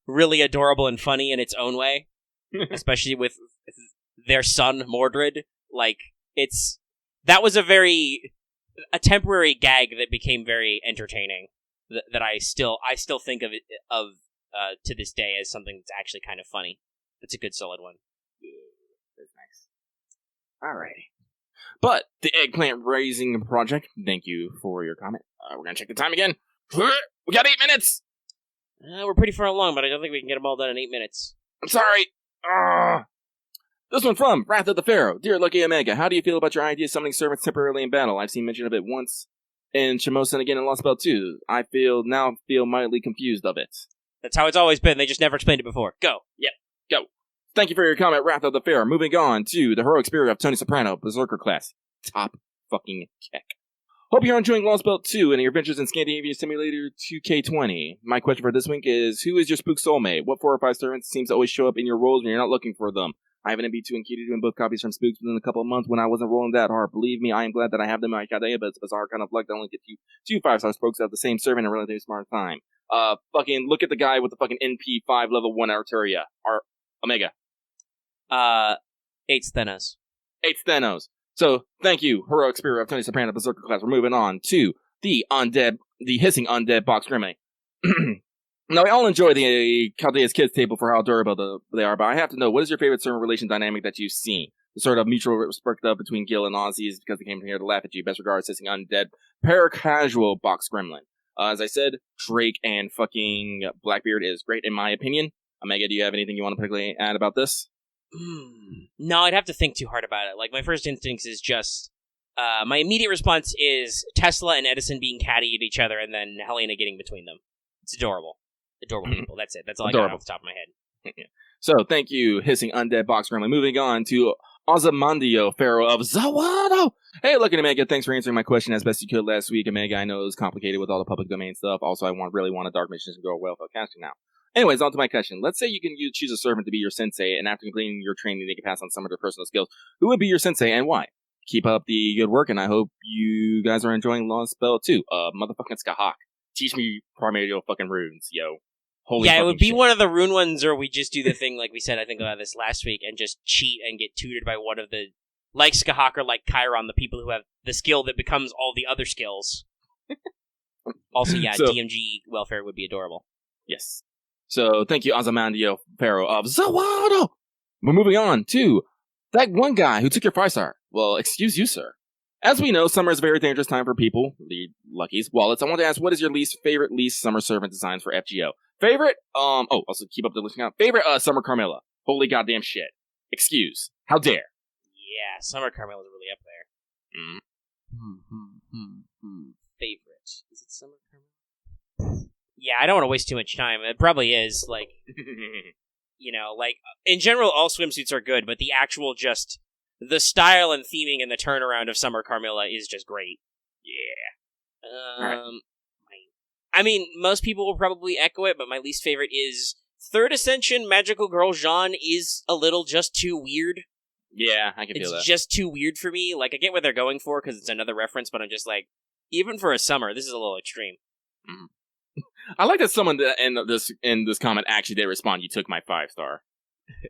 really adorable and funny in its own way, especially with their son, Mordred. Like, that was a temporary gag that became very entertaining, that I still think of to this day as something that's actually kind of funny. It's a good, solid one. That's nice. Alrighty. But the Eggplant Raising Project, thank you for your comment. We're gonna check the time again. We got 8 minutes! We're pretty far along, but I don't think we can get them all done in 8 minutes. I'm sorry! This one from Wrath of the Pharaoh. Dear Lucky Omega, how do you feel about your idea of summoning servants temporarily in battle? I've seen mention of it once in Shimosa and again in Lostbelt 2. I feel mildly confused of it. That's how it's always been. They just never explained it before. Go. Yep. Go. Thank you for your comment, Wrath of the Pharaoh. Moving on to the heroic spirit of Tony Soprano, Berserker class. Top fucking kick. Hope you're enjoying Lostbelt 2 and your adventures in Scandinavian Simulator 2K20. My question for this week is, who is your spook soulmate? What 4 or 5 servants seems to always show up in your roles when you're not looking for them? I have an MB2 and Q2 doing both copies from spooks within a couple of months when I wasn't rolling that hard. Believe me, I am glad that I have them in my Chaldea, but it's a bizarre kind of luck that only get 2 5-star spooks out of the same servant in a relatively smart time. Fucking look at the guy with the fucking NP 5 level 1 Arteria. Omega. 8 Stenos. 8 Stenos. So, thank you, heroic spirit of Tony Soprano, Berserker class. We're moving on to the hissing undead box gremlin. Now, we all enjoy the Chaldea's Kids table for how durable they are, but I have to know, what is your favorite servant relation dynamic that you've seen? The sort of mutual respect between Gil and Ozzy is because they came here to laugh at you. Best regards, hissing undead, para-casual box gremlin. As I said, Drake and fucking Blackbeard is great in my opinion. Omega, do you have anything you want to particularly add about this? No, I'd have to think too hard about it. Like, my first instinct is just, my immediate response is Tesla and Edison being catty at each other and then Helena getting between them. It's adorable. Adorable people, that's it. That's all I got off the top of my head. So, thank you, hissing undead box gremlin. Moving on to Ozymandias, Pharaoh of Zawado. Hey, look at Omega. Thanks for answering my question as best you could last week, Omega. I know it was complicated with all the public domain stuff. Also, I really want a Dark Missions and go well for casting now. Anyways, on to my question. Let's say you can choose a servant to be your sensei, and after completing your training, they can pass on some of their personal skills. Who would be your sensei and why? Keep up the good work, and I hope you guys are enjoying Lostbelt too. Motherfucking Skahak. Teach me primordial fucking runes, yo. Holy yeah, it would be shit. one of the rune ones, or we just do the thing like we said, I think about this last week, and just cheat and get tutored by one of the, like Skahak or like Chiron, the people who have the skill that becomes all the other skills. Also, yeah, So, DMG welfare would be adorable. Yes. So, thank you, Ozymandias, Pharaoh of Zawado. We're moving on to that one guy who took your 5-star. Well, excuse you, sir. As we know, summer is a very dangerous time for people, the Luckies, wallets. I want to ask, what is your least summer servant designs for FGO? Favorite, also keep up the listing out. Favorite, Summer Carmilla. Holy goddamn shit. Excuse. How dare. Yeah, Summer Carmilla is really up there. Favorite. Is it Summer Carmilla? Yeah, I don't want to waste too much time. It probably is, like, you know, like, in general, all swimsuits are good, but the actual just, the style and theming and the turnaround of Summer Carmilla is just great. Yeah. Right. I mean, most people will probably echo it, but my least favorite is Third Ascension Magical Girl Jean is a little just too weird. Yeah, I can feel that. It's just too weird for me. Like, I get what they're going for, because it's another reference, but I'm just like, even for a summer, this is a little extreme. I like that someone in this comment actually did respond, you took my 5-star.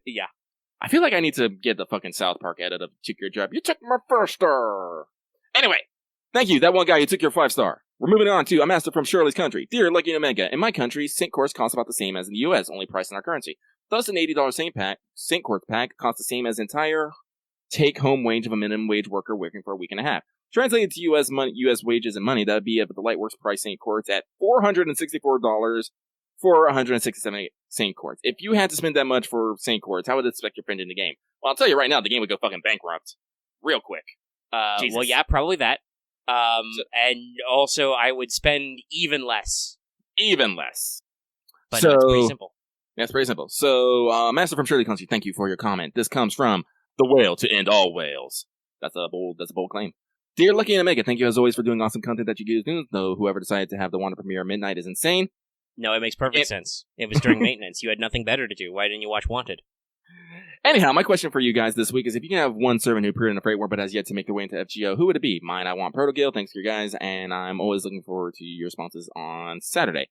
Yeah. I feel like I need to get the fucking South Park edit of took your job. You took my 1-star. Anyway, thank you, that one guy who took your 5-star. We're moving on to a master from Shirley's country. Dear Lucky Omega, in my country, sync course costs about the same as in the US, only priced in our currency. Thus, an $80 Saint Quartz pack costs the same as entire take-home wage of a minimum wage worker working for a week and a half. Translated to U.S. wages and money, that would be at the Lightworks price Saint Quartz at $464 for 167 Saint Quartz. If you had to spend that much for Saint Quartz, how would it expect your friend in the game? Well, I'll tell you right now, the game would go fucking bankrupt. Real quick. Well, yeah, probably that. And also, I would spend even less. Even less. But no, it's pretty simple. Yeah, it's pretty simple. So, Master from Shirley Country, thank you for your comment. This comes from the whale to end all whales. That's a bold claim. Dear Lucky and Omega, thank you as always for doing awesome content that you guys do. Though whoever decided to have the Wanda premiere at midnight is insane. No, it makes perfect sense. It was during maintenance. You had nothing better to do. Why didn't you watch Wanted? Anyhow, my question for you guys this week is if you can have one servant who appeared in a Freight War but has yet to make their way into FGO, who would it be? Mine, I want Protogale. Thanks for you guys, and I'm always looking forward to your responses on Saturday.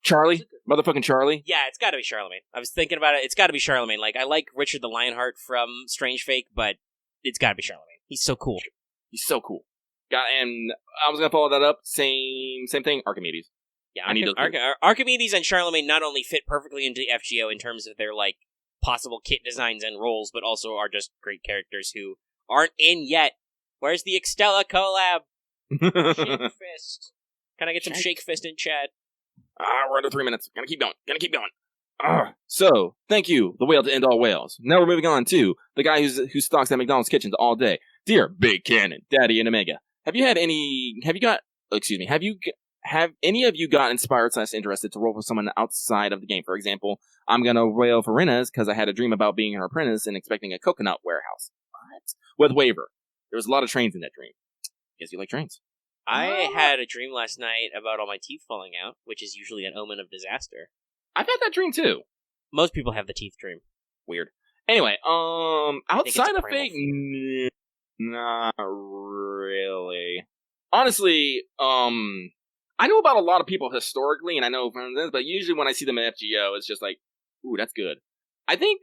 Charlie? Motherfucking Charlie? Yeah, it's gotta be Charlemagne. I was thinking about it. It's gotta be Charlemagne. Like, I like Richard the Lionheart from Strange Fake, but it's gotta be Charlemagne. He's so cool. He's so cool. And I was gonna follow that up. Same thing. Archimedes. Yeah, Archimedes and Charlemagne not only fit perfectly into FGO in terms of their like possible kit designs and roles, but also are just great characters who aren't in yet. Where's the Extella collab? Shake Fist. Can I get some Shake Fist in chat? We're under 3 minutes. Gonna keep going. So, thank you, the whale to end all whales. Now we're moving on to the guy who stalks at McDonald's kitchens all day. Dear Big Cannon, Daddy and Omega, have any of you got inspired / interested to roll for someone outside of the game? For example, I'm gonna rail for Renez because I had a dream about being her apprentice and expecting a coconut warehouse. What? With waiver. There was a lot of trains in that dream. Guess you like trains. I had a dream last night about all my teeth falling out, which is usually an omen of disaster. I've had that dream too. Most people have the teeth dream. Weird. Anyway, outside of fake, not really. Honestly, I know about a lot of people historically, and I know from this, but usually when I see them in FGO, it's just like, ooh, that's good. I think,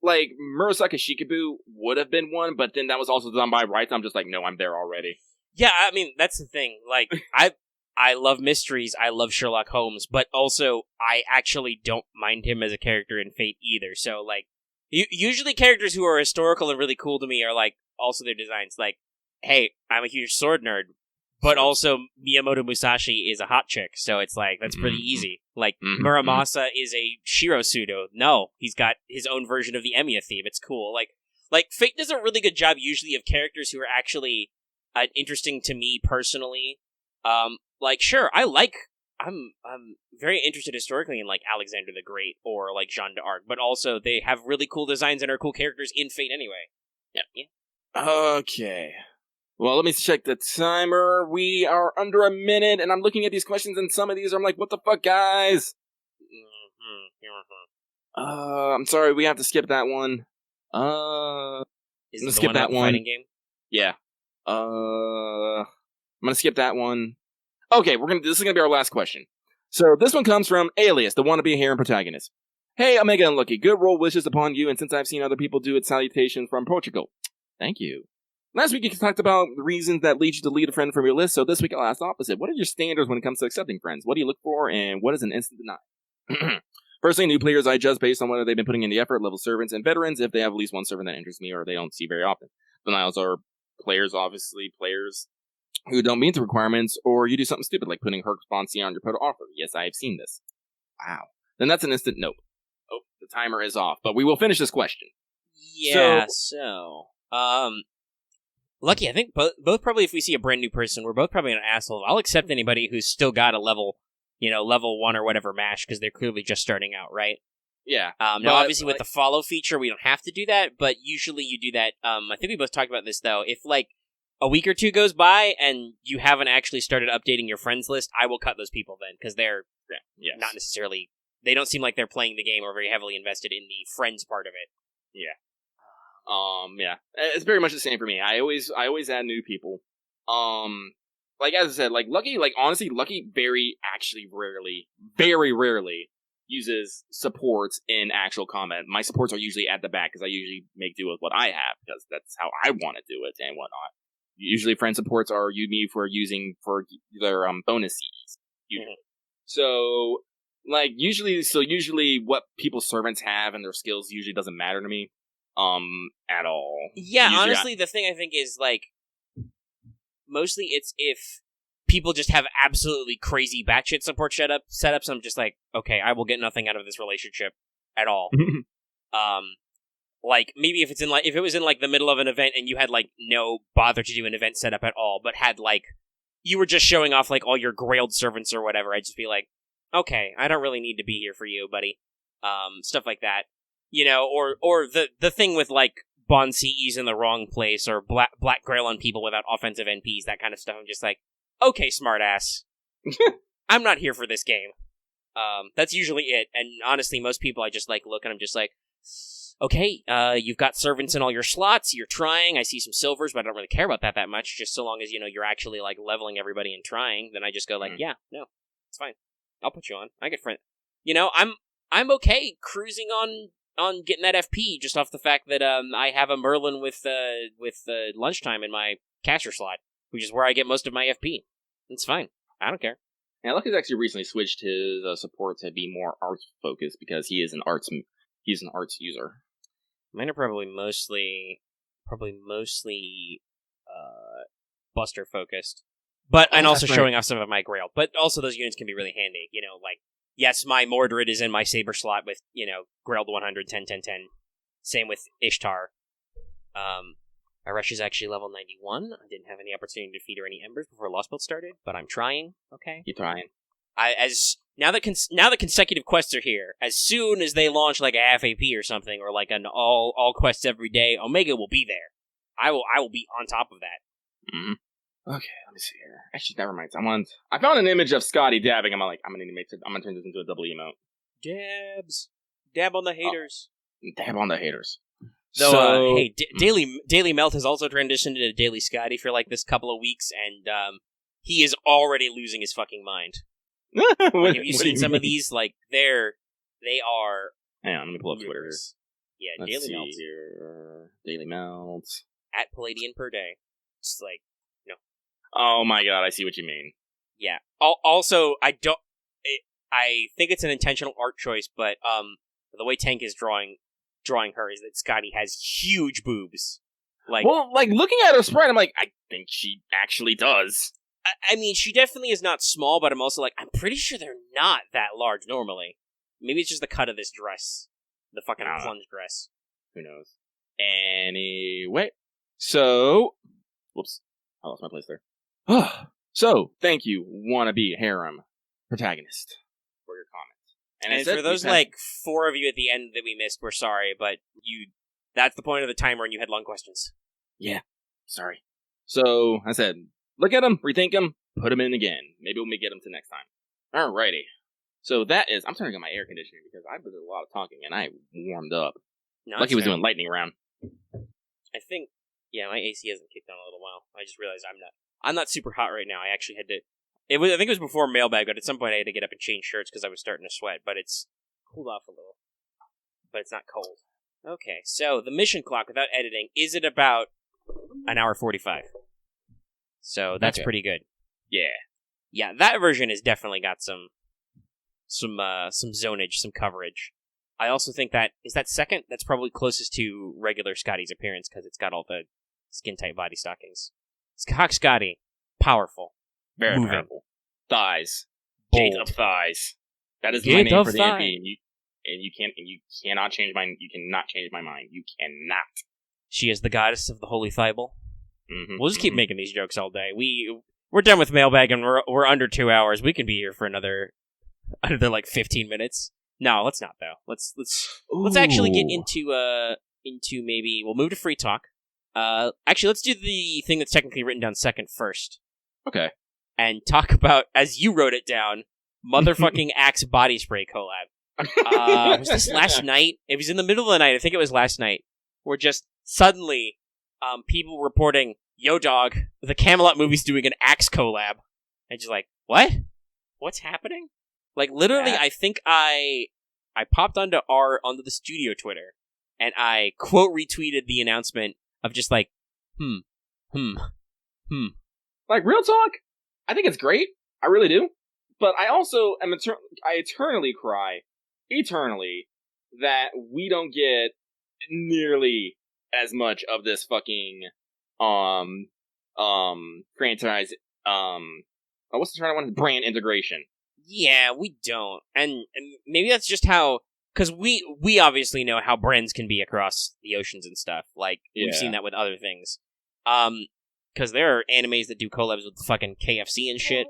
like, Murasaka Shikabu would have been one, but then that was also done by rights. I'm just like, no, I'm there already. Yeah, I mean, that's the thing. Like, I love mysteries, I love Sherlock Holmes, but also, I actually don't mind him as a character in Fate either, so, like, usually characters who are historical and really cool to me are, like, also their designs. Like, hey, I'm a huge sword nerd, but also Miyamoto Musashi is a hot chick, so it's like, that's pretty easy. Like, Muramasa is a Shiro pseudo. No, he's got his own version of the Emiya theme. It's cool. Like Fate does a really good job usually of characters who are actually interesting to me personally. Like, sure, I'm very interested historically in, like, Alexander the Great or, like, Jeanne d'Arc, but also they have really cool designs and are cool characters in Fate anyway. Yeah. Okay. Well, let me check the timer. We are under a minute, and I'm looking at these questions, and some of these I'm like, what the fuck, guys? I'm sorry, we have to skip that one. Is it skip that one? Fighting game? Yeah. I'm gonna skip that one. Okay, this is gonna be our last question. So this one comes from Alias, the wannabe heron protagonist. Hey, Omega and Lucky, good roll wishes upon you, and since I've seen other people do it, salutations from Portugal. Thank you. Last week you talked about the reasons that lead you to delete a friend from your list, so this week I'll ask the opposite. What are your standards when it comes to accepting friends? What do you look for, and what is an instant deny? Personally, new players I judge based on whether they've been putting in the effort, level servants, and veterans if they have at least one servant that interests me or they don't see very often. Denials are players who don't meet the requirements, or you do something stupid like putting Herc Bonsi on your proto offer. Yes, I have seen this. Wow. Then that's an instant nope. Oh, the timer is off, but we will finish this question. Yeah, so Lucky, I think both probably if we see a brand new person, we're both probably an asshole. I'll accept anybody who's still got a level 1 or whatever mash, because they're clearly just starting out, right? Yeah. Now, obviously, with the follow feature, we don't have to do that, but usually you do that. I think we both talked about this, though. If, like, a week or two goes by and you haven't actually started updating your friends list, I will cut those people then, because they're not necessarily... They don't seem like they're playing the game or very heavily invested in the friends part of it. Yeah. Yeah. It's very much the same for me. I always add new people. Like, as I said, like, Lucky, like, honestly, Lucky very rarely uses supports in actual combat. My supports are usually at the back, because I usually make do with what I have, because that's how I want to do it and whatnot. Usually friend supports are me for using for their bonuses. Usually. So, Like, usually what people's servants have and their skills usually doesn't matter to me, at all. Yeah, Usually honestly, the thing I think is, like, mostly it's if people just have absolutely crazy batshit support setups, I'm just like, okay, I will get nothing out of this relationship at all. Like, maybe if it was in, like, the middle of an event and you had, like, no bother to do an event setup at all, but had, like, you were just showing off, like, all your grailed servants or whatever, I'd just be like, okay, I don't really need to be here for you, buddy. Stuff like that. You know, or the thing with, like, Bon CE's in the wrong place, or black grail on people without offensive NPs, that kind of stuff. I'm just like, okay, smartass. I'm not here for this game. That's usually it. And honestly, most people I just, like, look and I'm just like, okay, you've got servants in all your slots, you're trying, I see some silvers, but I don't really care about that much, just so long as, you know, you're actually, like, leveling everybody and trying, then I just go, like, yeah, no, it's fine. I'll put you on. I get friend. You know, I'm okay cruising on getting that FP just off the fact that I have a Merlin with lunchtime in my caster slot, which is where I get most of my FP. It's fine. I don't care. Yeah, Lucky's actually recently switched his support to be more arts focused because he's an arts user. Mine are probably mostly Buster focused. But and also showing off some of my Grail. But also those units can be really handy. You know, like, yes, my Mordred is in my Saber slot with, you know, Grailed 100, 10, 10, 10. Same with Ishtar. Arash is actually level 91. I didn't have any opportunity to feed her any embers before Lostbelt started, but I'm trying. Okay, you're trying. Now that consecutive quests are here, as soon as they launch like a half AP or something, or like an all quests every day, Omega will be there. I will be on top of that. Mm-hmm. Okay, let me see here. Actually, never mind. I found an image of Scotty dabbing. I'm gonna turn this into a double emote. Dabs. Dab on the haters. Dab on the haters. Though, hey, Daily Melt has also transitioned into Daily Scotty for like this couple of weeks, and he is already losing his fucking mind. Like, have you seen some of these? Like, they are. Hang on, let me pull up Twitter here. Yeah, Let's Daily Melt. Here. Daily Melt. At Palladian per day. It's like, no. Oh my god, I see what you mean. Yeah. Also, I think it's an intentional art choice, but the way Tank is drawing her is that Scotty has huge boobs. Like, well, like, looking at her sprite, I'm like, I think she actually does. I mean, she definitely is not small, but I'm also like, I'm pretty sure they're not that large normally. Maybe it's just the cut of this dress. The fucking plunge dress. Who knows? Anyway. So, whoops. I lost my place there. So, thank you, wannabe harem protagonist, for your comments. And for those, like, 4 of you at the end that we missed, we're sorry, but that's the point of the timer and you had long questions. Yeah. Sorry. So, I said, look at them, rethink them, put them in again. Maybe we'll get them to next time. Alrighty. So that is, I'm turning on my air conditioning because I did a lot of talking and I warmed up. No, Lucky was doing lightning round. I think, yeah, my AC hasn't kicked on in a little while. I just realized I'm not super hot right now. I actually had to, I think it was before Mailbag, but at some point I had to get up and change shirts because I was starting to sweat, but it's cooled off a little. But it's not cold. Okay, so the mission clock without editing is at about an hour 45. So that's pretty good. Yeah. Yeah, that version has definitely got some zonage, some coverage. I also think that is that second. That's probably closest to regular Scotty's appearance because it's got all the skin tight body stockings. Hawk Scotty, powerful, very moving. powerful. Thighs, Bold. gate of thighs. That is Gate my name of for the thigh. MP, and you cannot change my. You cannot change my mind. You cannot. She is the goddess of the holy Thibel. Mm-hmm, We'll just keep making these jokes all day. We're done with Mailbag and we're under 2 hours. We can be here for another like 15 minutes. No, let's not though. Let's actually get into maybe we'll move to free talk. Actually, let's do the thing that's technically written down second first. Okay. And talk about, as you wrote it down, motherfucking Axe body spray collab. Was this last night? It was in the middle of the night. I think it was last night. Where just suddenly, people reporting, "Yo, dog, the Camelot movie's doing an Axe collab." And just like, what? What's happening? Like, literally, I think I popped onto the studio Twitter, and I quote retweeted the announcement of just like, Like, real talk, I think it's great. I really do. But I also am I eternally cry, that we don't get nearly as much of this fucking franchise what's the term I want? Brand integration. Yeah, we don't, and maybe that's just how. Because we obviously know how brands can be across the oceans and stuff. Like, we've seen that with other things. Because there are animes that do collabs with fucking KFC and shit.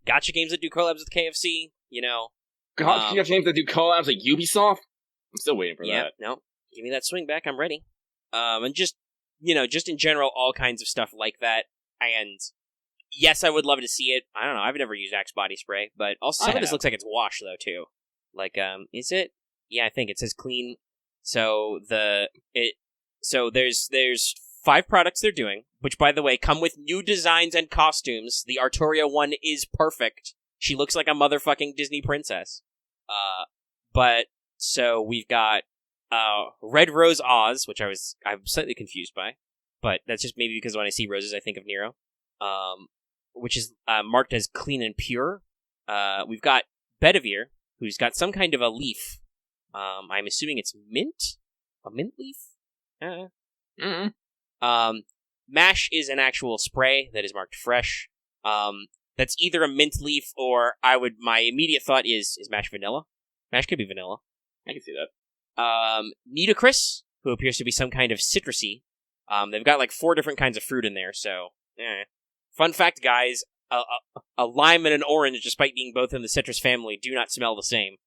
Gacha games that do collabs with KFC, you know. Gacha games that do collabs like Ubisoft? I'm still waiting for that. No. Give me that swing back, I'm ready. And just, you know, just in general, all kinds of stuff like that. And, yes, I would love to see it. I don't know, I've never used Axe body spray, but also some of this looks like it's wash, though, too. Like, is it? Yeah, I think it says clean. So there's 5 products they're doing, which, by the way, come with new designs and costumes. The Artoria one is perfect. She looks like a motherfucking Disney princess. But so we've got Red Rose Oz, which I'm slightly confused by, but that's just maybe because when I see roses, I think of Nero. Which is marked as clean and pure. We've got Bedivere, who's got some kind of a leaf. I'm assuming it's mint? A mint leaf? Mash is an actual spray that is marked fresh. That's either a mint leaf or my immediate thought is Mash vanilla? Mash could be vanilla. I can see that. Nidocris, who appears to be some kind of citrusy. They've got like 4 different kinds of fruit in there, so Fun fact, guys, a lime and an orange, despite being both in the citrus family, do not smell the same.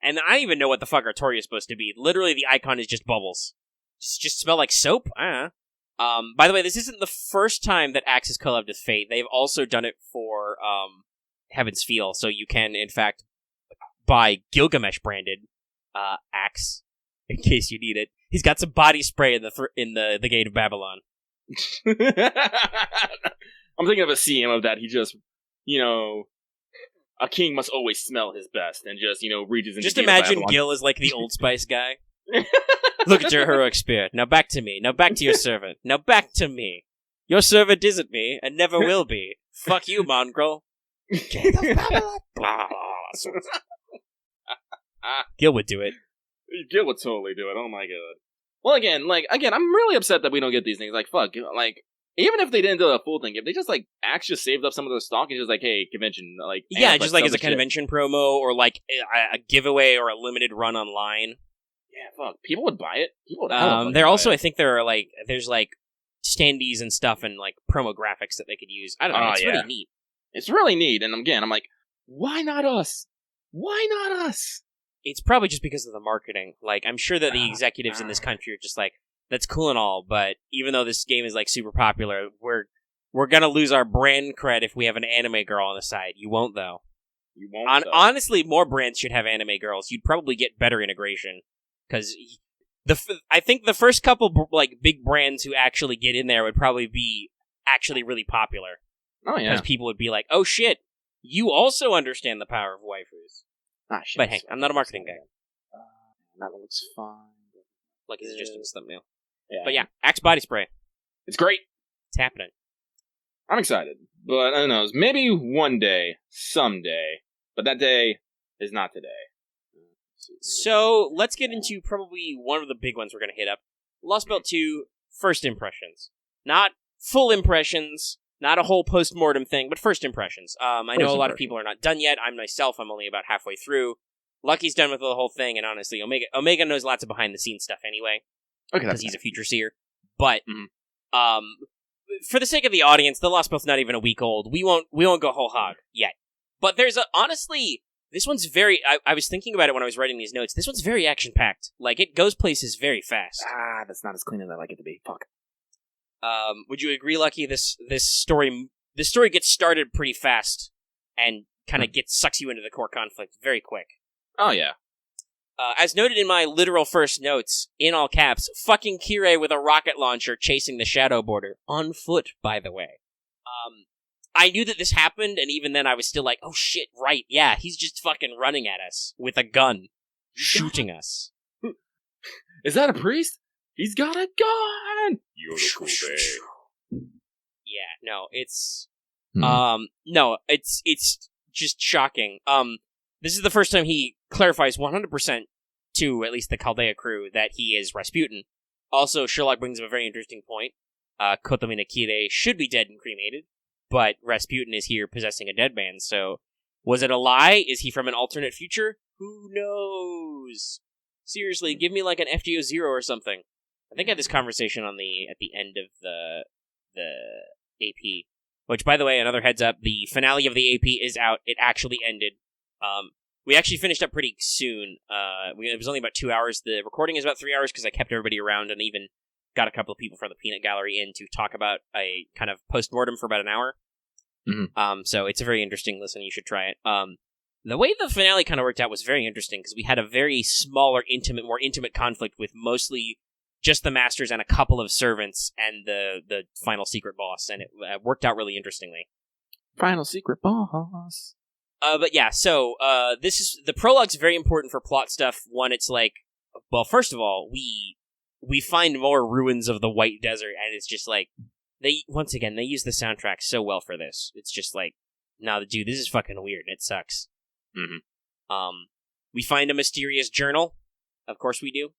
And I don't even know what the fuck Artoria is supposed to be. Literally, the icon is just bubbles. Just smell like soap? I don't know. By the way, this isn't the first time that Axe has collabed with Fate. They've also done it for Heaven's Feel, so you can, in fact, buy Gilgamesh-branded Axe, in case you need it. He's got some body spray in the Gate of Babylon. I'm thinking of a CM of that. He just, a king must always smell his best, and just, reaches into. Just imagine Gil as like the Old Spice guy. Look at your heroic spirit. Now back to me. Now back to your servant. Now back to me. Your servant isn't me, and never will be. Fuck you, mongrel. Gil would do it. Gil would totally do it. Oh my god. Well, again, I'm really upset that we don't get these things. Like, fuck, even if they didn't do the full thing, if they just, Axe just saved up some of their stock and just, hey, convention, yeah, just, as a convention promo, or, a giveaway or a limited run online. Yeah, fuck, people would buy it. There also, I think there are, there's, standees and stuff and, promo graphics that they could use. I don't know, it's really neat. It's really neat, and again, I'm like, why not us? Why not us? It's probably just because of the marketing. I'm sure that the executives in this country are just that's cool and all, but even though this game is, super popular, we're gonna lose our brand cred if we have an anime girl on the side. You won't, though. You won't, though. Honestly, more brands should have anime girls. You'd probably get better integration. Because I think the first couple, big brands who actually get in there would probably be actually really popular. Oh, yeah. Because people would be like, oh, shit, you also understand the power of waifus. Ah, shit. But hey, I'm not a marketing guy. That looks fine. It's just in this thumbnail. Yeah. But yeah, Axe body spray. It's great. It's happening. I'm excited. But, I don't know, maybe one day, someday, but that day is not today. So, let's get into probably one of the big ones we're going to hit up. Lostbelt 2, first impressions. Not full impressions, not a whole post-mortem thing, but first impressions. I know a lot of people are not done yet. I'm only about halfway through. Lucky's done with the whole thing, and honestly, Omega knows lots of behind-the-scenes stuff anyway. Okay, because he's a future seer. But, for the sake of the audience, the Lostbelt's not even a week old. We won't go whole hog yet. But honestly, this one's very... I was thinking about it when I was writing these notes. This one's very action-packed. It goes places very fast. That's not as clean as I like it to be. Fuck. Would you agree, Lucky? This story gets started pretty fast and kind of sucks you into the core conflict very quick. Oh, yeah. As noted in my literal first notes, in all caps, fucking Kirei with a rocket launcher chasing the Shadow Border. On foot, by the way. I knew that this happened, and even then I was still like, oh shit, right, yeah, he's just fucking running at us with a gun, shooting us. Is that a priest? He's got a gun! You're the cool man. Yeah, no, it's No, it's just shocking. This is the first time he clarifies 100% to at least the Chaldea crew that he is Rasputin. Also, Sherlock brings up a very interesting point. Kotomi and Akire should be dead and cremated, but Rasputin is here possessing a dead man, so was it a lie? Is he from an alternate future? Who knows? Seriously, give me like an FGO 0 or something. I think I had this conversation at the end of the AP. Which, by the way, another heads up, the finale of the AP is out. It actually ended. We actually finished up pretty soon. It was only about 2 hours. The recording is about 3 hours because I kept everybody around and even got a couple of people from the Peanut Gallery in to talk about a kind of post-mortem for about an hour. Mm-hmm. So it's a very interesting listen. You should try it. The way the finale kind of worked out was very interesting because we had a very smaller, more intimate conflict with mostly just the masters and a couple of servants and the final secret boss, and it worked out really interestingly. Final secret boss. But yeah, so the prologue's very important for plot stuff. One, it's like, well, first of all, we find more ruins of the White Desert, and it's just like they use the soundtrack so well for this. It's just like, nah, dude, this is fucking weird. And it sucks. Mm-hmm. We find a mysterious journal. Of course, we do.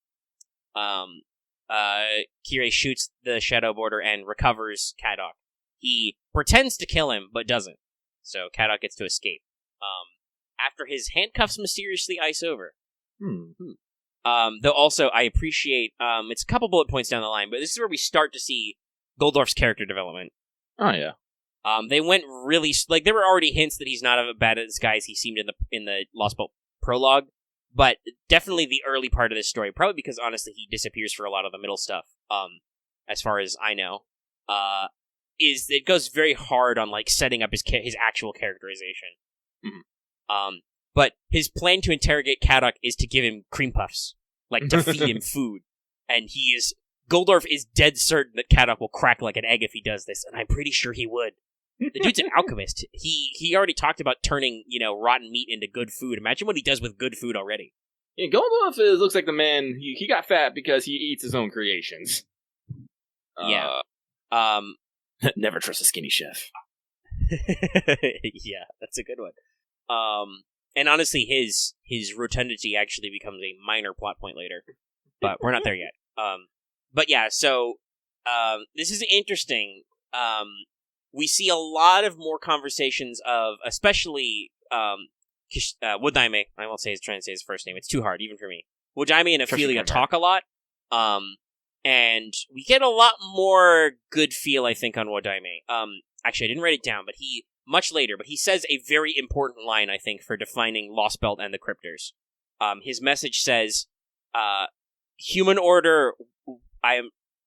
Kirei shoots the Shadow Border and recovers Kadok. He pretends to kill him, but doesn't. So Kadok gets to escape. After his handcuffs mysteriously ice over. Though also, I appreciate, it's a couple bullet points down the line, but this is where we start to see Goldorf's character development. Oh, yeah. They went really, there were already hints that he's not as bad a guy as he seemed in the Lostbelt prologue, but definitely the early part of this story, probably because, honestly, he disappears for a lot of the middle stuff, as far as I know, is it goes very hard on, setting up his actual characterization. Mm-hmm. But his plan to interrogate Kadok is to give him cream puffs, to feed him food, and Goldorf is dead certain that Kadok will crack like an egg if he does this, and I'm pretty sure he would. The dude's an alchemist. He already talked about turning, rotten meat into good food. Imagine what he does with good food already. Yeah, Goldorf looks like the man, he got fat because he eats his own creations. Yeah. Never trust a skinny chef. Yeah, that's a good one. And honestly, his rotundity actually becomes a minor plot point later. But we're not there yet. But yeah, so this is interesting. We see a lot of more conversations of, especially Wodaime. I won't say trying to say his first name. It's too hard, even for me. Wodaime and Ophelia talk a lot. And we get a lot more good feel, I think, on Wodaime. Actually, I didn't write it down, but much later, but he says a very important line, I think, for defining Lostbelt and the Cryptors. His message says, human order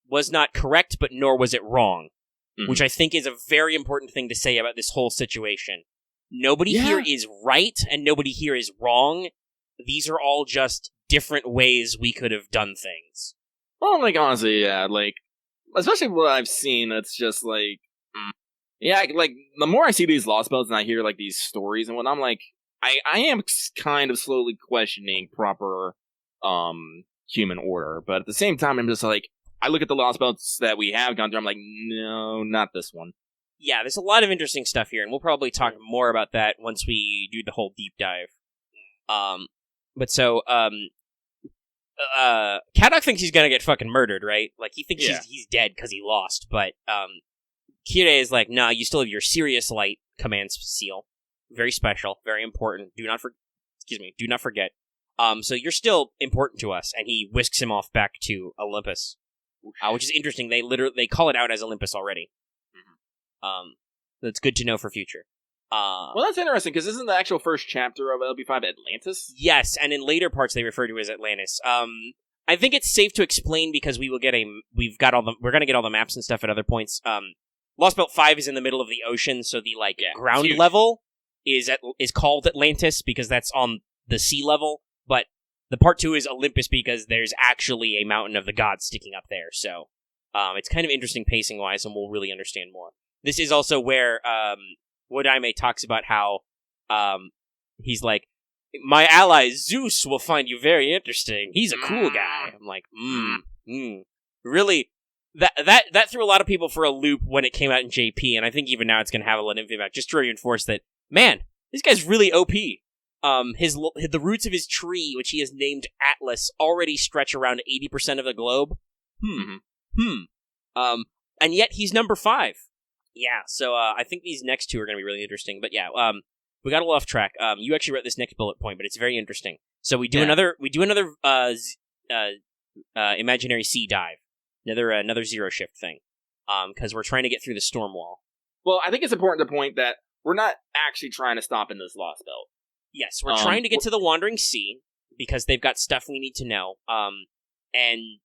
was not correct, but nor was it wrong. Mm-hmm. Which I think is a very important thing to say about this whole situation. Nobody here is right, and nobody here is wrong. These are all just different ways we could have done things. Well, honestly, yeah, especially what I've seen, it's just yeah, the more I see these Lostbelts and I hear, these stories and what, I'm I am kind of slowly questioning proper, human order, but at the same time, I'm just I look at the Lostbelts that we have gone through, I'm no, not this one. Yeah, there's a lot of interesting stuff here, and we'll probably talk more about that once we do the whole deep dive. But so, Kadok thinks he's gonna get fucking murdered, right? He thinks he's dead because he lost, but, Kirei is nah, you still have your Serious Light command seal. Very special, very important. Do not forget. So you're still important to us, and he whisks him off back to Olympus. Which is interesting. They call it out as Olympus already. Mm-hmm. That's good to know for future. Well, that's interesting because isn't the actual first chapter of LB5 Atlantis? Yes, and in later parts they refer to it as Atlantis. I think it's safe to explain because we're gonna get all the maps and stuff at other points. Lostbelt 5 is in the middle of the ocean, so the ground level is called Atlantis because that's on the sea level, but the part 2 is Olympus because there's actually a mountain of the gods sticking up there, so it's kind of interesting pacing-wise, and we'll really understand more. This is also where Wodaime talks about how he's my ally Zeus will find you very interesting. He's a cool guy. I'm really, that threw a lot of people for a loop when it came out in JP, and I think even now it's going to have a lot of impact, just to reinforce that, man, this guy's really OP. The roots of his tree, which he has named Atlas, already stretch around 80% of the globe. And yet he's number 5. Yeah, so I think these next two are going to be really interesting. But yeah, we got a little off track. You actually wrote this next bullet point, but it's very interesting. So we do another imaginary sea dive, another zero shift thing, because we're trying to get through the storm wall. Well, I think it's important to point that we're not actually trying to stop in this Lostbelt. Yes, we're trying to get to the Wandering Sea because they've got stuff we need to know. And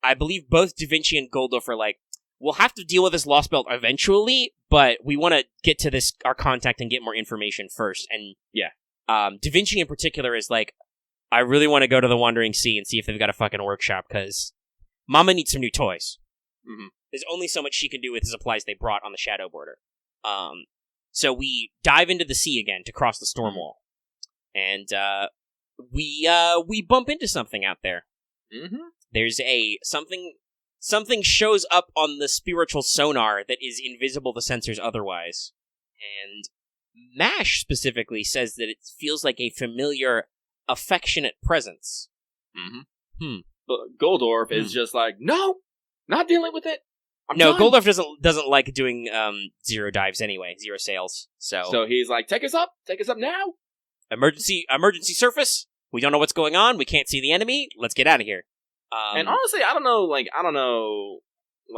I believe both Da Vinci and Goldorf are like, we'll have to deal with this Lostbelt eventually, but we want to get to our contact and get more information first. And Da Vinci in particular is like, I really want to go to the Wandering Sea and see if they've got a fucking workshop, because Mama needs some new toys. Mm-hmm. There's only so much she can do with the supplies they brought on the shadow border. So we dive into the sea again to cross the storm wall. And we bump into something out there. Mm-hmm. There's something shows up on the spiritual sonar that is invisible to sensors otherwise. And Mash specifically says that it feels like a familiar, affectionate presence. Mm-hmm. But Goldorf is just like, no, not dealing with it. Goldorf doesn't like doing zero dives anyway, zero sails. So he's like, take us up now. Emergency surface. We don't know what's going on. We can't see the enemy. Let's get out of here. And honestly, I don't know.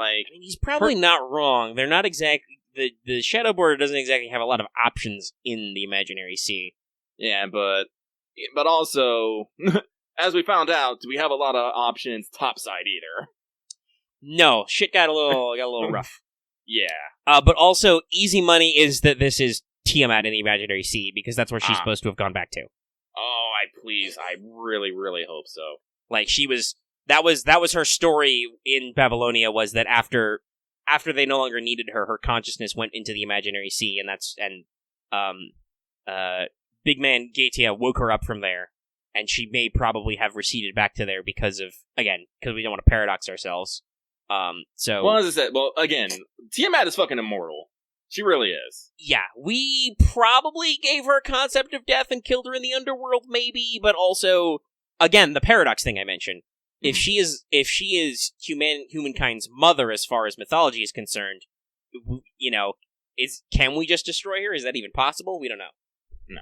I mean, he's probably not wrong. They're not exactly the shadow border doesn't exactly have a lot of options in the imaginary sea. Yeah, but also, as we found out, do we have a lot of options topside either? No, shit got a little rough. Yeah. But also, easy money is that this is Tiamat in the imaginary sea, because that's where she's supposed to have gone back to. Oh, I really, really hope so. Like, that was her story in Babylonia, was that after they no longer needed her, her consciousness went into the imaginary sea, and big man Gaetia woke her up from there, and she may probably have receded back to there because we don't want to paradox ourselves. Well, as I said, again, Tiamat is fucking immortal. She really is. Yeah, we probably gave her a concept of death and killed her in the underworld, maybe, but also, again, the paradox thing I mentioned. If she is humankind's mother as far as mythology is concerned, can we just destroy her? Is that even possible? We don't know. No.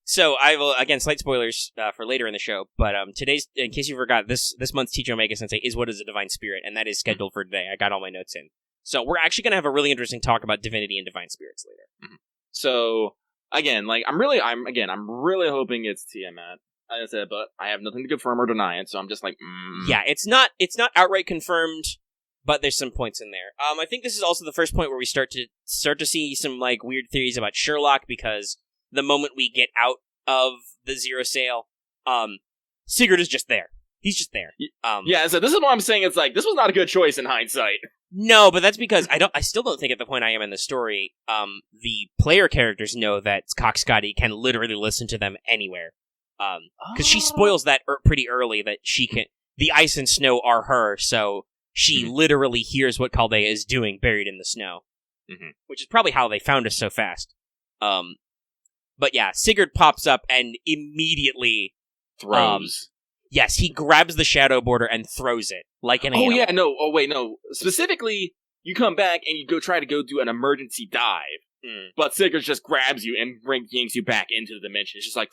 So I will, again, slight spoilers for later in the show, but today's, in case you forgot, this month's teacher Omega-sensei is what is a divine spirit, and that is scheduled for today. I got all my notes in. So we're actually going to have a really interesting talk about divinity and divine spirits later. Mm-hmm. So again, I'm really hoping it's Tiamat. Like I said, but I have nothing to confirm or deny it, so I'm just like, Yeah, it's not outright confirmed, but there's some points in there. I think this is also the first point where we start to see some like weird theories about Sherlock, because the moment we get out of the zero sail, Sigurd is just there. He's just there. So this is what I'm saying. It's like, this was not a good choice in hindsight. No, but that's because I still don't think at the point I am in the story, the player characters know that Coxcotty can literally listen to them anywhere. Because she spoils that pretty early, that the ice and snow are her, so she literally hears what Chaldea is doing buried in the snow. Mm-hmm. Which is probably how they found us so fast. But yeah, Sigurd pops up and immediately throws. Yes, he grabs the shadow border and throws it like an animal. Oh yeah, no. Oh wait, no. Specifically, you come back and you try to do an emergency dive, but Sigurd just grabs you and yanks you back into the dimension. It's just like,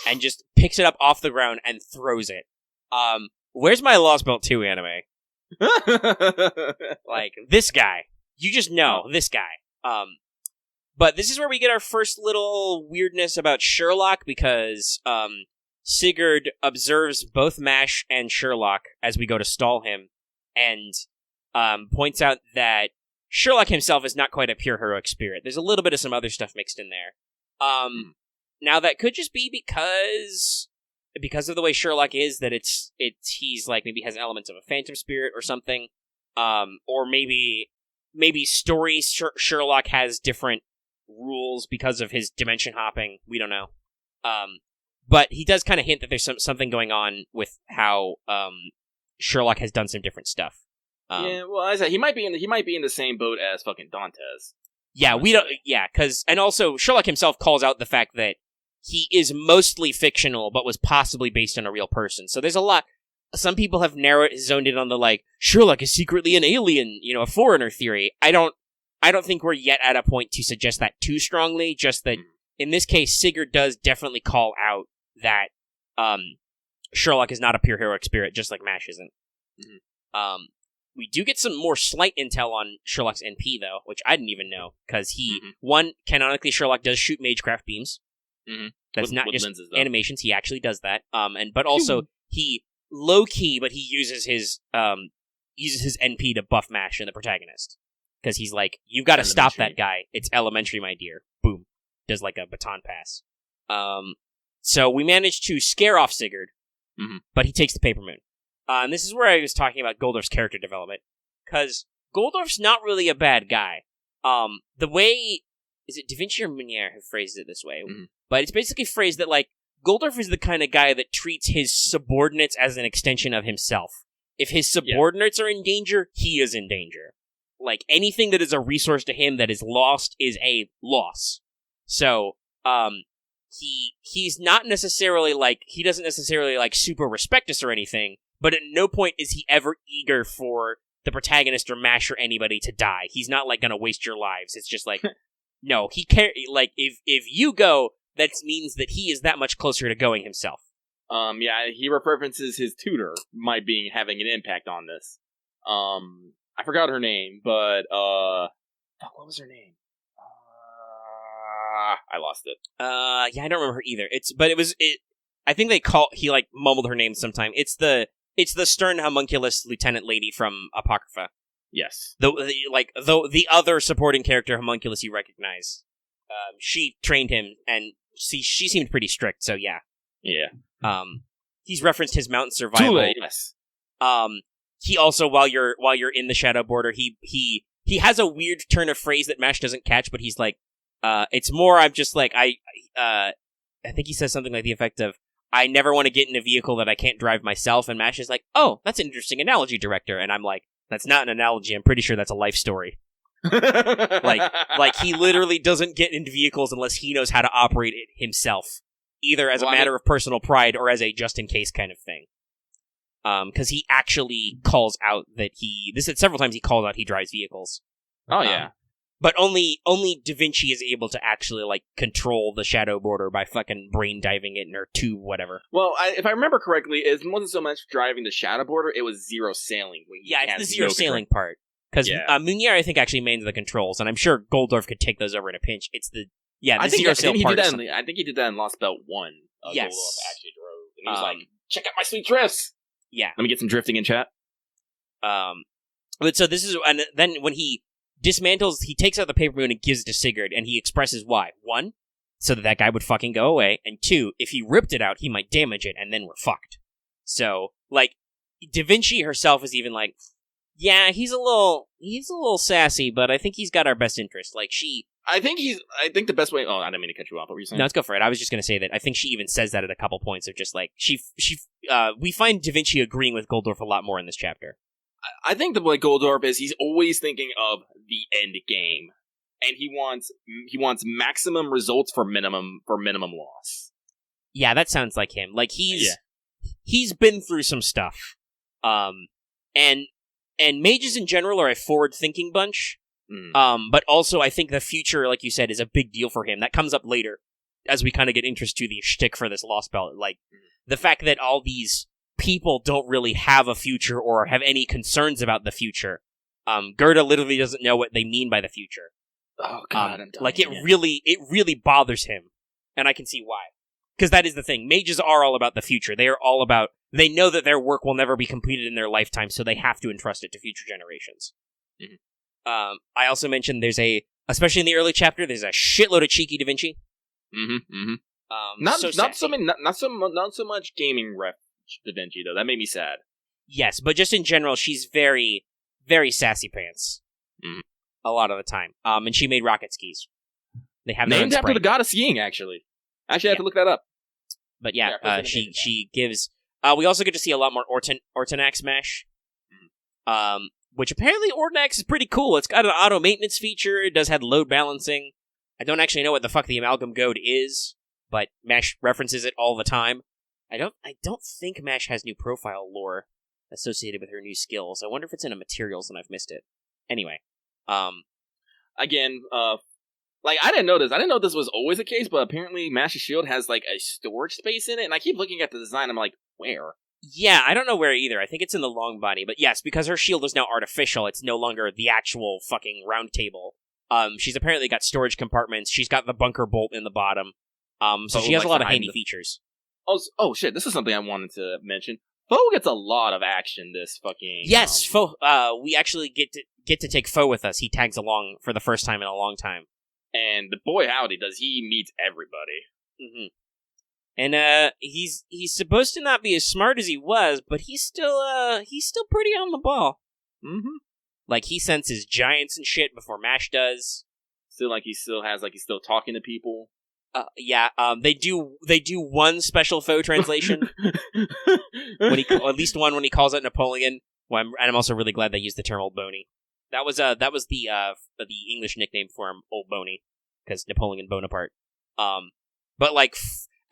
and just picks it up off the ground and throws it. Where's my Lostbelt 2 anime? Like, this guy. You just know, this guy. But this is where we get our first little weirdness about Sherlock, because Sigurd observes both Mash and Sherlock as we go to stall him, and points out that Sherlock himself is not quite a pure heroic spirit. There's a little bit of some other stuff mixed in there. Now that could just be because of the way Sherlock is, that he's like, maybe has elements of a phantom spirit or something, or maybe story Sherlock has different rules because of his dimension hopping. We don't know. But he does kind of hint that there's something going on with how Sherlock has done some different stuff. Yeah, well, I said he might be in the same boat as fucking Dantes. Yeah, we don't. Yeah, and also Sherlock himself calls out the fact that he is mostly fictional, but was possibly based on a real person. So there's a lot. Some people have zoned in on the like Sherlock is secretly an alien, a foreigner theory. I don't think we're yet at a point to suggest that too strongly. Just that in this case, Sigurd does definitely call out that Sherlock is not a pure heroic spirit, just like Mash isn't. Mm-hmm. We do get some more slight intel on Sherlock's NP, though, which I didn't even know, because one, canonically, Sherlock does shoot magecraft beams. Mm-hmm. That's not just lenses, animations, he actually does that. But also, he, low-key, but he uses his NP to buff Mash and the protagonist. Because he's like, you've got to stop that guy. It's elementary, my dear. Boom. Does like a baton pass. So we managed to scare off Sigurd, but he takes the Paper Moon. And this is where I was talking about Goldorf's character development, because Goldorf's not really a bad guy. The way, is it Da Vinci or Meunier who phrased it this way? Mm-hmm. But it's basically phrased that, like, Goldorf is the kind of guy that treats his subordinates as an extension of himself. If his subordinates are in danger, he is in danger. Like, anything that is a resource to him that is lost is a loss. So, he's not necessarily, like, he doesn't necessarily, like, super respect us or anything, but at no point is he ever eager for the protagonist or Mash or anybody to die. He's not, like, gonna waste your lives. It's just like, no, he can't, like, if you go, that means that he is that much closer to going himself. He references his tutor might be having an impact on this. I forgot her name, but, what was her name? I lost it. I don't remember her either. I think he, like, mumbled her name sometime. It's the stern homunculus lieutenant lady from Apocrypha. Yes. The other supporting character homunculus you recognize. She trained him, and she seemed pretty strict, so yeah. Yeah. He's referenced his mountain survival. Too late, yes. He also, while you're in the Shadow Border, he has a weird turn of phrase that Mash doesn't catch, but he's like, it's more, I'm just like, I think he says something like the effect of, I never want to get in a vehicle that I can't drive myself, and Mash is like, oh, that's an interesting analogy, director, and I'm like, that's not an analogy, I'm pretty sure that's a life story. like he literally doesn't get into vehicles unless he knows how to operate it himself, either as a matter of personal pride or as a just-in-case kind of thing. Because he actually calls out that several times he calls out he drives vehicles. Oh, yeah. But only Da Vinci is able to actually, like, control the Shadow Border by fucking brain diving it in her tube, whatever. Well, if I remember correctly, it wasn't so much driving the Shadow Border, it was zero sailing. It's the zero sailing part. Because Meunier, I think, actually made the controls, and I'm sure Goldorf could take those over in a pinch. It's the zero sail part. I think he did that in Lostbelt 1. Yes. Goldorf actually drove. And he was like, check out my sweet drifts! Yeah. Let me get some drifting in chat. But so this is, and then when he dismantles, he takes out the Paper Moon and gives it to Sigurd, and he expresses why. 1, so that guy would fucking go away, and 2, if he ripped it out, he might damage it, and then we're fucked. So, like, Da Vinci herself is even like, yeah, he's a little sassy, but I think he's got our best interest. Like, I think the best way, I didn't mean to cut you off, what were you saying? No, let's go for it. I was just gonna say that I think she even says that at a couple points of just like, we find Da Vinci agreeing with Goldorf a lot more in this chapter. I think the way Goldorf is, he's always thinking of the end game, and he wants maximum results for minimum loss. Yeah, that sounds like him. Like he's been through some stuff, and mages in general are a forward-thinking bunch. But also I think the future, like you said, is a big deal for him. That comes up later as we kind of get interest to the shtick for this Lostbelt. Like the fact that all these people don't really have a future or have any concerns about the future. Gerda literally doesn't know what they mean by the future. Oh god, it really bothers him, and I can see why. Because that is the thing. Mages are all about the future. They know that their work will never be completed in their lifetime, so they have to entrust it to future generations. Mm-hmm. I also mentioned especially in the early chapter, there's a shitload of cheeky Da Vinci. Mm-hmm. Mm-hmm. Not so much gaming rep Da Vinci though. That made me sad. Yes, but just in general, she's very, very sassy pants. A lot of the time. And she made rocket skis. They have named after the god of skiing. Actually, I have to look that up. But she gives. We also get to see a lot more Ortonax Mash. which apparently Ordinax is pretty cool. It's got an auto maintenance feature. It does have load balancing. I don't actually know what the fuck the Amalgam Goad is, but MASH references it all the time. I don't think MASH has new profile lore associated with her new skills. I wonder if it's in a materials and I've missed it. Anyway, again, like, I didn't know this. I didn't know this was always the case, but apparently Mash's shield has, like, a storage space in it, and I keep looking at the design, I'm like, where? Yeah, I don't know where either. I think it's in the long body, but yes, because her shield is now artificial, it's no longer the actual fucking round table. She's apparently got storage compartments, she's got the bunker bolt in the bottom, so she has a lot of handy features. Oh shit, this is something I wanted to mention. Foe gets a lot of action this fucking... Yes, Foe, we actually get to take Foe with us. He tags along for the first time in a long time. And the boy howdy does he meets everybody. Mm-hmm. And he's supposed to not be as smart as he was, but he's still pretty on the ball. Mm-hmm. Like, he senses giants and shit before MASH does. He's still talking to people. Yeah. They do one special Foe translation when at least one when he calls out Napoleon. Well, and I'm also really glad they used the term Old Boney. That was the English nickname for him, Old Boney, because Napoleon Bonaparte. But like,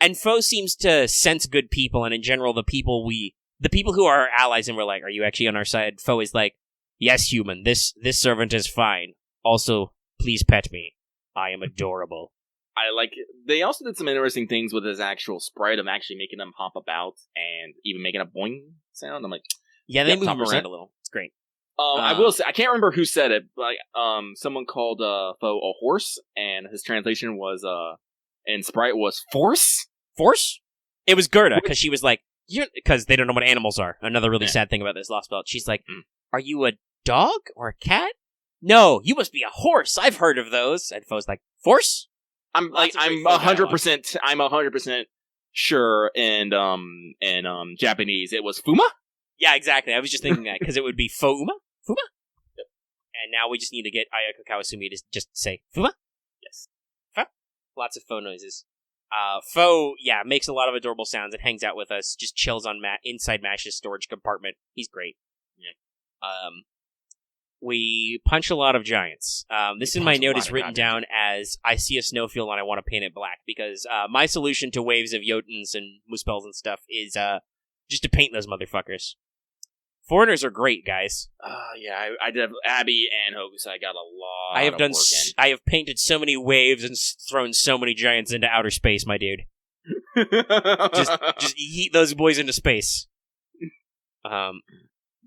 and Foe seems to sense good people, and in general, the people who are our allies, and we're like, are you actually on our side? Foe is like, yes, human, this servant is fine. Also, please pet me. I am adorable. I like it. They also did some interesting things with his actual sprite of actually making them hop about and even making a boing sound. I'm like, yeah, they move him around a little. It's great. I will say, I can't remember who said it, but someone called Foe a horse, and his translation was, and Sprite was force? Force? It was Gerda, because she was like, because they don't know what animals are. Another really sad thing about this Lostbelt. She's like, are you a dog or a cat? No, you must be a horse. I've heard of those. And Foe's like, force? I'm 100% sure in Japanese it was Fuma? Yeah, exactly. I was just thinking that, because it would be Fouma? Fuma? Yep. And now we just need to get Ayako Kawasumi to just say, Fuma? Yes. Fa? Lots of Foe noises. Foe, yeah, makes a lot of adorable sounds and hangs out with us, just chills on inside Mash's storage compartment. He's great. Yeah. We punch a lot of giants. This in my note is written down as, I see a snowfield and I want to paint it black, because my solution to waves of Jotuns and Muspels and stuff is just to paint those motherfuckers. Foreigners are great, guys. Yeah, I did Abby and Hokusai got a lot. I have painted so many waves and thrown so many giants into outer space, my dude. just yeet those boys into space. God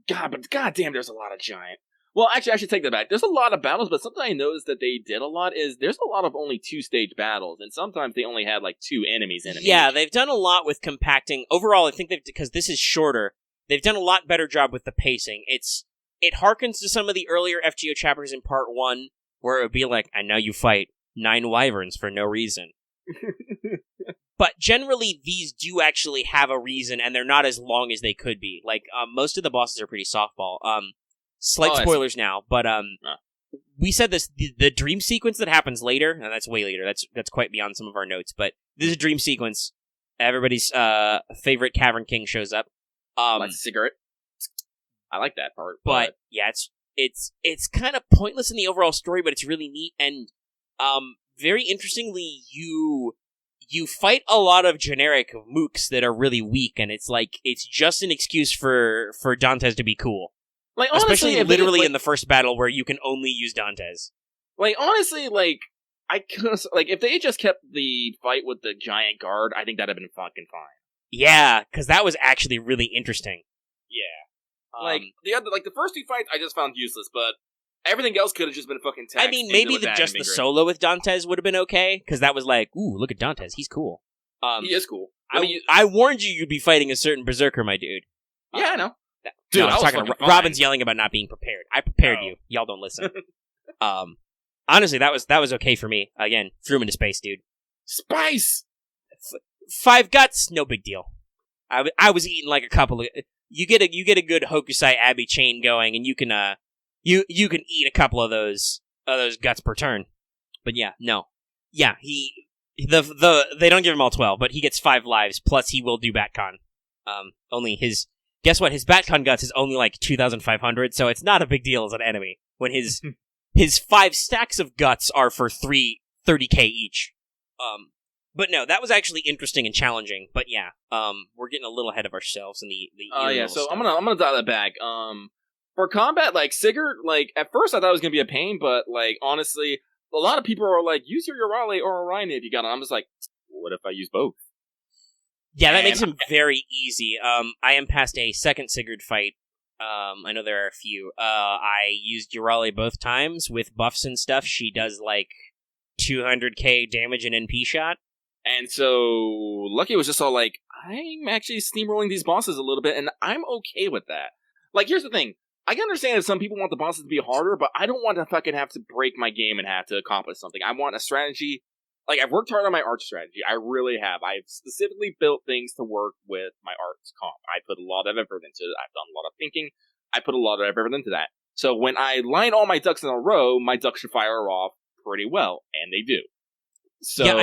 damn, there's a lot of giant. Well, actually, I should take that back. There's a lot of battles, but something I noticed that they did a lot is there's a lot of only 2-stage battles, and sometimes they only had like 2 enemies in it. Yeah, they've done a lot with compacting. Overall, I think because this is shorter, they've done a lot better job with the pacing. It harkens to some of the earlier FGO chapters in Part 1, where it would be like, and now you fight 9 wyverns for no reason. But generally, these do actually have a reason, and they're not as long as they could be. Like, most of the bosses are pretty softball. Slight spoilers now, but we said this, the dream sequence that happens later, and that's way later, that's quite beyond some of our notes, but this is a dream sequence. Everybody's favorite Cavern King shows up. Lights a cigarette. I like that part. But yeah, it's kind of pointless in the overall story, but it's really neat, and very interestingly, you fight a lot of generic mooks that are really weak, and it's like, it's just an excuse for Dantes to be cool. Like, honestly, especially literally in the first battle where you can only use Dantes. Like, honestly, like, I could like, if they had just kept the fight with the giant guard, I think that'd have been fucking fine. Yeah, because that was actually really interesting. Yeah. The first 2 fights I just found useless, but everything else could have just been fucking text. I mean, maybe just the solo with Dantes would have been okay, because that was like, ooh, look at Dantes, he's cool. He is cool. I warned you'd be fighting a certain berserker, my dude. Yeah, I know. Dude, I was talking to Robin's yelling about not being prepared. I prepared you. Y'all don't listen. Honestly, that was okay for me. Again, threw him into space, dude. Spice! 5 guts, no big deal. I was eating like a couple of... You get a good Hokusai Abbey chain going, and you can eat a couple of those guts per turn. But yeah, no. Yeah, they don't give him all 12, but he gets 5 lives, plus he will do Batcon. Only his guess what? His Batcon Guts is only like 2,500, so it's not a big deal as an enemy. When his 5 stacks of guts are for 30k each. But no, that was actually interesting and challenging. But yeah, we're getting a little ahead of ourselves in the yeah. So stuff. I'm gonna dial that back. For combat, like Sigurd, like at first I thought it was gonna be a pain, but like honestly, a lot of people are like, use your Urale or Orion if you got it. I'm just like, what if I use both? Yeah, that makes him very easy. I am past a second Sigurd fight. I know there are a few. I used Urale both times with buffs and stuff. She does like 200k damage in NP shot. And so Lucky was just all like, I'm actually steamrolling these bosses a little bit, and I'm okay with that. Like, here's the thing. I can understand if some people want the bosses to be harder, but I don't want to fucking have to break my game and have to accomplish something. I want a strategy. Like, I've worked hard on my art strategy. I really have. I've specifically built things to work with my arts comp. I put a lot of effort into it. I've done a lot of thinking. I put a lot of effort into that. So when I line all my ducks in a row, my ducks should fire off pretty well, and they do. So yeah,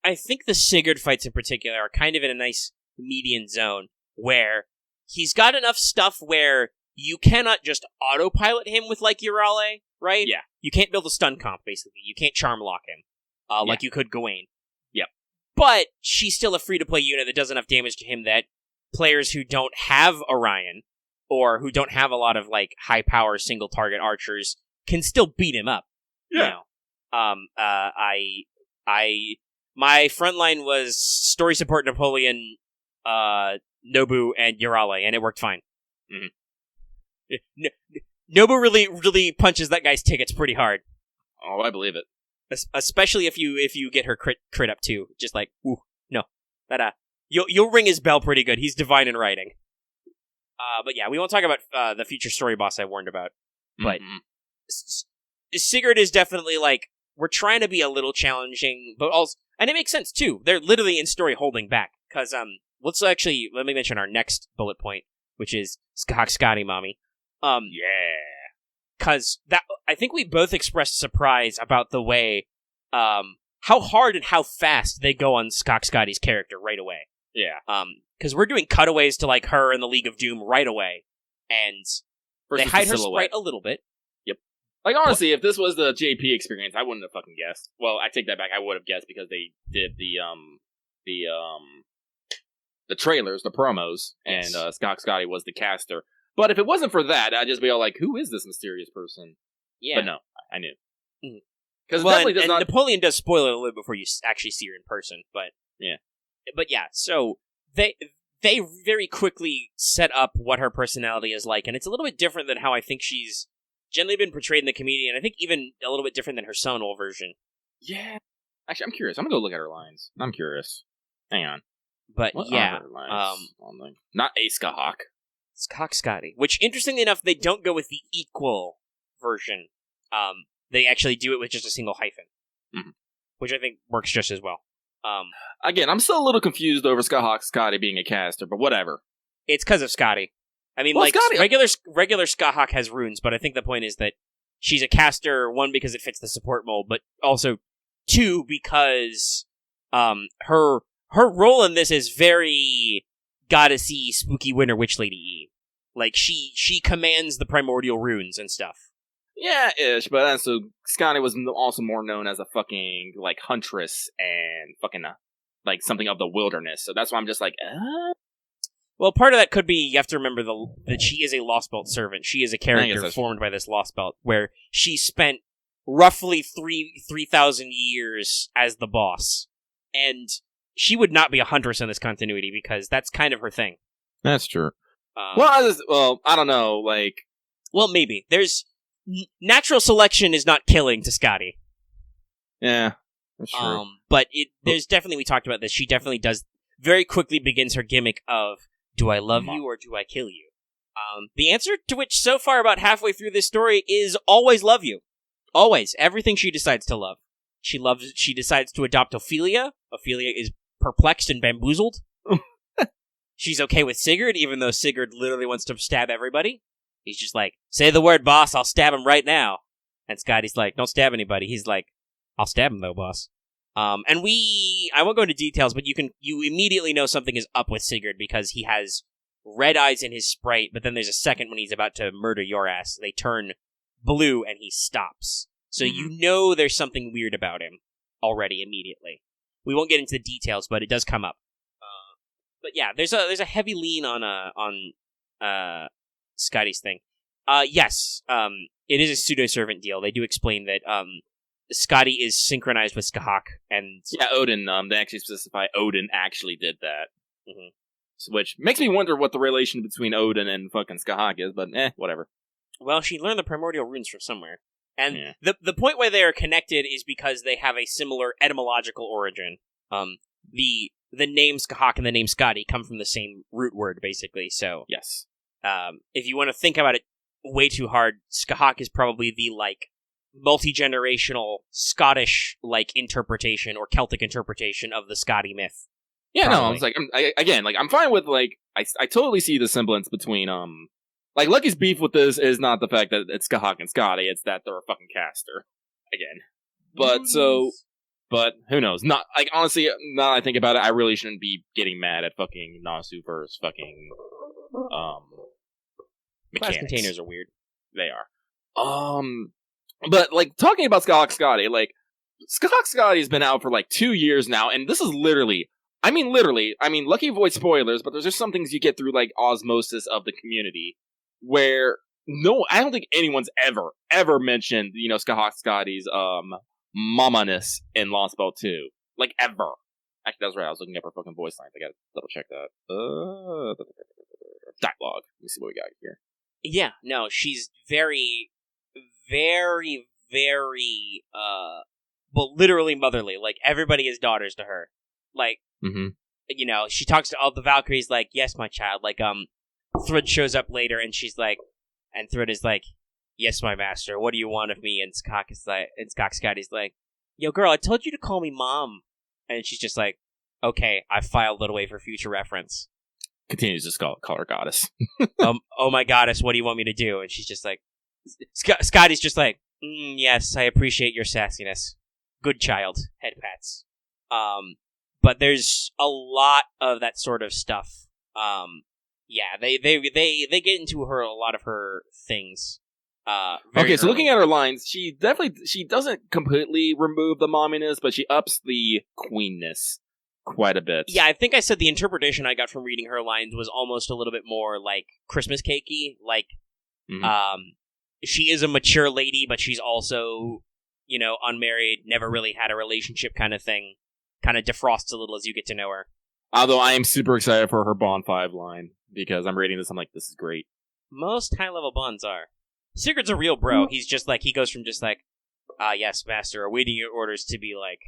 I think the Sigurd fights in particular are kind of in a nice median zone where he's got enough stuff where you cannot just autopilot him with like Urale, right? Yeah. You can't build a stun comp, basically. You can't charm lock him. Like you could Gawain. Yep. But she's still a free-to-play unit that does enough damage to him that players who don't have Orion, or who don't have a lot of, like, high-power single-target archers, can still beat him up. Yeah. You know? My front line was story support Napoleon, Nobu, and Urale, and it worked fine. Mm-hmm. Nobu really punches that guy's tickets pretty hard. Oh, I believe it. Especially if you get her crit up too, just like ooh no, that you'll ring his bell pretty good. He's divine in writing. But yeah, we won't talk about the future story boss I warned about. But Sigurd is definitely like we're trying to be a little challenging, but also and it makes sense too. They're literally in story holding back because let me mention our next bullet point, which is Scotty Mommy. Yeah. Because I think we both expressed surprise about the way, how hard and how fast they go on Scotty's character right away. Yeah. Because we're doing cutaways to like her in the League of Doom right away, and they hide her sprite a little bit. Yep. Like honestly, if this was the JP experience, I wouldn't have fucking guessed. Well, I take that back. I would have guessed because they did the trailers, the promos, and Scotty was the caster. But if it wasn't for that, I'd just be all like, who is this mysterious person? Yeah. But no, I knew. Because Napoleon does spoil it a little before you actually see her in person, but... Yeah. But yeah, so they very quickly set up what her personality is like, and it's a little bit different than how I think she's generally been portrayed in the community, and I think even a little bit different than her Sonal version. Yeah. Actually, I'm curious. I'm gonna go look at her lines. I'm curious. Hang on. But what yeah. Are her lines not Aska Hawk. Cock Scotty. Which, interestingly enough, they don't go with the equal version. They actually do it with just a single hyphen. Mm-hmm. Which I think works just as well. Again, I'm still a little confused over Scotty being a caster, but whatever. It's because of Scotty. I mean, Scotty... regular Scahawk has runes, but I think the point is that she's a caster, one, because it fits the support mold, but also, two, because her role in this is very goddessy, spooky winter witch lady-y. Like, she commands the primordial runes and stuff. Yeah, ish, but then so Scotty was also more known as a fucking, like, huntress and fucking, like, something of the wilderness, so that's why I'm just like, Well, part of that could be, you have to remember that she is a Lostbelt servant. She is a character formed by this Lostbelt, where she spent roughly 3,000 years as the boss. And she would not be a huntress in this continuity, because that's kind of her thing. That's true. I don't know, like... Well, maybe. There's... Natural selection is not killing to Scotty. Yeah, that's true. But there's definitely, we talked about this, she definitely does, very quickly begins her gimmick of, do I love you or do I kill you? The answer to which so far about halfway through this story is always love you. Always. Everything she decides to love. She decides to adopt Ophelia. Ophelia is perplexed and bamboozled. She's okay with Sigurd, even though Sigurd literally wants to stab everybody. He's just like, say the word, boss, I'll stab him right now. And Scotty's like, don't stab anybody. He's like, I'll stab him though, boss. I won't go into details, but you immediately know something is up with Sigurd because he has red eyes in his sprite, but then there's a second when he's about to murder your ass. They turn blue and he stops. So you know there's something weird about him already immediately. We won't get into the details, but it does come up. But yeah, there's a heavy lean on Scotty's thing. Yes, it is a pseudo-servant deal. They do explain that Scotty is synchronized with Skahak, and yeah, Odin. They actually specify Odin actually did that, Mhm. which makes me wonder what the relation between Odin and fucking Skahak is. But whatever. well, she learned the primordial runes from somewhere. And Yeah. the point why they are connected is because they have a similar etymological origin. The name Skahak and the name Scotty come from the same root word, basically. So, Yes. if you want to think about it way too hard, Skahak is probably the, like, multi-generational Scottish, like, interpretation or Celtic interpretation of the Scotty myth. Yeah, Probably. no, it's like, I'm fine with, like, I totally see the semblance between, like, Lucky's beef with this is not the fact that it's Skahak and Scotty, it's that they're a fucking caster. Again. But, who knows? Not, like, honestly, now that I think about it, I really shouldn't be getting mad at fucking Nasu for his fucking, Glass mechanics. containers are weird. They are. But, like, talking about Skahak Scotty, like, Skahak Scotty's been out for, like, 2 years now, and this is literally, Lucky avoid spoilers, but there's just some things you get through, like, osmosis of the community, where, no, I don't think anyone's ever mentioned, Skahak Scotty's, mama-ness in Lostbelt 2. Like, ever. Actually, that's right, I was looking up her fucking voice lines, I gotta double check that. Dialogue. Let me see what we got here. Yeah, no, she's very, very, very, well, literally motherly. Like, everybody is daughters to her. Like, she talks to all the Valkyries like, yes, my child. Like, Thrud shows up later and she's like, and Thrud is like, yes, my master, what do you want of me? And Skahak Scotty's like, yo, girl, I told you to call me mom. And she's just like, okay, I filed it away for future reference. Continues to call her goddess. Oh my goddess, what do you want me to do? And she's just like, Scotty's just like, yes, I appreciate your sassiness. Good child. Head pats. But there's a lot of that sort of stuff. Yeah, they get into a lot of her things. Okay, so looking at her lines, she doesn't completely remove the momminess, but she ups the queenness quite a bit. Yeah, I think I said the interpretation I got from reading her lines was almost a little bit more like Christmas cakey. Like, she is a mature lady, but she's also, unmarried, never really had a relationship kind of thing. Kind of defrosts a little as you get to know her. Although I am super excited for her Bond 5 line, because I'm reading this, I'm like, this is great. Most high-level Bonds are. Sigurd's a real bro. He's just like, he goes from just like, yes, master, awaiting your orders to be like,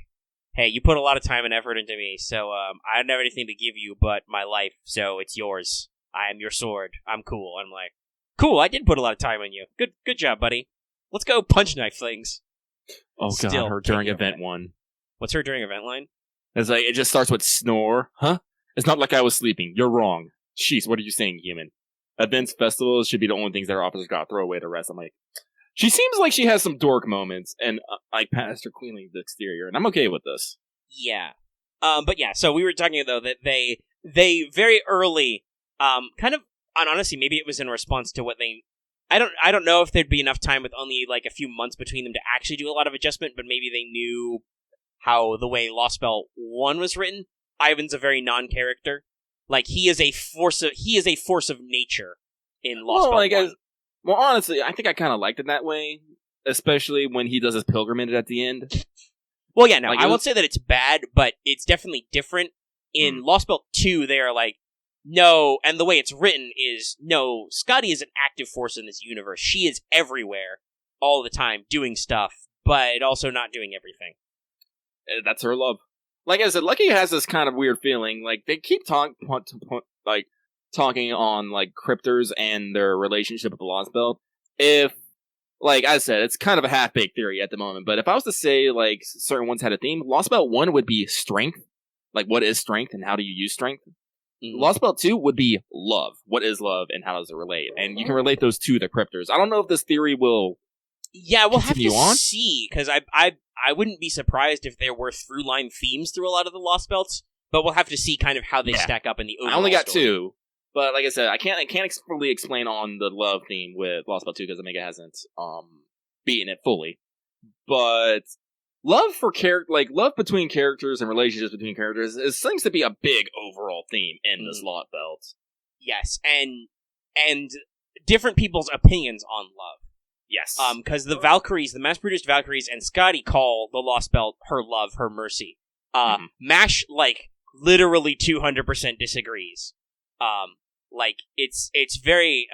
hey, you put a lot of time and effort into me, so I don't have anything to give you but my life, so it's yours. I am your sword. I'm cool. I'm like, cool, I did put a lot of time on you. Good job, buddy. Let's go punch knife things. Oh, Still God, her during event one. What's her during event line? It's like, it just starts with snore. Huh? It's not like I was sleeping. You're wrong. Jeez, what are you saying, human? Events, festivals should be the only things that our officers gotta throw away to rest. I'm like, she seems like she has some dork moments, and like past her queenly exterior, and I'm okay with this. Yeah. But yeah, so we were talking, though, that they very early, kind of, and honestly, maybe it was in response to what they... I don't know if there'd be enough time with only, like, a few months between them to actually do a lot of adjustment, but maybe they knew how the way Lostbelt 1 was written. Ivan's a very non-character. Like, he is a force of nature in Lostbelt 1. Well, honestly, I think I kind of liked it that way, especially when he does his pilgrimage at the end. Well, yeah, no, like, I won't say that it's bad, but it's definitely different. In Lostbelt 2, they are like, no, and the way it's written is, no, Scotty is an active force in this universe. She is everywhere, all the time, doing stuff, but also not doing everything. That's her love. Like I said, Lucky has this kind of weird feeling. Like, they keep talking on, like, cryptors and their relationship with the Lostbelt. If, like I said, it's kind of a half-baked theory at the moment, but if I was to say, like, certain ones had a theme, Lostbelt 1 would be strength. Like, what is strength and how do you use strength? Lostbelt 2 would be love. What is love and how does it relate? And you can relate those to the cryptors. I don't know if this theory will... Yeah, we'll have to see, because I wouldn't be surprised if there were through-line themes through a lot of the Lostbelts, but we'll have to see kind of how they stack up in the overall I only got story. 2, But like I said, I can't fully explain on the love theme with Lostbelt 2 because Omega hasn't beaten it fully. But love for love between characters and relationships between characters seems to be a big overall theme in this Lostbelt. Yes, and different people's opinions on love. Yes. Because the Valkyries, the mass-produced Valkyries, and Scotty call the Lostbelt her love, her mercy. MASH, literally 200% disagrees. It's very,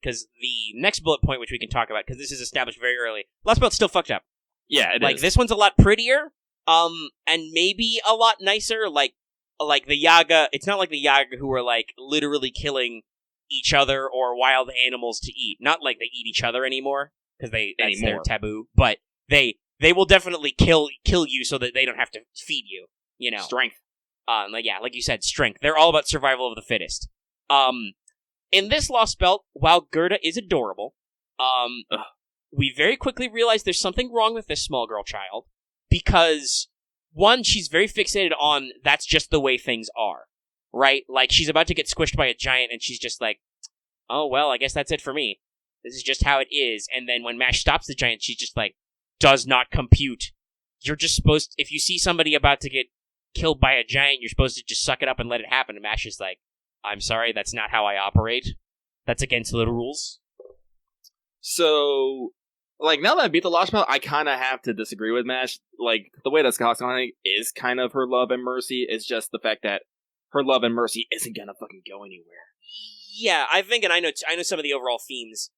because the next bullet point, which we can talk about, because this is established very early, Lostbelt's still fucked up. Yeah, it is. This one's a lot prettier, and maybe a lot nicer, like the Yaga. It's not like the Yaga who are, literally killing each other or wild animals to eat. Not like they eat each other anymore, because that's their taboo, but they will definitely kill you so that they don't have to feed you, Strength. Like you said, strength. They're all about survival of the fittest. In this Lostbelt, while Gerda is adorable, we very quickly realize there's something wrong with this small girl child, because, one, she's very fixated on that's just the way things are, right? She's about to get squished by a giant, and she's just like, oh, well, I guess that's it for me. This is just how it is. And then when MASH stops the giant, she's just like, does not compute. You're just supposed if you see somebody about to get killed by a giant, you're supposed to just suck it up and let it happen. And MASH is like, I'm sorry, that's not how I operate. That's against the rules. So, now that I beat the Lostbelt, I kind of have to disagree with MASH. The way that Scott's going is kind of her love and mercy. It's just the fact that her love and mercy isn't gonna fucking go anywhere. Yeah, I think, and I know some of the overall themes.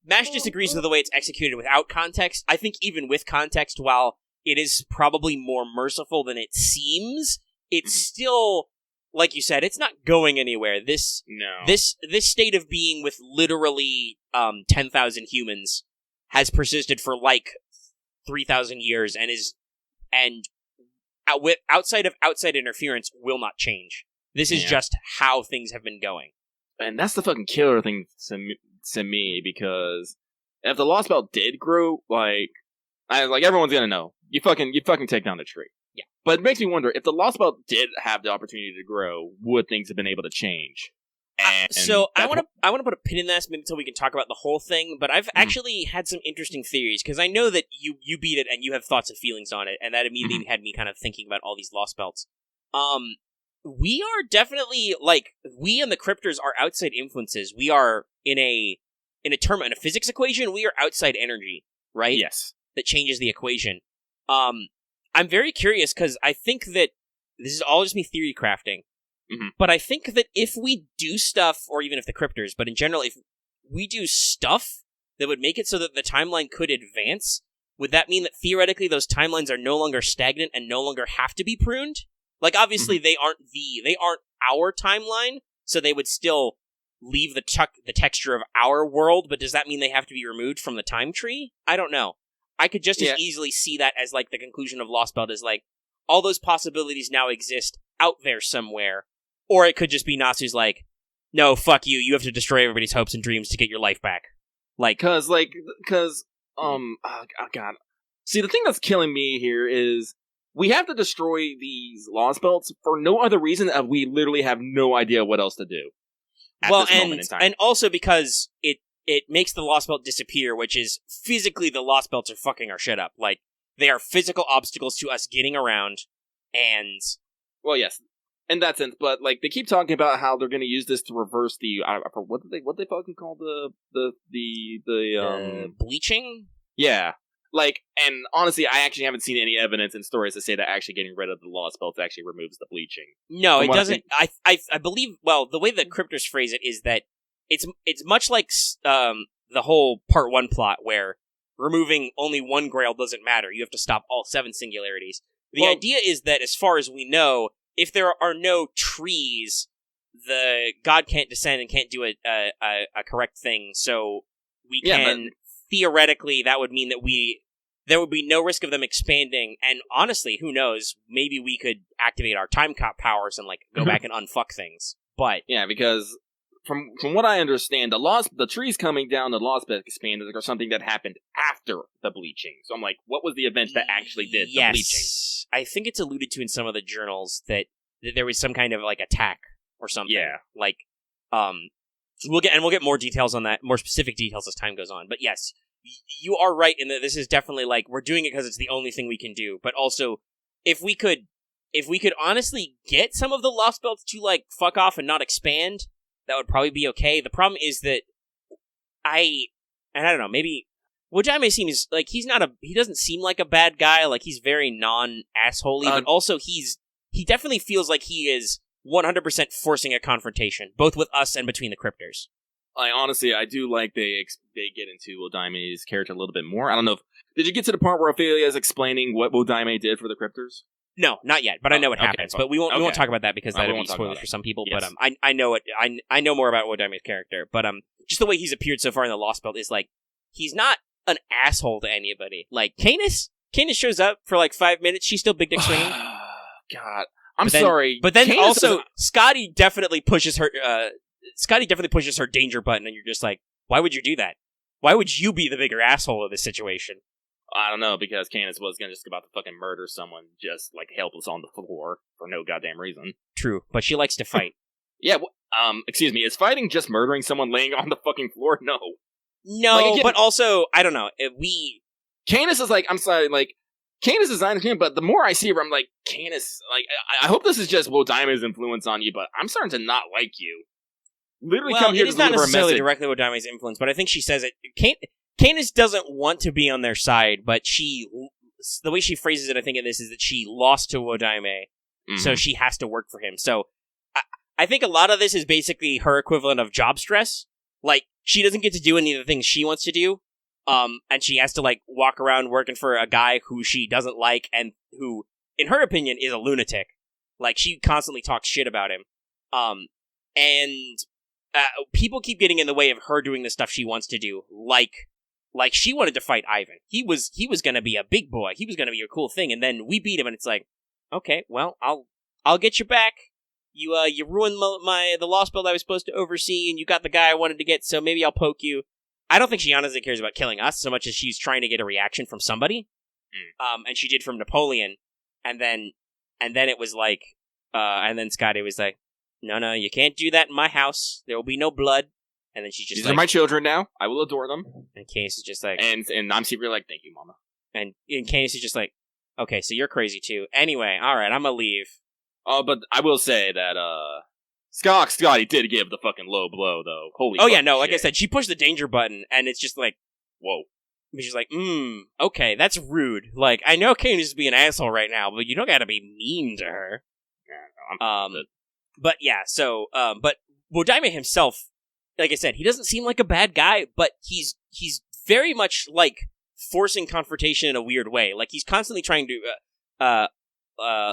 MASH disagrees with the way it's executed without context. I think even with context, while it is probably more merciful than it seems, it's still, like you said, it's not going anywhere. This state of being with literally 10,000 humans has persisted for 3,000 years and outside of outside interference will not change. This is just how things have been going. And that's the fucking killer thing to me, because if the Lostbelt did grow, everyone's gonna know, you fucking take down the tree. Yeah. But it makes me wonder, if the Lost-Belt did have the opportunity to grow, would things have been able to change? I want to put a pin in this maybe until we can talk about the whole thing, but I've actually had some interesting theories, because I know that you beat it and you have thoughts and feelings on it, and that immediately had me kind of thinking about all these Lostbelts. We are definitely, we and the Cryptors are outside influences. We are in a physics equation, we are outside energy, right? Yes. That changes the equation. I'm very curious, because I think that this is all just me theory crafting, but I think that if we do stuff, or even if the Cryptors, but in general, if we do stuff that would make it so that the timeline could advance, would that mean that theoretically those timelines are no longer stagnant and no longer have to be pruned? Obviously they aren't our timeline, so they would still leave the texture of our world, but does that mean they have to be removed from the time tree? I don't know. I could just as easily see that as, the conclusion of Lostbelt is, all those possibilities now exist out there somewhere. Or it could just be Natsu's no, fuck you, you have to destroy everybody's hopes and dreams to get your life back. God. See, the thing that's killing me here is, we have to destroy these Lostbelts for no other reason than we literally have no idea what else to do. And also because it makes the Lostbelt disappear, which is physically the Lostbelts are fucking our shit up. They are physical obstacles to us getting around, and... Well, yes, in that sense, but, they keep talking about how they're going to use this to reverse the... what they fucking call the bleaching? Yeah. And honestly, I actually haven't seen any evidence in stories to say that actually getting rid of the Lostbelt actually removes the bleaching. No, it doesn't. I believe, well, the way the Cryptors phrase it is that it's much like the whole Part 1 plot, where removing only one grail doesn't matter. You have to stop all 7 singularities. The idea is that, as far as we know, if there are no trees, the god can't descend and can't do a correct thing, so we can... Theoretically, that would mean that there would be no risk of them expanding, and honestly, who knows, maybe we could activate our time cop powers and go back and unfuck things. But yeah, because from what I understand, the trees coming down the Lostbelt expanded are something that happened after the bleaching. So I'm what was the event that actually did the bleaching? I think it's alluded to in some of the journals that there was some kind of attack or something. Yeah. We'll get more details on that, more specific details as time goes on. But yes, you are right in that this is definitely like we're doing it because it's the only thing we can do. But also, if we could honestly get some of the Lostbelts to like fuck off and not expand, that would probably be okay. The problem is that I don't know, maybe Wojame seems like he doesn't seem like a bad guy. Like he's very non-assholey, but also he definitely feels like he is 100% forcing a confrontation, both with us and between the cryptors. I do like they get into Wodaime's character a little bit more. I don't know if did you get to the part where Ophelia is explaining what Wodaime did for the cryptors? No, not yet, but I know what happens. But we won't talk about that because that would be spoilers for some people. Yes. But I know it. I know more about Wodaime's character. But just the way he's appeared so far in the Lostbelt is like he's not an asshole to anybody. Like Canis shows up for like 5 minutes. She's still big dick swinging. God, I'm sorry. But then Canis also Scotty definitely pushes her. Scotty definitely pushes her danger button, and you're just like, why would you do that? Why would you be the bigger asshole of this situation? I don't know, because Canis was just about to fucking murder someone just, like, helpless on the floor for no goddamn reason. True, but she likes to fight. Yeah, excuse me, is fighting just murdering someone laying on the fucking floor? No. No, like, again, but also, I don't know, Canis is like, I'm sorry, like, Canis is on him, but the more I see her, I'm like, Canis, like, I hope this is just Wodaime's influence on you, but I'm starting to not like you. Literally come here to deliver a message. Well, it is not necessarily directly Wodaime's influence, but I think she says it. Canis doesn't want to be on their side, but the way she phrases it, I think, in this is that she lost to Wodaime, so she has to work for him. So I think a lot of this is basically her equivalent of job stress. Like, she doesn't get to do any of the things she wants to do, and she has to, like, walk around working for a guy who she doesn't like and who, in her opinion, is a lunatic. Like, she constantly talks shit about him. And people keep getting in the way of her doing the stuff she wants to do, like she wanted to fight Ivan. He was gonna be a big boy. He was gonna be a cool thing, and then we beat him, and it's like, okay, well, I'll get you back. You ruined the Lostbelt I was supposed to oversee, and you got the guy I wanted to get, so maybe I'll poke you. I don't think she honestly cares about killing us so much as she's trying to get a reaction from somebody. And she did from Napoleon, and then it was like, and then Scotty was like, no, you can't do that in my house. There will be no blood. And then she's just These are my children now. I will adore them. And Canis is just like... And I'm secretly like, thank you, Mama. And Canis is just like, okay, so you're crazy too. Anyway, alright, I'm gonna leave. Oh, but I will say that, Scotty did give the fucking low blow, though. Holy Oh, yeah, no, shit. like I said, she pushed the danger button, and it's just like, whoa. She's like, okay, that's rude. Like, I know Canis is being an asshole right now, but you don't gotta be mean to her. Yeah, no, I'm But yeah, so, but Wodaime himself, like I said, he doesn't seem like a bad guy, but he's very much, like, forcing confrontation in a weird way. Like, he's constantly trying to,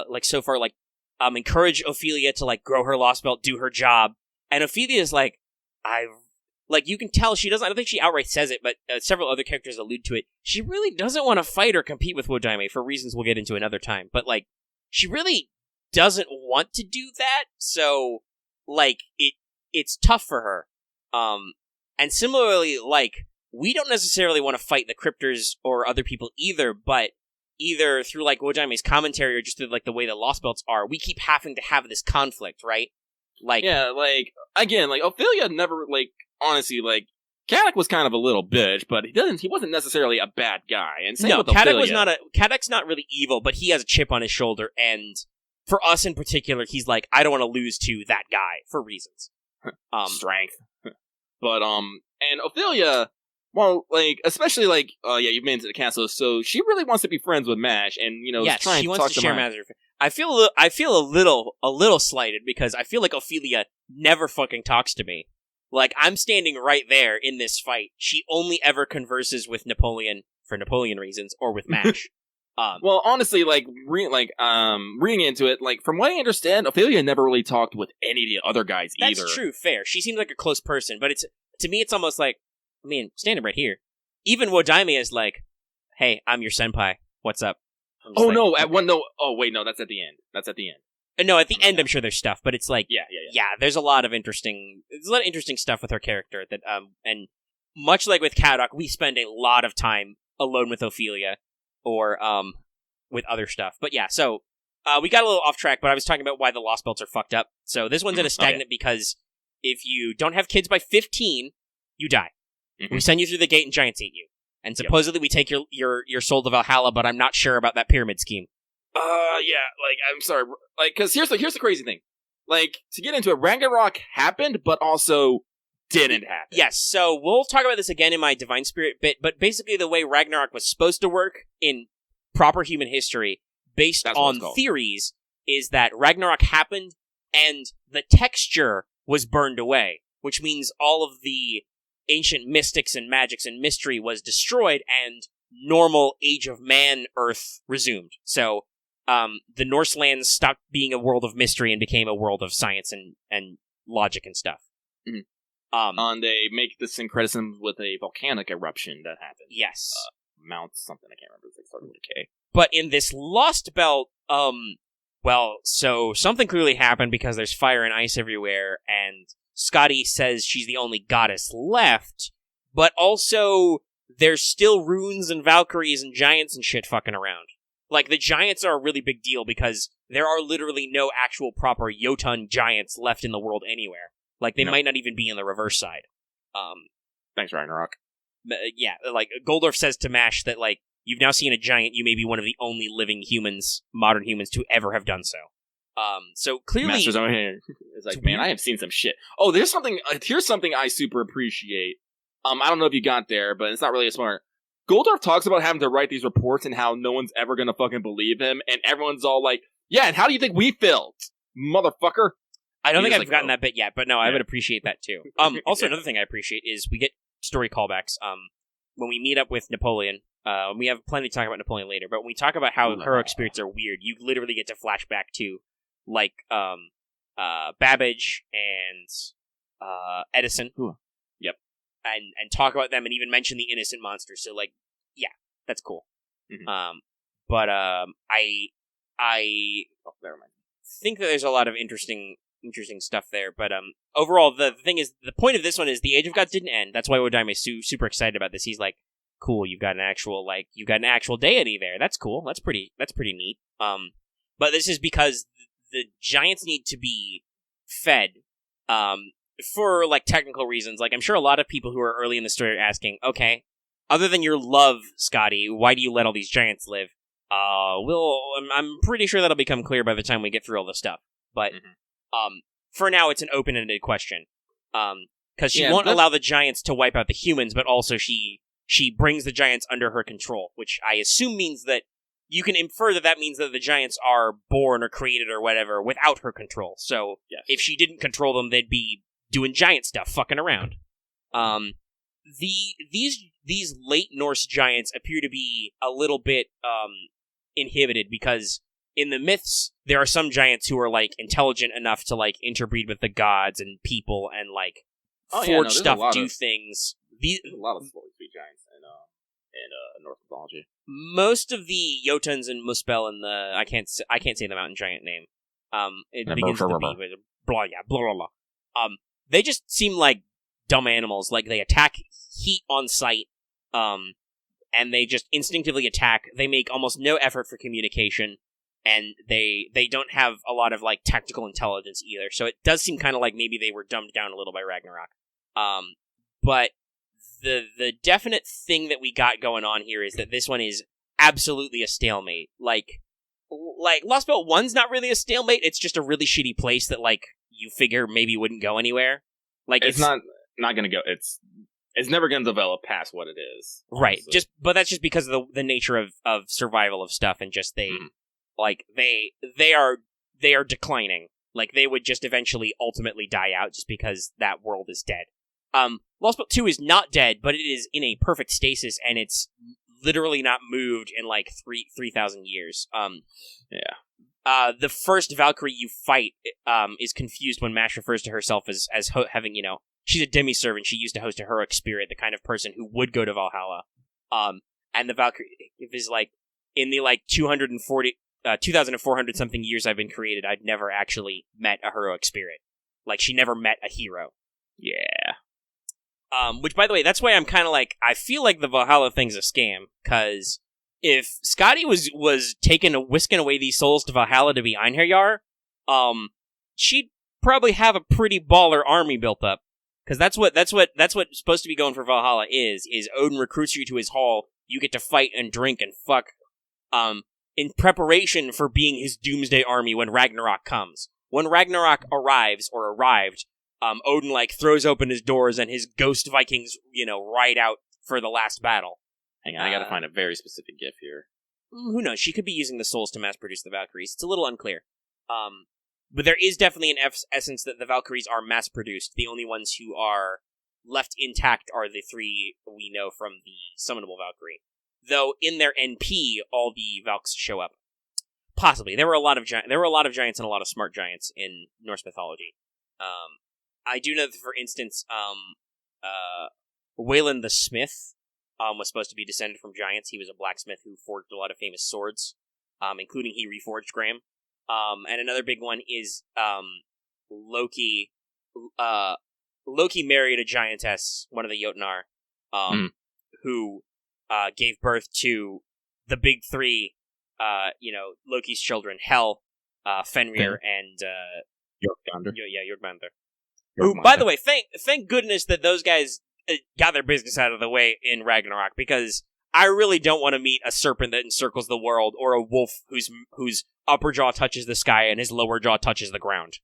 like, so far, like, encourage Ophelia to, like, grow her Lostbelt, do her job, and Ophelia's like, like, you can tell she doesn't, I don't think she outright says it, but several other characters allude to it, she really doesn't want to fight or compete with Wodaime for reasons we'll get into another time, but, like, she really doesn't want to do that, so, like, it's tough for her. And similarly, like, we don't necessarily want to fight the cryptors or other people either, but either through, like, Wodaime's commentary or just through, like, the way the Lostbelts are, we keep having to have this conflict, right? Like... Yeah, like, again, like, Ophelia never, like, honestly, like, Caddock was kind of a little bitch, but he wasn't necessarily a bad guy. And same with Ophelia. Caddock's not really evil, but he has a chip on his shoulder, and for us in particular, he's like, I don't want to lose to that guy, for reasons. Strength. But, and Ophelia, well, like, especially, like, you've been to the castle, so she really wants to be friends with Mash, and, you know, trying to talk to share Mash. I feel a little slighted, because I feel like Ophelia never fucking talks to me. Like, I'm standing right there in this fight. She only ever converses with Napoleon, for Napoleon reasons, or with Mash. Well, honestly, like, reading into it, like, from what I understand, Ophelia never really talked with any of the other guys either. That's true, fair. She seems like a close person, but to me, it's almost like, I mean, standing right here. Even Wodaime is like, hey, I'm your senpai. What's up? Oh, like, no, that's at the end. That's at the end. No, at the end, I'm sure there's stuff, but it's like, yeah, there's a lot of interesting stuff with her character that, and much like with Caddock, we spend a lot of time alone with Ophelia, or, with other stuff. But yeah, so, we got a little off track, but I was talking about why the Lostbelts are fucked up. So this one's in a stagnant because if you don't have kids by 15, you die. Mm-hmm. We send you through the gate and giants eat you. And supposedly we take your soul to Valhalla, but I'm not sure about that pyramid scheme. Yeah, like, I'm sorry, like, because here's the crazy thing. Like, to get into it, Ragnarok happened, but also didn't happen. Yes, so we'll talk about this again in my Divine Spirit bit, but basically the way Ragnarok was supposed to work in proper human history, based on theories, is that Ragnarok happened and the texture was burned away, which means all of the ancient mystics and magics and mystery was destroyed and normal Age of Man Earth resumed. So, the Norse lands stopped being a world of mystery and became a world of science and logic and stuff. Mm-hmm. And they make the syncretism with a volcanic eruption that happened. Yes. Mount something, I can't remember. It's like starting with a K. But in this Lostbelt, well, so something clearly happened because there's fire and ice everywhere, and Scotty says she's the only goddess left, but also there's still runes and Valkyries and giants and shit fucking around. Like, the giants are a really big deal because there are literally no actual proper Jotun giants left in the world anywhere. Like, they might not even be in the reverse side. Thanks, Ragnarok. Yeah, like, Goldorf says to Mash that, like, you've now seen a giant, you may be one of the only living humans, modern humans, to ever have done so. So clearly... Master's over here. It's like, man, I have seen some shit. Oh, here's something I super appreciate. I don't know if you got there, but it's not really smart. Goldorf talks about having to write these reports and how no one's ever gonna fucking believe him, and everyone's all like, yeah, and how do you think we felt? Motherfucker. I don't think I've gotten that bit yet, but no, I would appreciate that too. Also, another thing I appreciate is we get story callbacks. When we meet up with Napoleon, we have plenty to talk about Napoleon later, but when we talk about how heroic spirits are weird, you literally get to flash back to, like, Babbage and Edison. Yep. And talk about them and even mention the innocent monsters. So, like, yeah, that's cool. Mm-hmm. But I think that there's a lot of interesting stuff there. But overall, the thing is, the point of this one is the Age of Gods didn't end. That's why Odaime is super excited about this. He's like, cool, you've got an actual deity there. That's cool. That's pretty neat. But this is because the giants need to be fed. For, like, technical reasons. Like, I'm sure a lot of people who are early in the story are asking, okay, other than your love, Scotty, why do you let all these giants live? I'm pretty sure that'll become clear by the time we get through all the stuff. But, for now, it's an open-ended question. Because she won't allow the giants to wipe out the humans, but also she brings the giants under her control, which I assume means that you can infer that means that the giants are born or created or whatever without her control. So, if she didn't control them, they'd be doing giant stuff, fucking around. These late Norse giants appear to be a little bit inhibited because in the myths there are some giants who are, like, intelligent enough to, like, interbreed with the gods and people and, like, forge stuff, do things. There's a lot of sweet giants in Norse mythology. Most of the Jotuns and Muspel and the I can't say the mountain giant name. It begins with a B, but blah blah blah. They just seem like dumb animals. Like, they attack heat on sight, and they just instinctively attack. They make almost no effort for communication, and they don't have a lot of, like, tactical intelligence either. So it does seem kind of like maybe they were dumbed down a little by Ragnarok. But the definite thing that we got going on here is that this one is absolutely a stalemate. Like Lostbelt 1's not really a stalemate. It's just a really shitty place that, like, you figure maybe wouldn't go anywhere. Like, it's not going to go. It's never going to develop past what it is. Right. But that's just because of the nature of survival of stuff, and just they are declining. Like, they would just eventually ultimately die out just because that world is dead. Lostbelt 2 is not dead, but it is in a perfect stasis, and it's literally not moved in, like, 3,000 years. The first Valkyrie you fight is confused when Mash refers to herself as having, she's a demi-servant. She used to host a heroic spirit, the kind of person who would go to Valhalla. And the Valkyrie is, like, in the, like, 2,400 something years I've been created, I'd never actually met a heroic spirit. Like, she never met a hero. Yeah. Which, by the way, that's why I'm kind of like, I feel like the Valhalla thing's a scam, because if Scotty was whisking away these souls to Valhalla to be Einherjar, she'd probably have a pretty baller army built up. Because that's what's supposed to be going for Valhalla is Odin recruits you to his hall, you get to fight and drink and fuck, in preparation for being his doomsday army when Ragnarok comes. When Ragnarok arrived, Odin, throws open his doors and his ghost Vikings, ride out for the last battle. Hang on, I gotta find a very specific gif here. Who knows? She could be using the souls to mass-produce the Valkyries. It's a little unclear. But there is definitely an essence that the Valkyries are mass-produced. The only ones who are left intact are the 3 we know from the summonable Valkyrie. Though in their NP, all the Valks show up. Possibly. There were a lot of giants and a lot of smart giants in Norse mythology. I do know that, for instance, Wayland the Smith was supposed to be descended from giants. He was a blacksmith who forged a lot of famous swords, including he reforged Graham. And another big one is Loki. Loki married a giantess, one of the Jotnar, who gave birth to the big 3, Loki's children, Hel, Fenrir, and Jormungandr. Jormungandr. Who, by the way, thank goodness that those guys got their business out of the way in Ragnarok, because I really don't want to meet a serpent that encircles the world, or a wolf whose upper jaw touches the sky and his lower jaw touches the ground.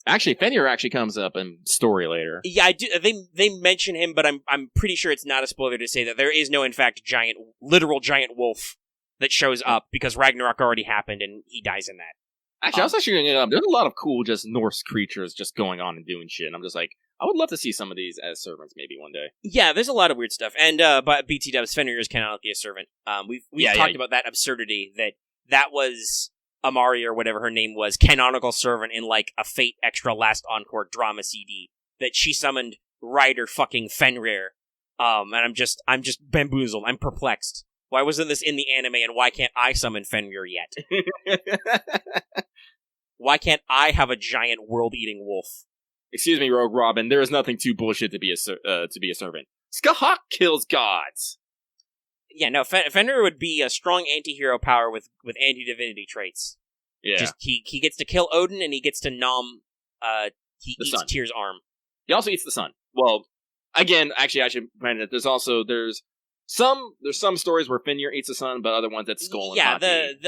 Actually, Fenrir actually comes up in story later. Yeah, I do. They mention him, but I'm pretty sure it's not a spoiler to say that there is no, in fact, literal giant wolf that shows up, because Ragnarok already happened and he dies in that. Actually, I was actually going to there's a lot of cool just Norse creatures just going on and doing shit, and I'm just like, I would love to see some of these as servants maybe one day. Yeah, there's a lot of weird stuff. And but BT Dubs, Fenrir is canonically a servant. We've talked about that absurdity that was Amari, or whatever her name was, canonical servant in a Fate Extra Last Encore drama CD, that she summoned Rider fucking Fenrir. And I'm just bamboozled. I'm perplexed. Why wasn't this in the anime, and why can't I summon Fenrir yet? Why can't I have a giant world-eating wolf? Excuse me, Rogue Robin. There is nothing too bullshit to be a servant. Skahak kills gods. Yeah, no. Fenrir would be a strong anti-hero power with anti-divinity traits. Yeah, just he gets to kill Odin, and he gets to nom. He eats sun. Tyr's arm. He also eats the sun. Well, again, actually, I should mention that there's some stories where Fenrir eats the sun, but other ones that Skull and Hati.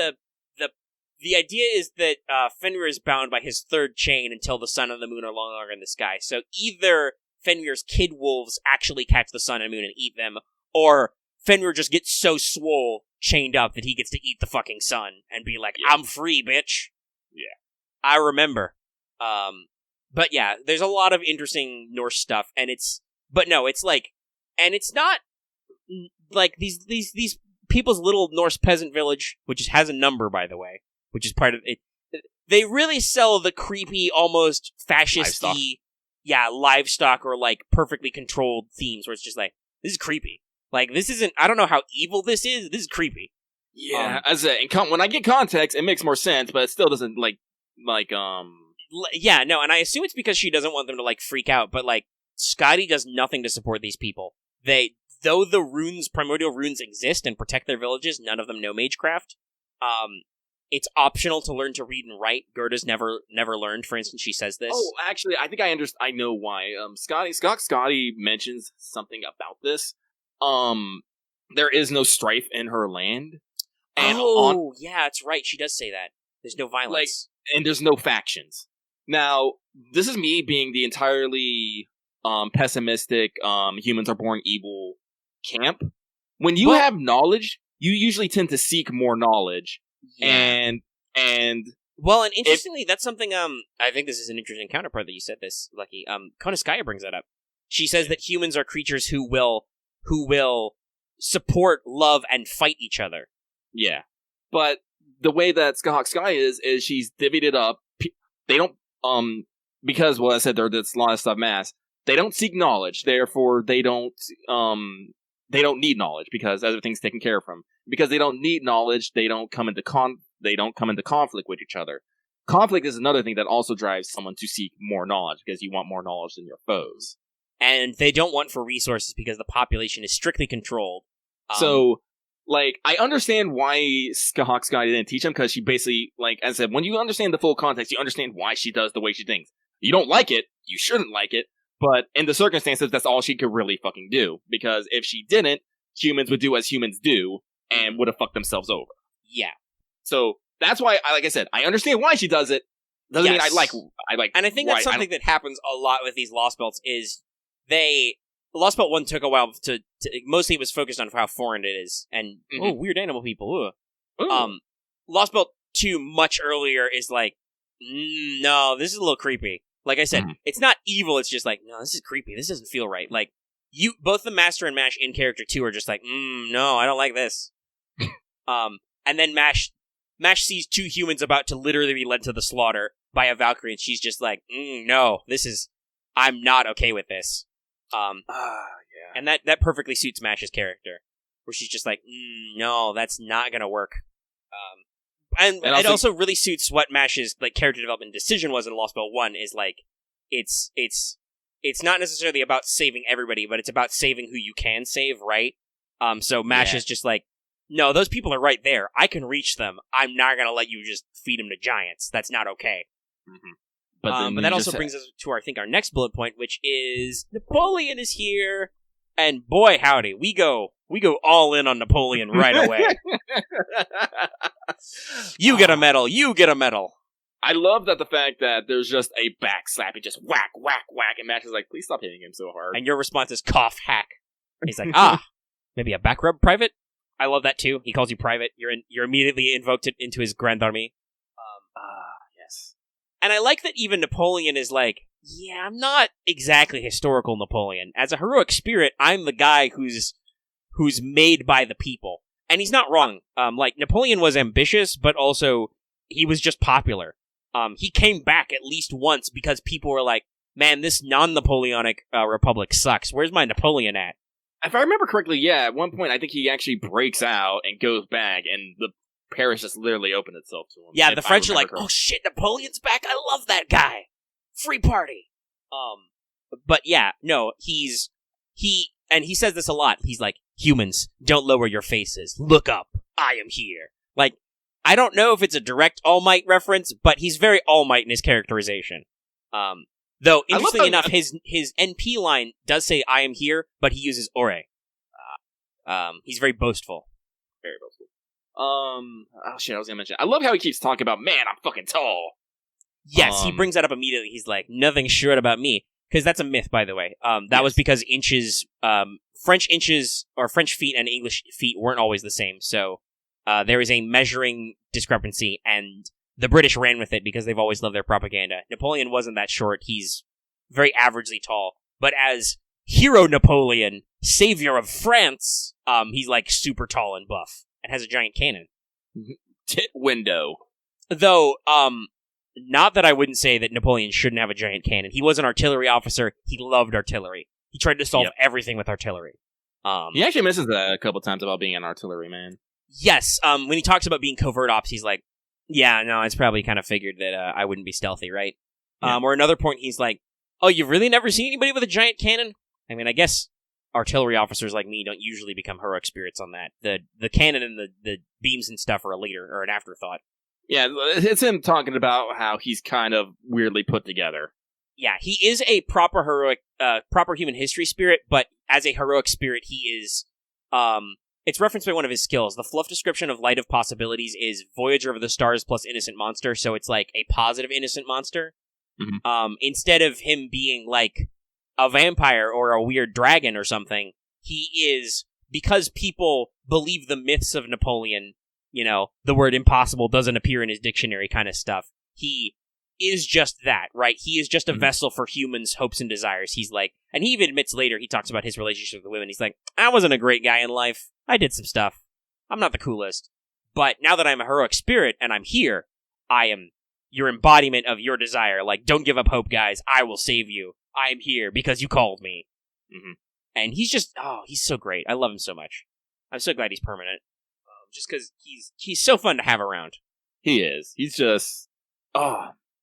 The idea is that Fenrir is bound by his 3rd chain until the sun and the moon are no longer in the sky. So either Fenrir's kid wolves actually catch the sun and moon and eat them, or Fenrir just gets so swole, chained up, that he gets to eat the fucking sun and be like, I'm free, bitch. Yeah. I remember. But yeah, there's a lot of interesting Norse stuff, and it's not like these people's little Norse peasant village, which has a number, by the way, which is part of it. They really sell the creepy, almost fascist-y, livestock or perfectly controlled themes, where it's just this is creepy. This isn't, I don't know how evil this is creepy. Yeah, when I get context, it makes more sense, but it still doesn't, Yeah, no, and I assume it's because she doesn't want them to, freak out, but, Scotty does nothing to support these people. Though the primordial runes exist and protect their villages, none of them know magecraft. It's optional to learn to read and write. Gerda's never learned, for instance. She says this. Oh, actually, I think I know why. Scotty mentions something about this. There is no strife in her land. And yeah, that's right. She does say that. There's no violence. And there's no factions. Now, this is me being the entirely pessimistic, humans are born evil camp. When you have knowledge, you usually tend to seek more knowledge. Yeah. And well, and interestingly, that's something, I think this is an interesting counterpart that you said this, Lucky. Konoskaya brings that up. She says that humans are creatures who will support, love, and fight each other. Yeah. But the way that Sky is she's divvied it up. They don't, because, well, I said there's a lot of stuff mass. They don't seek knowledge, therefore they don't need knowledge, because everything's taken care of from. Because they don't need knowledge, they don't come into conflict with each other. Conflict is another thing that also drives someone to seek more knowledge, because you want more knowledge than your foes. And they don't want for resources because the population is strictly controlled. So, I understand why Sky didn't teach him, because she basically, as I said, when you understand the full context, you understand why she does the way she thinks. You don't like it, you shouldn't like it, but in the circumstances, that's all she could really fucking do. Because if she didn't, humans would do as humans do, and would have fucked themselves over. Yeah. So, that's why, like I said, I understand why she does it. Doesn't mean I like. And I think that's something that happens a lot with these Lostbelts is Lostbelt 1 took a while to mostly it was focused on how foreign it is, and, weird animal people, Lostbelt 2 much earlier is like, no, this is a little creepy. Like I said, it's not evil, it's just like, no, this is creepy, this doesn't feel right. Like, both the Master and Mash in character 2 are just like, no, I don't like this. And then Mash sees 2 humans about to literally be led to the slaughter by a Valkyrie, and she's just like, no, I'm not okay with this. And that perfectly suits Mash's character, where she's just like, no, that's not gonna work. And it also really suits what Mash's like character development decision was in Lostbelt 1, is like, it's not necessarily about saving everybody, but it's about saving who you can save, right? So Mash is just like, no, those people are right there. I can reach them. I'm not gonna let you just feed them to giants. That's not okay. But that also brings us to our next bullet point, which is Napoleon is here, and boy howdy, we go all in on Napoleon right away. You get a medal. You get a medal. I love that the fact that there's just a back slap, and just whack, whack, whack, and Mash is like, please stop hitting him so hard. And your response is cough hack. He's like, maybe a back rub, private. I love that too. He calls you private. You're immediately invoked into his Grand Army. Yes. And I like that even Napoleon is like, yeah, I'm not exactly historical Napoleon. As a heroic spirit, I'm the guy who's made by the people. And he's not wrong. Like, Napoleon was ambitious, but also, he was just popular. He came back at least once because people were like, man, this non-Napoleonic republic sucks. Where's my Napoleon at? If I remember correctly, at one point, I think he actually breaks out and goes back, and the Paris just literally opened itself to him. Yeah, the French are like, oh shit, Napoleon's back, I love that guy! Free party! But yeah, no, he says this a lot, he's like, humans, don't lower your faces, look up, I am here. Like, I don't know if it's a direct All Might reference, but he's very All Might in his characterization. Though, interestingly enough, his NP line does say, I am here, but he uses ore. He's very boastful. Very boastful. Oh shit, I was gonna mention. I love how he keeps talking about, man, I'm fucking tall. Yes, he brings that up immediately. He's like, nothing's short about me. Because that's a myth, by the way. That was because French inches, or French feet and English feet weren't always the same. So, there is a measuring discrepancy, and the British ran with it because they've always loved their propaganda. Napoleon wasn't that short. He's very averagely tall. But as hero Napoleon, savior of France, he's like super tall and buff and has a giant cannon. Tit window. Though, not that I wouldn't say that Napoleon shouldn't have a giant cannon. He was an artillery officer. He loved artillery. He tried to solve everything with artillery. He actually misses that a couple times about being an artillery man. Yes, when he talks about being covert ops, he's like, yeah, no, it's probably kind of figured that I wouldn't be stealthy, right? Yeah. Or another point, he's like, oh, you've really never seen anybody with a giant cannon? I mean, I guess artillery officers like me don't usually become heroic spirits on that. The cannon and the beams and stuff are a later, or an afterthought. Yeah, it's him talking about how he's kind of weirdly put together. Yeah, he is a proper heroic, proper human history spirit, but as a heroic spirit, he is, it's referenced by one of his skills. The fluff description of Light of Possibilities is Voyager of the Stars plus Innocent Monster, so it's like a positive innocent monster. Mm-hmm. Instead of him being like a vampire or a weird dragon or something, he is, because people believe the myths of Napoleon, you know, the word impossible doesn't appear in his dictionary kind of stuff. He is just that, right? He is just a vessel for humans' hopes and desires. He's like, and he even admits later, he talks about his relationship with women. He's like, I wasn't a great guy in life. I did some stuff. I'm not the coolest. But now that I'm a heroic spirit and I'm here, I am your embodiment of your desire. Like, don't give up hope, guys. I will save you. I am here because you called me. Mm-hmm. And he's just, he's so great. I love him so much. I'm so glad he's permanent. Just because he's so fun to have around. He is. He's just,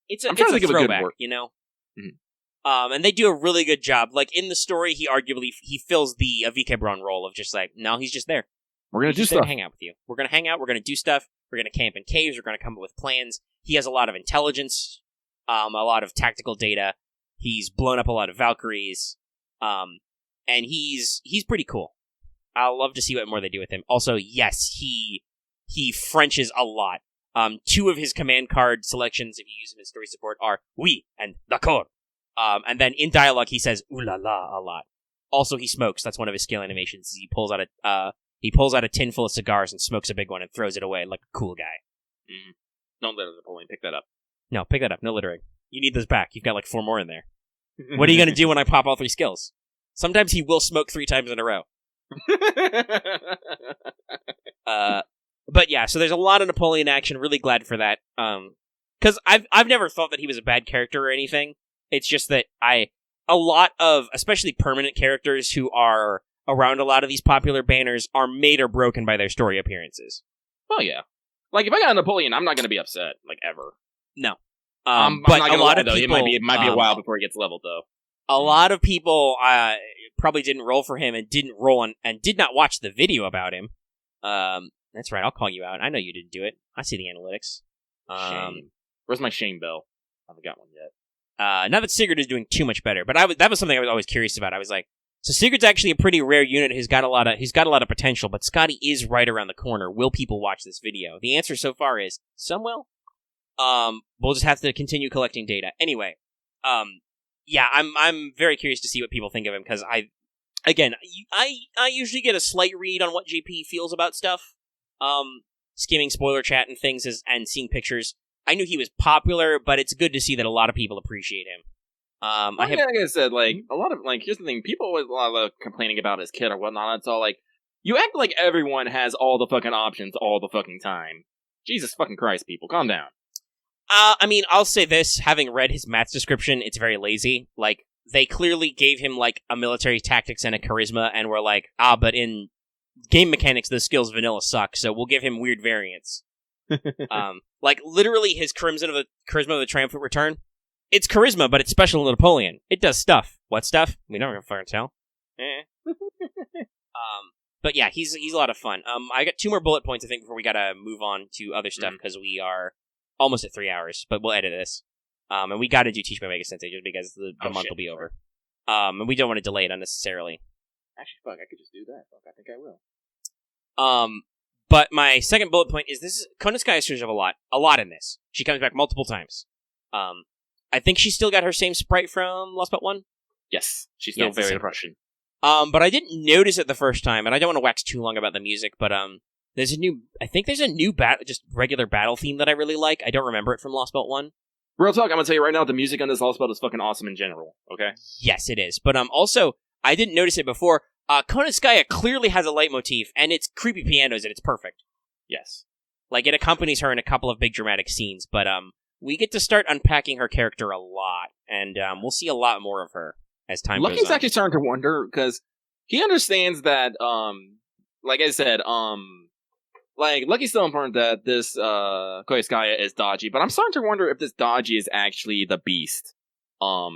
it's a throwback, you know? Mm-hmm. And they do a really good job. Like, in the story, he fills the VK Braun role of just like, no, he's just there. We're going to do stuff. Hang out with you. We're going to hang out. We're going to do stuff. We're going to camp in caves. We're going to come up with plans. He has a lot of intelligence. a lot of tactical data. He's blown up a lot of Valkyries, and he's pretty cool. I'll love to see what more they do with him. Also, yes, he Frenches a lot. 2 of his command card selections, if you use him in story support, are oui and d'accord. And then in dialogue, he says ooh la la a lot. Also, he smokes. That's one of his skill animations. He pulls out a tin full of cigars and smokes a big one and throws it away like a cool guy. Mm. Don't litter, Napoleon. Pick that up. No, pick that up. No littering. You need those back. You've got like 4 more in there. What are you going to do when I pop all 3 skills? Sometimes he will smoke 3 times in a row. But yeah, so there's a lot of Napoleon action. Really glad for that. Because I've never thought that he was a bad character or anything. It's just that a lot of, especially permanent characters who are around a lot of these popular banners are made or broken by their story appearances. Well, yeah. Like, if I got a Napoleon, I'm not going to be upset, like, ever. No. But I'm not a lot of people, it might be a while before he gets leveled, though. A lot of people probably didn't roll for him and didn't roll on and did not watch the video about him. That's right, I'll call you out. I know you didn't do it. I see the analytics. Shame. Where's my shame bell? I haven't got one yet. Not that Sigurd is doing too much better, but that was something I was always curious about. I was like, so Sigurd's actually a pretty rare unit who's got a lot of potential, but Scotty is right around the corner. Will people watch this video? The answer so far is some will. We'll just have to continue collecting data. Anyway, yeah, I'm very curious to see what people think of him, because I usually get a slight read on what JP feels about stuff. Skimming spoiler chat and things and seeing pictures. I knew he was popular, but it's good to see that a lot of people appreciate him. Like I said, like, a lot of, like, here's the thing, people always a lot of complaining about his kid or whatnot, it's all like, you act like everyone has all the fucking options all the fucking time. Jesus fucking Christ, people, calm down. I mean, I'll say this, having read his Matt's description, it's very lazy. Like, they clearly gave him, like, a military tactics and a charisma, and were like, but in game mechanics, the skills vanilla suck, so we'll give him weird variants. Like, literally, his charisma of the Triumphant Return, it's charisma, but it's special in Napoleon. It does stuff. What stuff? We don't fucking tell. But yeah, he's a lot of fun. I got 2 more bullet points, I think, before we gotta move on to other stuff, because we are almost at 3 hours, but we'll edit this. And we gotta do Teach My Omega-sensei, just because the month will be over. And we don't want to delay it unnecessarily. Actually, fuck, I could just do that. Fuck, I think I will. But my second bullet point is Konosuke shows up a lot in this. She comes back multiple times. I think she's still got her same sprite from Lostbelt 1. Yes, she's still very Russian. But I didn't notice it the first time, and I don't want to wax too long about the music, but there's a new just regular battle theme that I really like. I don't remember it from Lostbelt 1. Real talk, I'm gonna tell you right now, the music on this Lostbelt is fucking awesome in general, okay? Yes, it is. But also, I didn't notice it before. Konosuke clearly has a leitmotif, and it's creepy pianos, and it's perfect. Yes. Like, it accompanies her in a couple of big dramatic scenes, but we get to start unpacking her character a lot, and we'll see a lot more of her as time goes on. Lucky's actually starting to wonder, because he understands that, like I said, like, Lucky's still important that this Koyaskaya is dodgy, but I'm starting to wonder if this dodgy is actually the beast.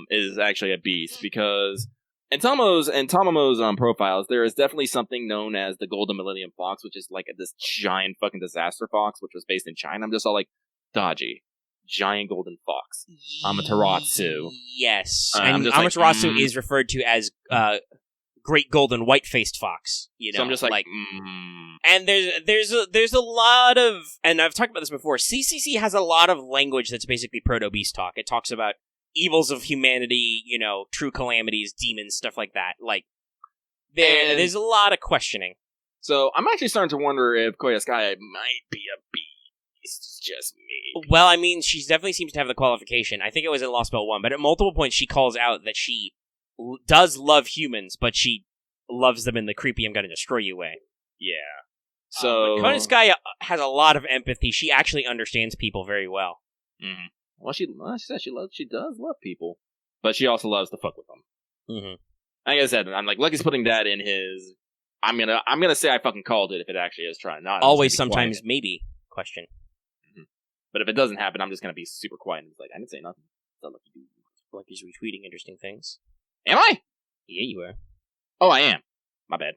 Is actually a beast, because in Tomomo's profiles, there is definitely something known as the Golden Millennium Fox, which is like this giant fucking disaster fox, which was based in China. I'm just all like, dodgy. Giant golden fox. Amaterasu. Yes. And Amaterasu is referred to as Great Golden White-Faced Fox. You know, so I'm just like And there's a lot of, and I've talked about this before, CCC has a lot of language that's basically proto-beast talk. It talks about evils of humanity, you know, true calamities, demons, stuff like that. Like, there's a lot of questioning. So I'm actually starting to wonder if Koyaskaya might be a beast. It's just me. Well, I mean, she definitely seems to have the qualification. I think it was in Lostbelt 1, but at multiple points she calls out that she does love humans, but she loves them in the creepy I'm gonna destroy you way. Yeah. So Konosuke has a lot of empathy. She actually understands people very well. Mm-hmm. Well, she says she does love people, but she also loves to fuck with them. Mm-hmm. Like I said, I'm like, Lucky's putting that in his. I'm gonna say I fucking called it if it actually is trying. Not always, sometimes, maybe question. Mm-hmm. But if it doesn't happen, I'm just gonna be super quiet and be like, I didn't say nothing. Lucky's retweeting interesting things. Am I? Yeah, you are. Oh, I am. My bad.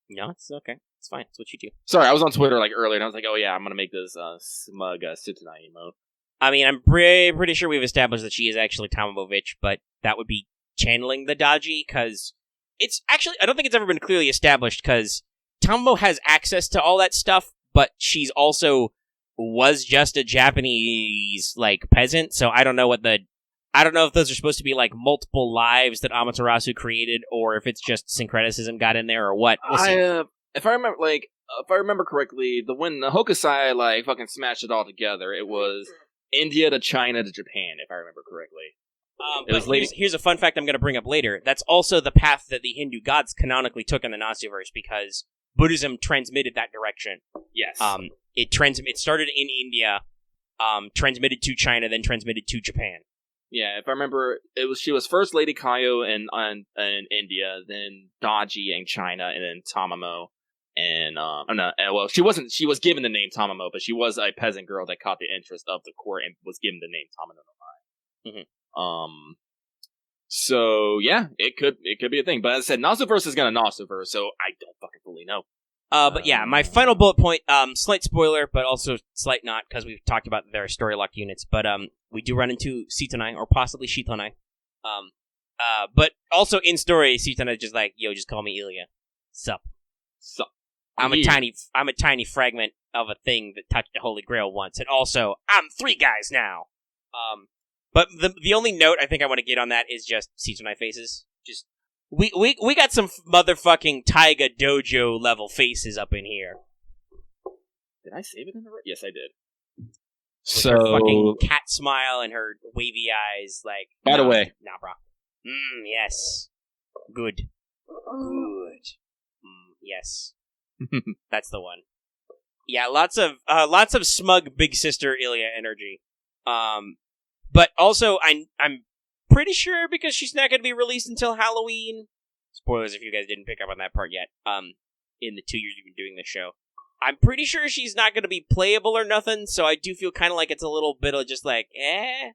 No, it's okay. It's fine. It's what you do. Sorry, I was on Twitter like earlier, and I was like, oh yeah, I'm gonna make this smug Sutanai emote. I mean, I'm pretty sure we've established that she is actually Tomomovich, but that would be channeling the Daji, because it's actually, I don't think it's ever been clearly established, because Tomomo has access to all that stuff, but she's also was just a Japanese, like, peasant, so I don't know if those are supposed to be, like, multiple lives that Amaterasu created, or if it's just syncretism got in there, or what. We'll see. If I remember correctly, when the Hokusai, like, fucking smashed it all together, it was India to China to Japan, if I remember correctly. Here's a fun fact I'm going to bring up later. That's also the path that the Hindu gods canonically took in the Nasuverse, because Buddhism transmitted that direction. Yes. It started in India, transmitted to China, then transmitted to Japan. Yeah, if I remember, she was first Lady Kaio in India, then Daji in China, and then Tamamo. And she was given the name Tamamo, but she was a peasant girl that caught the interest of the court and was given the name Tamamo no Mai. Mm-hmm. So yeah, it could be a thing. But as I said, Nasuverse is gonna Nasuverse, so I don't fucking fully know. But yeah, my final bullet point, slight spoiler, but also slight not, because we've talked about their story locked units, but we do run into Sitonai, or possibly Shitonai. But also in story, Sitonai's just like, yo, just call me Ilya. Sup. I'm a tiny fragment of a thing that touched the Holy Grail once, and also, I'm 3 guys now! But the only note I think I want to get on that is just Sitonai faces. Just We got some motherfucking Taiga Dojo level faces up in here. Did I save it in the right? Yes, I did. With her fucking cat smile and her wavy eyes, like... By the way. Nah, bro. Yes. Good. Yes. That's the one. Yeah, lots of smug big sister Ilya energy. But also, I'm pretty sure, because she's not going to be released until Halloween. Spoilers if you guys didn't pick up on that part yet. In the 2 years you've been doing this show, I'm pretty sure she's not going to be playable or nothing. So I do feel kind of like it's a little bit of just like, Again.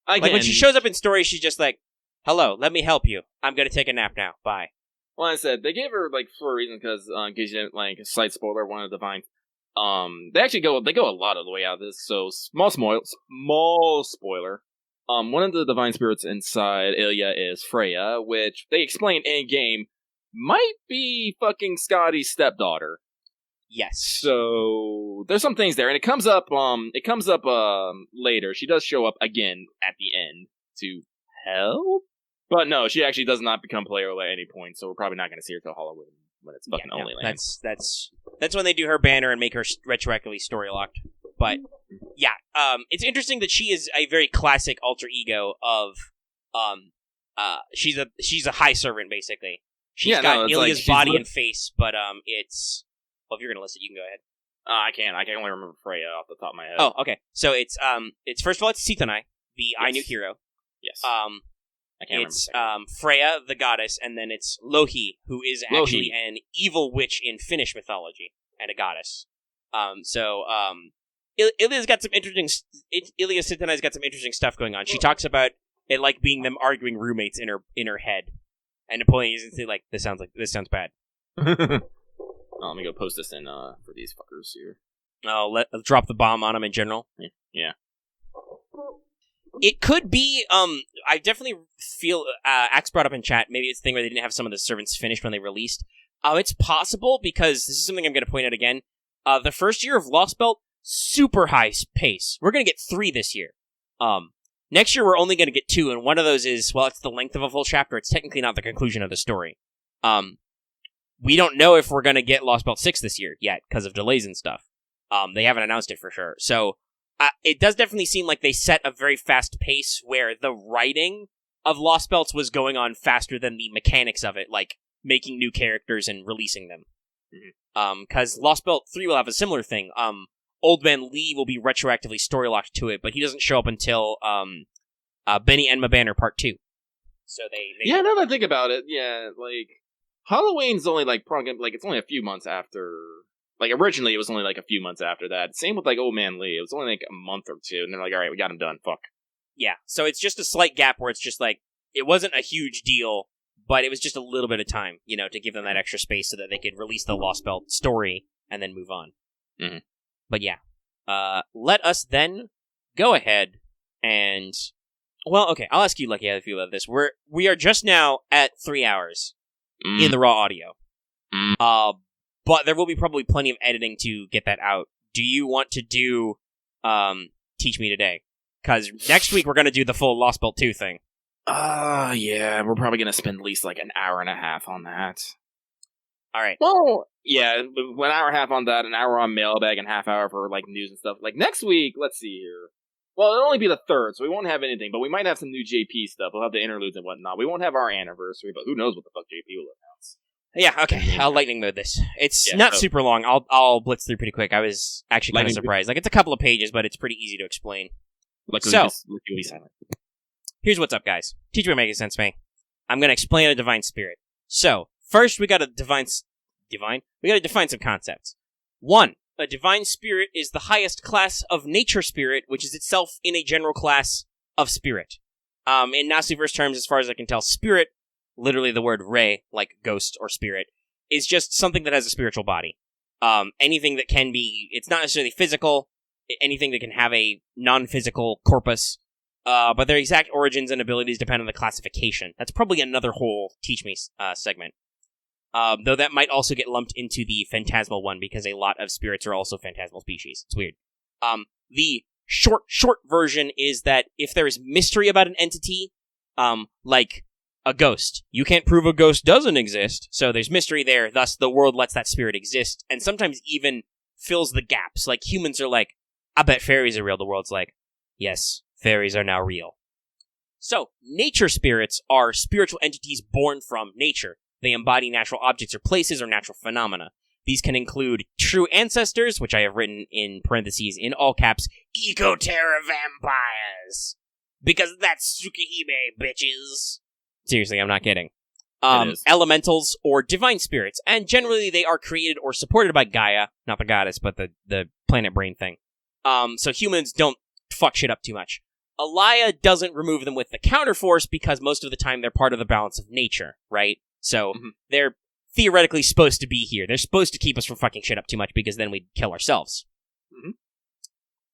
Like when she shows up in story, she's just like, "Hello, let me help you. I'm going to take a nap now. Bye." Well, I said they gave her like for a reason, because in case you didn't like slight spoiler, one of the Divines. They actually go a lot of the way out of this. So small spoiler. One of the divine spirits inside Ilya is Freya, which they explain in game might be fucking Scotty's stepdaughter. Yes. So there's some things there, and it comes up later. She does show up again at the end to help, but no, she actually does not become playable at any point. So we're probably not going to see her till Halloween when it's fucking only land. That's when they do her banner and make her retroactively story locked. But yeah, it's interesting that she is a very classic alter ego of she's a high servant basically. She's got Ilya's body and face, but it's well, if you're gonna list it, you can go ahead. I can only remember Freya off the top of my head. Oh, okay. So it's first of all it's Sitonai, the Ainu hero. Yes. I can't remember. It's Freya, the goddess, and then it's Lohi, who is actually an evil witch in Finnish mythology and a goddess. Ilya's got some interesting. Ilya Sitonai's got some interesting stuff going on. She talks about it like being them arguing roommates in her head, and Napoleon is like, "This sounds bad." Let me go post this in for these fuckers here. Oh, let's drop the bomb on them in general. Yeah. It could be. I definitely feel. Axe brought up in chat. Maybe it's a thing where they didn't have some of the servants finished when they released. It's possible, because this is something I'm going to point out again. The first year of Lostbelt, super high pace. We're going to get 3 this year. Next year we're only going to get 2, and one of those is, well, it's the length of a full chapter. It's technically not the conclusion of the story. We don't know if we're going to get Lostbelt 6 this year yet, because of delays and stuff. They haven't announced it for sure. So, it does definitely seem like they set a very fast pace where the writing of Lostbelts was going on faster than the mechanics of it, like making new characters and releasing them. Because Lostbelt 3 will have a similar thing. Old Man Lee will be retroactively story locked to it, but he doesn't show up until Benny Enma Banner Part 2. So they yeah, now that I think about it, yeah, like Halloween's only like probably like it's only a few months after. Like originally, it was only like a few months after that. Same with like Old Man Lee. It was only like a month or 2, and they're like, "All right, we got him done." Fuck. Yeah, so it's just a slight gap where it's just like it wasn't a huge deal, but it was just a little bit of time, to give them that extra space so that they could release the Lostbelt story and then move on. Mm-hmm. But yeah, let us then go ahead and... Well, okay, I'll ask you, Lucky, how you feel about this. We are just now at 3 hours in the raw audio. But there will be probably plenty of editing to get that out. Do you want to do Teach Me Today? Because next week we're going to do the full Lostbelt 2 thing. Yeah, we're probably going to spend at least like an hour and a half on that. All right. Well, yeah, 1 hour and a half on that, an hour on Mailbag, and half hour for like news and stuff. Like next week, let's see here. Well, it'll only be the 3rd, so we won't have anything, but we might have some new JP stuff. We'll have the interludes and whatnot. We won't have our anniversary, but who knows what the fuck JP will announce. Yeah, okay. I'll lightning mode this. It's not super long. I'll blitz through pretty quick. I was actually kind of surprised. Like, it's a couple of pages, but it's pretty easy to explain. Here's what's up, guys. Teach me Omega-sensei. I'm going to explain a divine spirit. So, first we got to define some concepts. 1. A divine spirit is the highest class of nature spirit, which is itself in a general class of spirit. In Nasuverse terms, as far as I can tell, spirit, literally the word rei, like ghost or spirit, is just something that has a spiritual body. Anything that can be, it's not necessarily physical, anything that can have a non-physical corpus, but their exact origins and abilities depend on the classification. That's probably another whole Teach Me segment. Though that might also get lumped into the phantasmal one, because a lot of spirits are also phantasmal species. It's weird. The short version is that if there is mystery about an entity, like a ghost, you can't prove a ghost doesn't exist, so there's mystery there, thus the world lets that spirit exist, and sometimes even fills the gaps. Like, humans are like, I bet fairies are real. The world's like, yes, fairies are now real. So, nature spirits are spiritual entities born from nature. They embody natural objects or places or natural phenomena. These can include true ancestors, which I have written in parentheses in all caps, Eco-Terror vampires. Because that's Tsukihime, bitches. Seriously, I'm not kidding. Elementals or divine spirits, and generally they are created or supported by Gaia, not the goddess, but the planet brain thing. So humans don't fuck shit up too much. Alaya doesn't remove them with the counterforce because most of the time they're part of the balance of nature, right? So they're theoretically supposed to be here. They're supposed to keep us from fucking shit up too much because then we'd kill ourselves.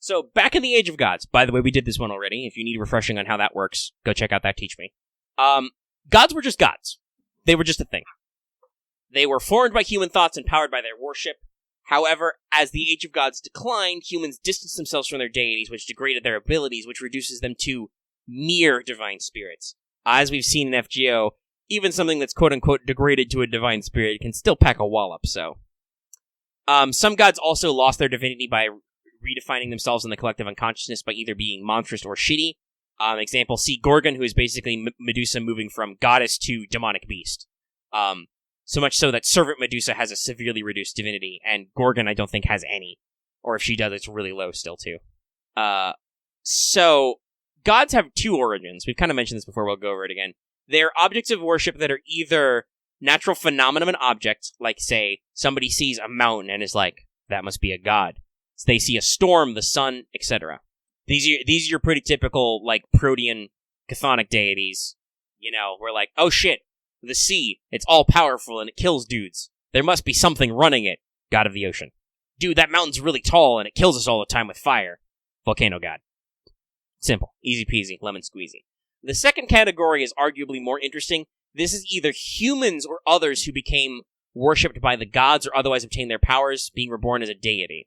So back in the Age of Gods, by the way, we did this one already. If you need refreshing on how that works, go check out that Teach Me. Gods were just gods. They were just a thing. They were formed by human thoughts and powered by their worship. However, as the Age of Gods declined, humans distanced themselves from their deities, which degraded their abilities, which reduces them to mere divine spirits. As we've seen in FGO, even something that's quote-unquote degraded to a divine spirit can still pack a wallop, so. Some gods also lost their divinity by redefining themselves in the collective unconsciousness by either being monstrous or shitty. Example, see Gorgon, who is basically Medusa moving from goddess to demonic beast. So much so that Servant Medusa has a severely reduced divinity, and Gorgon I don't think has any. Or if she does, it's really low still, too. So, gods have 2 origins. We've kind of mentioned this before, we'll go over it again. They're objects of worship that are either natural phenomenon objects, like, say, somebody sees a mountain and is like, that must be a god. So they see a storm, the sun, etc. These are your pretty typical, like, Protean chthonic deities. You know, we're like, oh shit, the sea, it's all powerful and it kills dudes. There must be something running it. God of the ocean. Dude, that mountain's really tall and it kills us all the time with fire. Volcano god. Simple. Easy peasy. Lemon squeezy. The second category is arguably more interesting. This is either humans or others who became worshipped by the gods or otherwise obtained their powers, being reborn as a deity.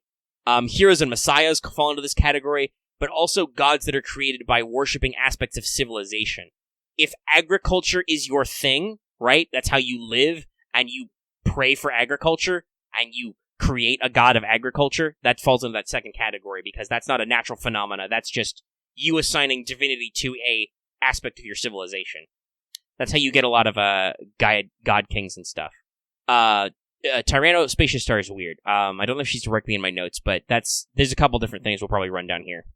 Heroes and messiahs fall into this category, but also gods that are created by worshipping aspects of civilization. If agriculture is your thing, right, that's how you live, and you pray for agriculture, and you create a god of agriculture, that falls into that second category, because that's not a natural phenomena, that's just you assigning divinity to a aspect of your civilization. That's how you get a lot of god kings and stuff. Tyranno Spacious Star is weird. I don't know if she's directly in my notes, but there's a couple different things we'll probably run down here.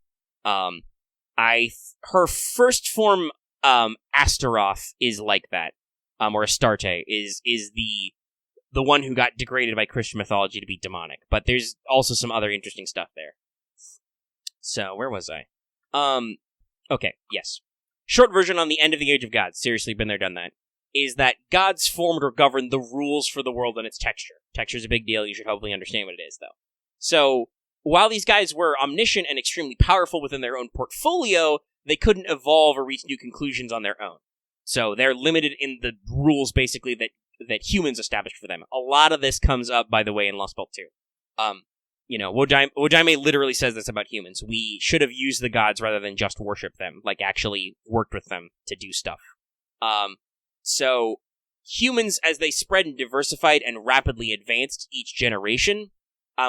Her first form, Astaroth, is like that. Or Astarte is the one who got degraded by Christian mythology to be demonic. But there's also some other interesting stuff there. So, where was I? Okay, yes. Short version on the end of the Age of Gods, seriously, been there, done that, is that gods formed or governed the rules for the world and its texture. Texture's a big deal, you should hopefully understand what it is, though. So, while these guys were omniscient and extremely powerful within their own portfolio, they couldn't evolve or reach new conclusions on their own. So they're limited in the rules, basically, that humans established for them. A lot of this comes up, by the way, in Lostbelt 2. Wojime literally says this about humans. We should have used the gods rather than just worship them, like actually worked with them to do stuff. So humans, as they spread and diversified and rapidly advanced each generation,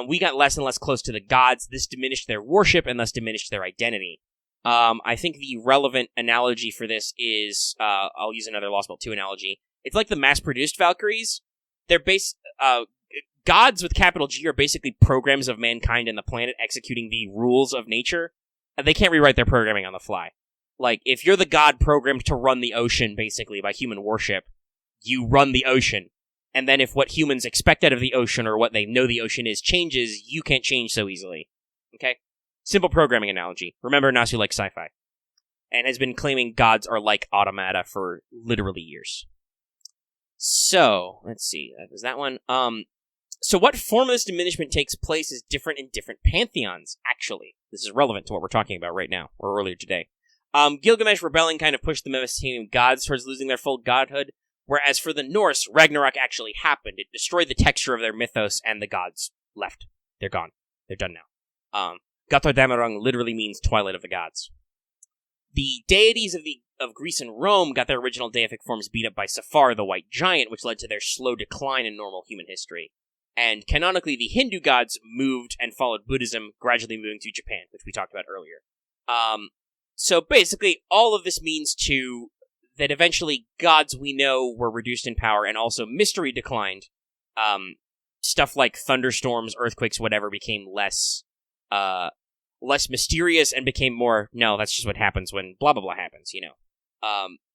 we got less and less close to the gods. This diminished their worship and thus diminished their identity. I think the relevant analogy for this is, I'll use another Lostbelt 2 analogy. It's like the mass-produced Valkyries. They're gods with capital G are basically programs of mankind and the planet executing the rules of nature. And they can't rewrite their programming on the fly. Like, if you're the god programmed to run the ocean, basically, by human worship, you run the ocean. And then if what humans expect out of the ocean or what they know the ocean is changes, you can't change so easily. Okay? Simple programming analogy. Remember, Nasu likes sci-fi. And has been claiming gods are like automata for literally years. So, let's see. That was that one. So what form of this diminishment takes place is different in different pantheons, actually. This is relevant to what we're talking about right now, or earlier today. Gilgamesh rebelling kind of pushed the Mesopotamian gods towards losing their full godhood, whereas for the Norse, Ragnarok actually happened. It destroyed the texture of their mythos, and the gods left. They're gone. They're done now. Götterdämmerung literally means Twilight of the Gods. The deities of Greece and Rome got their original deific forms beat up by Safar, the White Giant, which led to their slow decline in normal human history. And canonically, the Hindu gods moved and followed Buddhism, gradually moving to Japan, which we talked about earlier. So basically, all of this means, too, that eventually gods we know were reduced in power, and also mystery declined. Stuff like thunderstorms, earthquakes, whatever, became less mysterious and became more, no, that's just what happens when blah blah blah happens,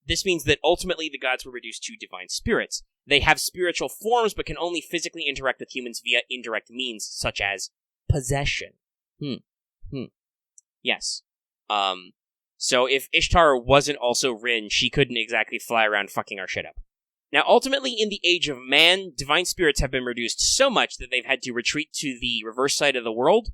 This means that ultimately the gods were reduced to divine spirits. They have spiritual forms, but can only physically interact with humans via indirect means, such as possession. Yes. So if Ishtar wasn't also Rin, she couldn't exactly fly around fucking our shit up. Now, ultimately, in the Age of Man, divine spirits have been reduced so much that they've had to retreat to the reverse side of the world,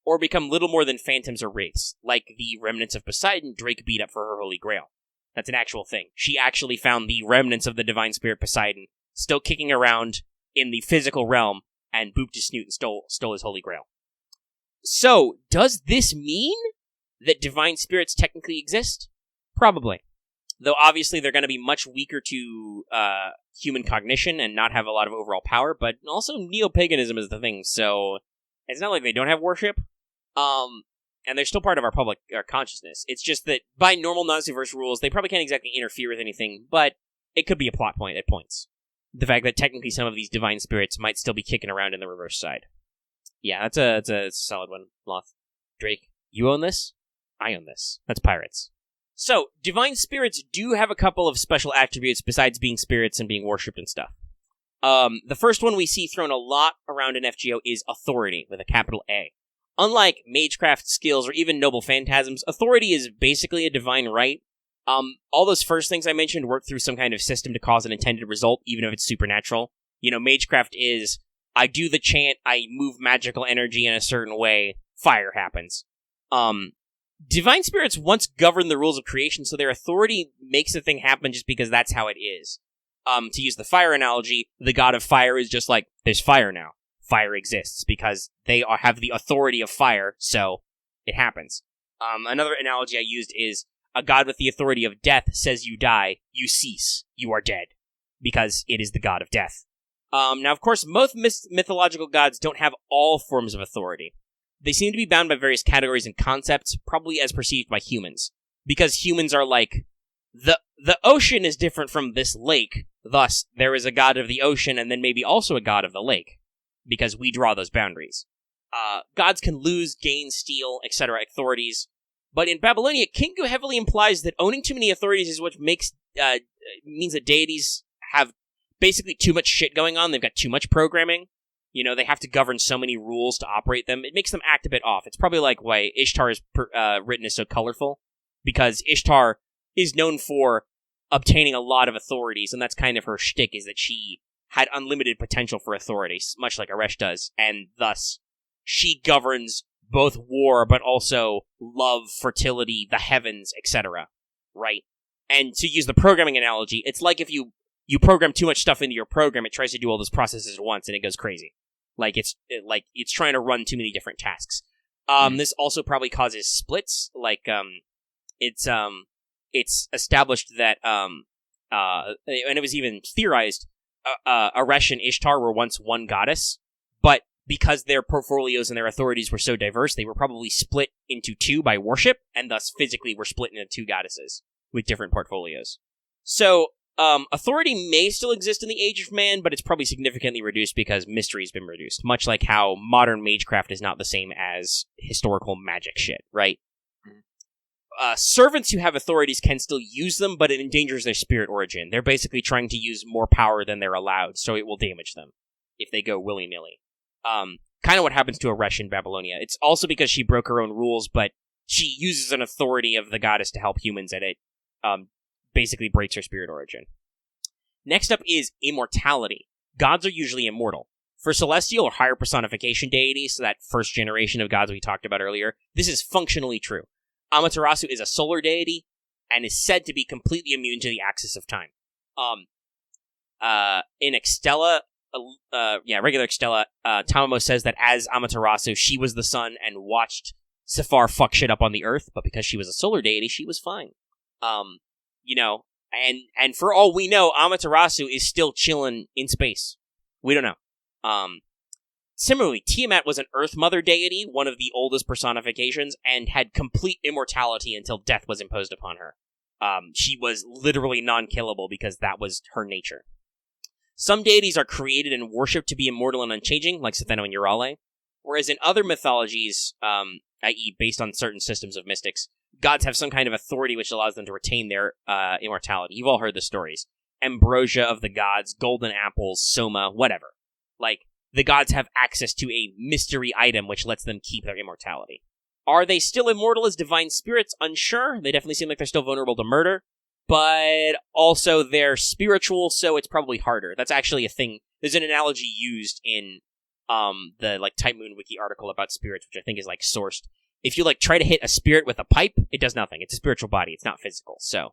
or become little more than phantoms or wraiths, like the remnants of Poseidon Drake beat up for her Holy Grail. That's an actual thing. She actually found the remnants of the divine spirit Poseidon still kicking around in the physical realm, and booped his snoot and stole his Holy Grail. So, does this mean that divine spirits technically exist? Probably. Though obviously they're going to be much weaker to human cognition and not have a lot of overall power, but also neo-paganism is the thing, so it's not like they don't have worship. And they're still part of our public consciousness. It's just that by normal Naziverse rules, they probably can't exactly interfere with anything, but it could be a plot point at points. The fact that technically some of these divine spirits might still be kicking around in the reverse side. Yeah, that's a solid one, Loth. Drake, you own this? I own this. That's pirates. So, divine spirits do have a couple of special attributes besides being spirits and being worshipped and stuff. The first one we see thrown a lot around in FGO is authority, with a capital A. Unlike magecraft skills or even noble phantasms, authority is basically a divine right. All those first things I mentioned work through some kind of system to cause an intended result, even if it's supernatural. Magecraft is, I do the chant, I move magical energy in a certain way, fire happens. Divine spirits once governed the rules of creation, so their authority makes a thing happen just because that's how it is. To use the fire analogy, the god of fire is just like, there's fire now. Fire exists because they have the authority of fire, so it happens. Another analogy I used is, a god with the authority of death says you die, you cease, you are dead, because it is the god of death. Now, of course, most mythological gods don't have all forms of authority. They seem to be bound by various categories and concepts, probably as perceived by humans. Because humans are like, the ocean is different from this lake, thus there is a god of the ocean and then maybe also a god of the lake. Because we draw those boundaries. Gods can lose, gain, steal, etc. authorities. But in Babylonia, Kingu heavily implies that owning too many authorities is what means that deities have basically too much shit going on. They've got too much programming. They have to govern so many rules to operate them. It makes them act a bit off. It's probably like why Ishtar is written as so colorful. Because Ishtar is known for obtaining a lot of authorities, and that's kind of her shtick, is that she had unlimited potential for authority, much like Aresh does, and thus she governs both war, but also love, fertility, the heavens, etc., right? And to use the programming analogy, it's like if you program too much stuff into your program, it tries to do all those processes at once, and it goes crazy. Like, it's trying to run too many different tasks. This also probably causes splits, like, it's established that, and it was even theorized, Aresh and Ishtar were once one goddess, but because their portfolios and their authorities were so diverse, they were probably split into two by worship, and thus physically were split into two goddesses with different portfolios. So, authority may still exist in the Age of Man, but it's probably significantly reduced because mystery's been reduced, much like how modern magecraft is not the same as historical magic shit, right? Servants who have authorities can still use them, but it endangers their spirit origin. They're basically trying to use more power than they're allowed, so it will damage them if they go willy-nilly. Kind of what happens to Aresh in Babylonia. It's also because she broke her own rules, but she uses an authority of the goddess to help humans, and it basically breaks her spirit origin. Next up is immortality. Gods are usually immortal. For celestial or higher personification deities, so that first generation of gods we talked about earlier, this is functionally true. Amaterasu is a solar deity, and is said to be completely immune to the axis of time. In Extella, regular Extella, Tamamo says that as Amaterasu, she was the sun and watched Sephar fuck shit up on the earth, but because she was a solar deity, she was fine. And for all we know, Amaterasu is still chilling in space. We don't know. Similarly, Tiamat was an Earth Mother deity, one of the oldest personifications, and had complete immortality until death was imposed upon her. She was literally non-killable because that was her nature. Some deities are created and worshipped to be immortal and unchanging, like Setheno and Eurale, whereas in other mythologies, i.e. based on certain systems of mystics, gods have some kind of authority which allows them to retain their immortality. You've all heard the stories. Ambrosia of the gods, golden apples, soma, whatever. Like, the gods have access to a mystery item which lets them keep their immortality. Are they still immortal as divine spirits? Unsure. They definitely seem like they're still vulnerable to murder. But also they're spiritual, so it's probably harder. That's actually a thing. There's an analogy used in the Type Moon Wiki article about spirits, which I think is sourced. If you try to hit a spirit with a pipe, it does nothing. It's a spiritual body. It's not physical. So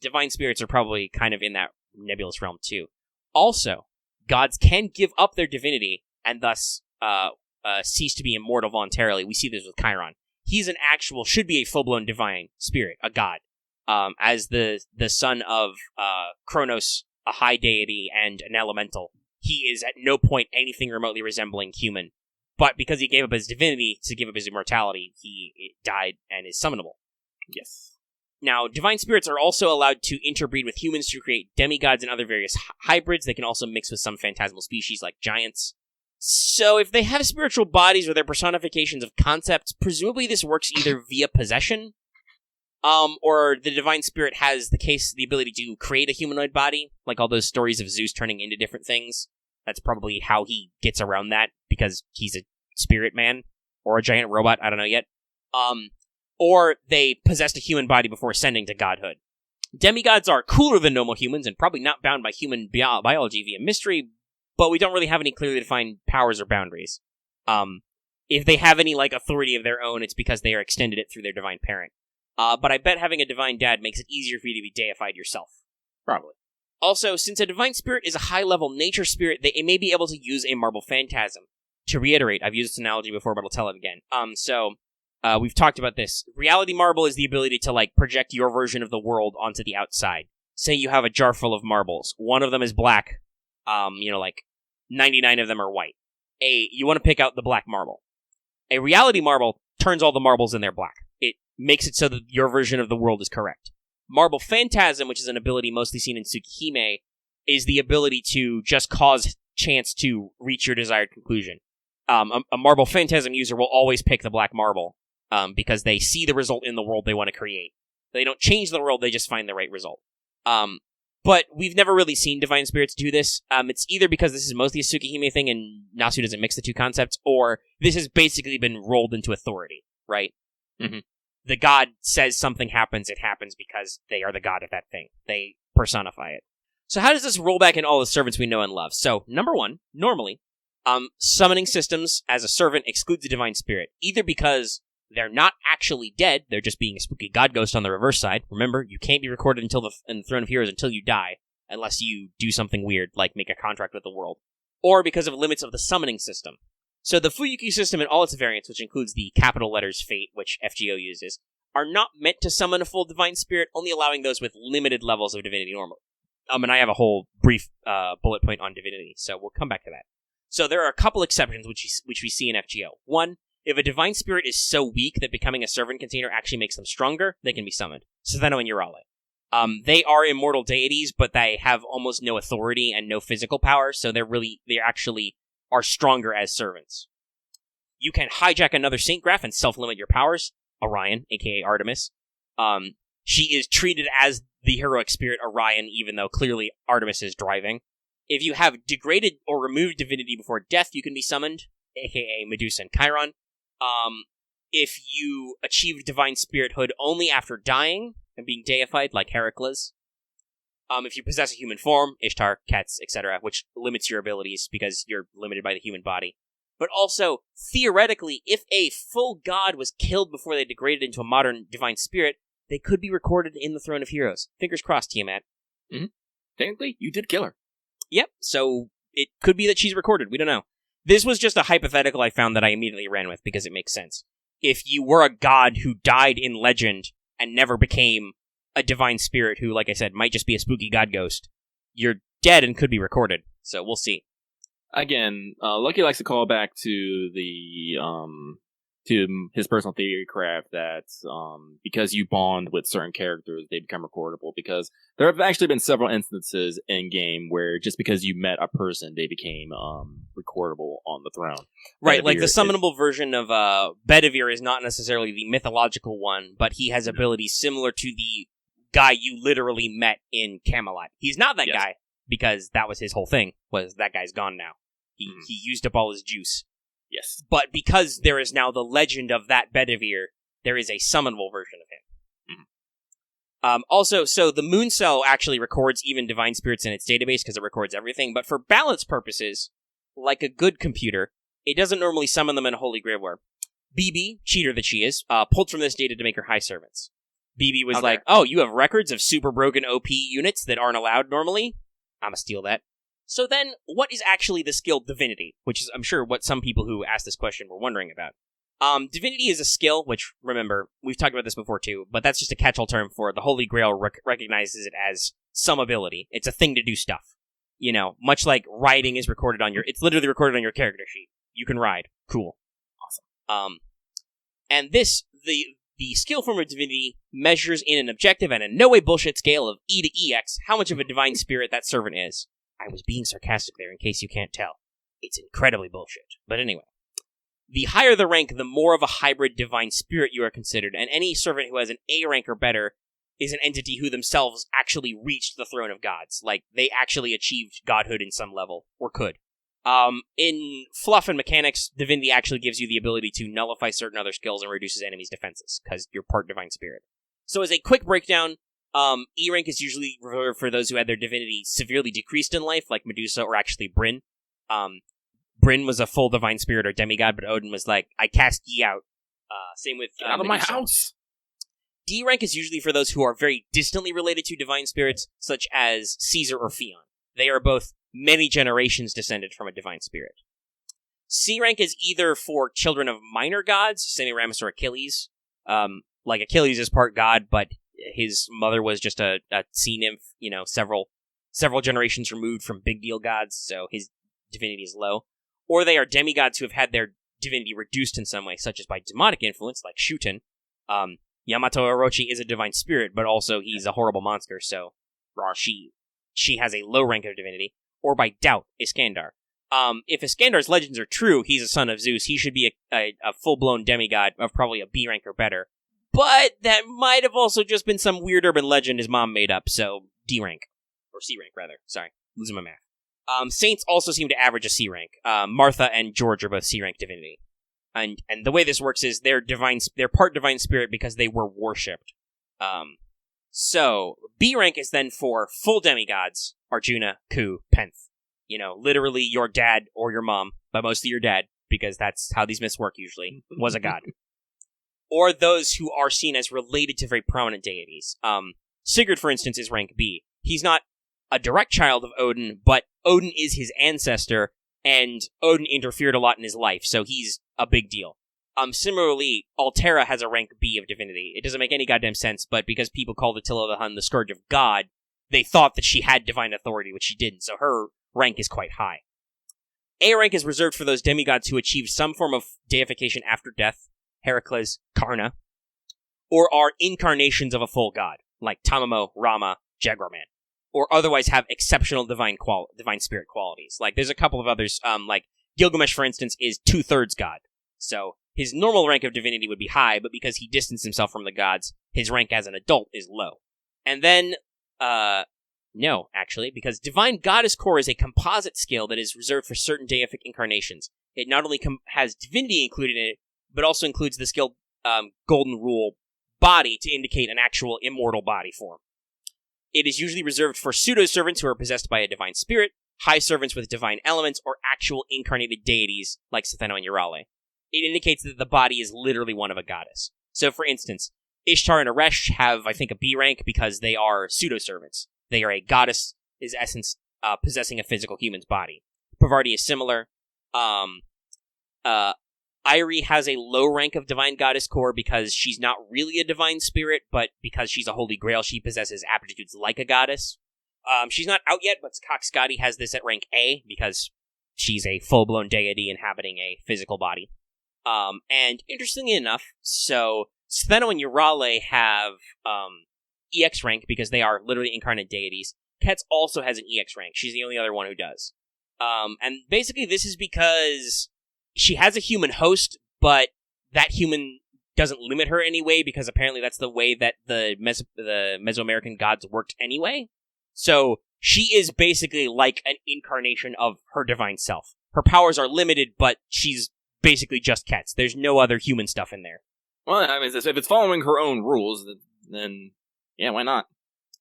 divine spirits are probably kind of in that nebulous realm too. Also, gods can give up their divinity and thus cease to be immortal voluntarily. We see this with Chiron. He's should be a full-blown divine spirit, a god. As the son of Kronos, a high deity, and an elemental, he is at no point anything remotely resembling human. But because he gave up his divinity to give up his immortality, he died and is summonable. Yes. Now, divine spirits are also allowed to interbreed with humans to create demigods and other various hybrids. They can also mix with some phantasmal species like giants. So if they have spiritual bodies or they're personifications of concepts, presumably this works either via possession, or the divine spirit has the ability to create a humanoid body, like all those stories of Zeus turning into different things. That's probably how he gets around that, because he's a spirit man, or a giant robot, I don't know yet. Or they possessed a human body before ascending to godhood. Demigods are cooler than normal humans, and probably not bound by human biology via mystery, but we don't really have any clearly defined powers or boundaries. If they have any, authority of their own, it's because they are extended it through their divine parent. But I bet having a divine dad makes it easier for you to be deified yourself. Probably. Also, since a divine spirit is a high-level nature spirit, they may be able to use a marble phantasm. To reiterate, I've used this analogy before, but I'll tell it again. We've talked about this. Reality marble is the ability to, project your version of the world onto the outside. Say you have a jar full of marbles. One of them is black. 99 of them are white. You want to pick out the black marble. A reality marble turns all the marbles in there black. It makes it so that your version of the world is correct. Marble Phantasm, which is an ability mostly seen in Tsukihime, is the ability to just cause chance to reach your desired conclusion. A Marble Phantasm user will always pick the black marble, because they see the result in the world they want to create. They don't change the world, they just find the right result. But we've never really seen Divine Spirits do this. It's either because this is mostly a Tsukihime thing and Nasu doesn't mix the two concepts, or this has basically been rolled into authority, right? Mm-hmm. The god says something happens, it happens because they are the god of that thing. They personify it. So how does this roll back in all the servants we know and love? So, number one, normally, Summoning systems as a servant excludes the divine spirit, either because they're not actually dead, they're just being a spooky god ghost on the reverse side. Remember, you can't be recorded in the Throne of Heroes until you die, unless you do something weird, like make a contract with the world. Or because of limits of the summoning system. So the Fuyuki system and all its variants, which includes the capital letters Fate, which FGO uses, are not meant to summon a full divine spirit, only allowing those with limited levels of divinity normally. And I have a whole brief bullet point on divinity, so we'll come back to that. So there are a couple exceptions which we see in FGO. One, if a divine spirit is so weak that becoming a servant container actually makes them stronger, they can be summoned. Sutheno and Urale. They are immortal deities, but they have almost no authority and no physical power, so they actually are stronger as servants. You can hijack another Saint Graph and self-limit your powers. Orion, aka Artemis. She is treated as the heroic spirit Orion, even though clearly Artemis is driving. If you have degraded or removed divinity before death, you can be summoned, aka Medusa and Chiron. If you achieve divine spirithood only after dying and being deified, like Heracles. If you possess a human form, Ishtar, Kets, etc., which limits your abilities because you're limited by the human body. But also, theoretically, if a full god was killed before they degraded into a modern divine spirit, they could be recorded in the Throne of Heroes. Fingers crossed, Tiamat. Mm-hmm. Technically, you did kill her. Yep, so it could be that she's recorded. We don't know. This was just a hypothetical I found that I immediately ran with because it makes sense. If you were a god who died in legend and never became a divine spirit who, like I said, might just be a spooky god ghost, you're dead and could be recorded. So we'll see. Again, Lucky likes to call back to to his personal theory craft that because you bond with certain characters, they become recordable. Because there have actually been several instances in game where just because you met a person, they became recordable on the throne. Right, like the summonable version of Bedivere is not necessarily the mythological one, but he has abilities similar to the guy you literally met in Camelot. He's not that guy, because that was his whole thing, was that guy's gone now. He used up all his juice. Yes. But because there is now the legend of that Bedivere, there is a summonable version of him. Mm-hmm. Also, so the Moon Cell actually records even divine spirits in its database because it records everything, but for balance purposes, like a good computer, it doesn't normally summon them in a Holy Grail War. BB, cheater that she is, pulled from this data to make her high servants. BB was like, oh, you have records of super broken OP units that aren't allowed normally? I'ma steal that. So then, what is actually the skill Divinity? Which is, I'm sure, what some people who asked this question were wondering about. Divinity is a skill, which, remember, we've talked about this before too, but that's just a catch-all term for the Holy Grail recognizes it as some ability. It's a thing to do stuff. You know, much like riding is recorded on it's literally recorded on your character sheet. You can ride. Cool. Awesome. And this, the skill form of Divinity measures in an objective and in no way bullshit scale of E to EX how much of a divine spirit that servant is. I was being sarcastic there in case you can't tell. It's incredibly bullshit. But anyway. The higher the rank, the more of a hybrid divine spirit you are considered, and any servant who has an A rank or better is an entity who themselves actually reached the throne of gods. Like, they actually achieved godhood in some level, or could. In fluff and mechanics, Divinity actually gives you the ability to nullify certain other skills and reduces enemies' defenses, because you're part divine spirit. So as a quick breakdown, E rank is usually reserved for those who had their divinity severely decreased in life, like Medusa or actually Bryn. Bryn was a full divine spirit or demigod, but Odin was like, I cast ye out. Same with Get out of my house! D rank is usually for those who are very distantly related to divine spirits, such as Caesar or Phaon. They are both many generations descended from a divine spirit. C rank is either for children of minor gods, Semiramis or Achilles. Like Achilles is part god, but his mother was just a sea nymph, you know, several generations removed from big deal gods, so his divinity is low. Or they are demigods who have had their divinity reduced in some way, such as by demonic influence, like Shuten. Yamato Orochi is a divine spirit, but also he's a horrible monster, so she has a low rank of divinity. Or by doubt, Iskandar. If Iskandar's legends are true, he's a son of Zeus. He should be a full-blown demigod of probably a B rank or better. But that might have also just been some weird urban legend his mom made up, so D rank. Or C rank, rather. Sorry, losing my math. Saints also seem to average a C rank. Martha and George are both C rank divinity. And the way this works is they're part divine spirit because they were worshipped. So B rank is then for full demigods, Arjuna, Ku, Penth. literally your dad or your mom, but mostly your dad, because that's how these myths work usually, was a god. Or those who are seen as related to very prominent deities. Sigurd, for instance, is rank B. He's not a direct child of Odin, but Odin is his ancestor, and Odin interfered a lot in his life, so he's a big deal. Similarly, Altera has a rank B of divinity. It doesn't make any goddamn sense, but because people called Attila the Hun the Scourge of God, they thought that she had divine authority, which she didn't, so her rank is quite high. A rank is reserved for those demigods who achieve some form of deification after death, Heracles, Karna, or are incarnations of a full god, like Tamamo, Rama, Jaguarman, or otherwise have exceptional divine spirit qualities. Like, there's a couple of others, like Gilgamesh, for instance, is 2/3 god, so his normal rank of divinity would be high, but because he distanced himself from the gods, his rank as an adult is low. And then, no, actually, because Divine Goddess Core is a composite skill that is reserved for certain deific incarnations. It not only has divinity included in it, but also includes the skill Golden Rule body to indicate an actual immortal body form. It is usually reserved for pseudo-servants who are possessed by a divine spirit, high servants with divine elements, or actual incarnated deities like Setheno and Eurale. It indicates that the body is literally one of a goddess. So, for instance, Ishtar and Aresh have, I think, a B rank because they are pseudo-servants. They are a goddess, is essence, possessing a physical human's body. Parvati is similar. Irie has a low rank of Divine Goddess Core because she's not really a divine spirit, but because she's a holy grail, she possesses aptitudes like a goddess. She's not out yet, but Skadi has this at rank A because she's a full-blown deity inhabiting a physical body. And interestingly enough, so Stheno and Eurale have EX rank because they are literally incarnate deities. Ketz also has an EX rank. She's the only other one who does. And basically this is because she has a human host, but that human doesn't limit her anyway because apparently that's the way that the Mesoamerican gods worked anyway. So she is basically like an incarnation of her divine self. Her powers are limited, but she's basically just Ketz. There's no other human stuff in there. Well, I mean, if it's following her own rules, then yeah, why not?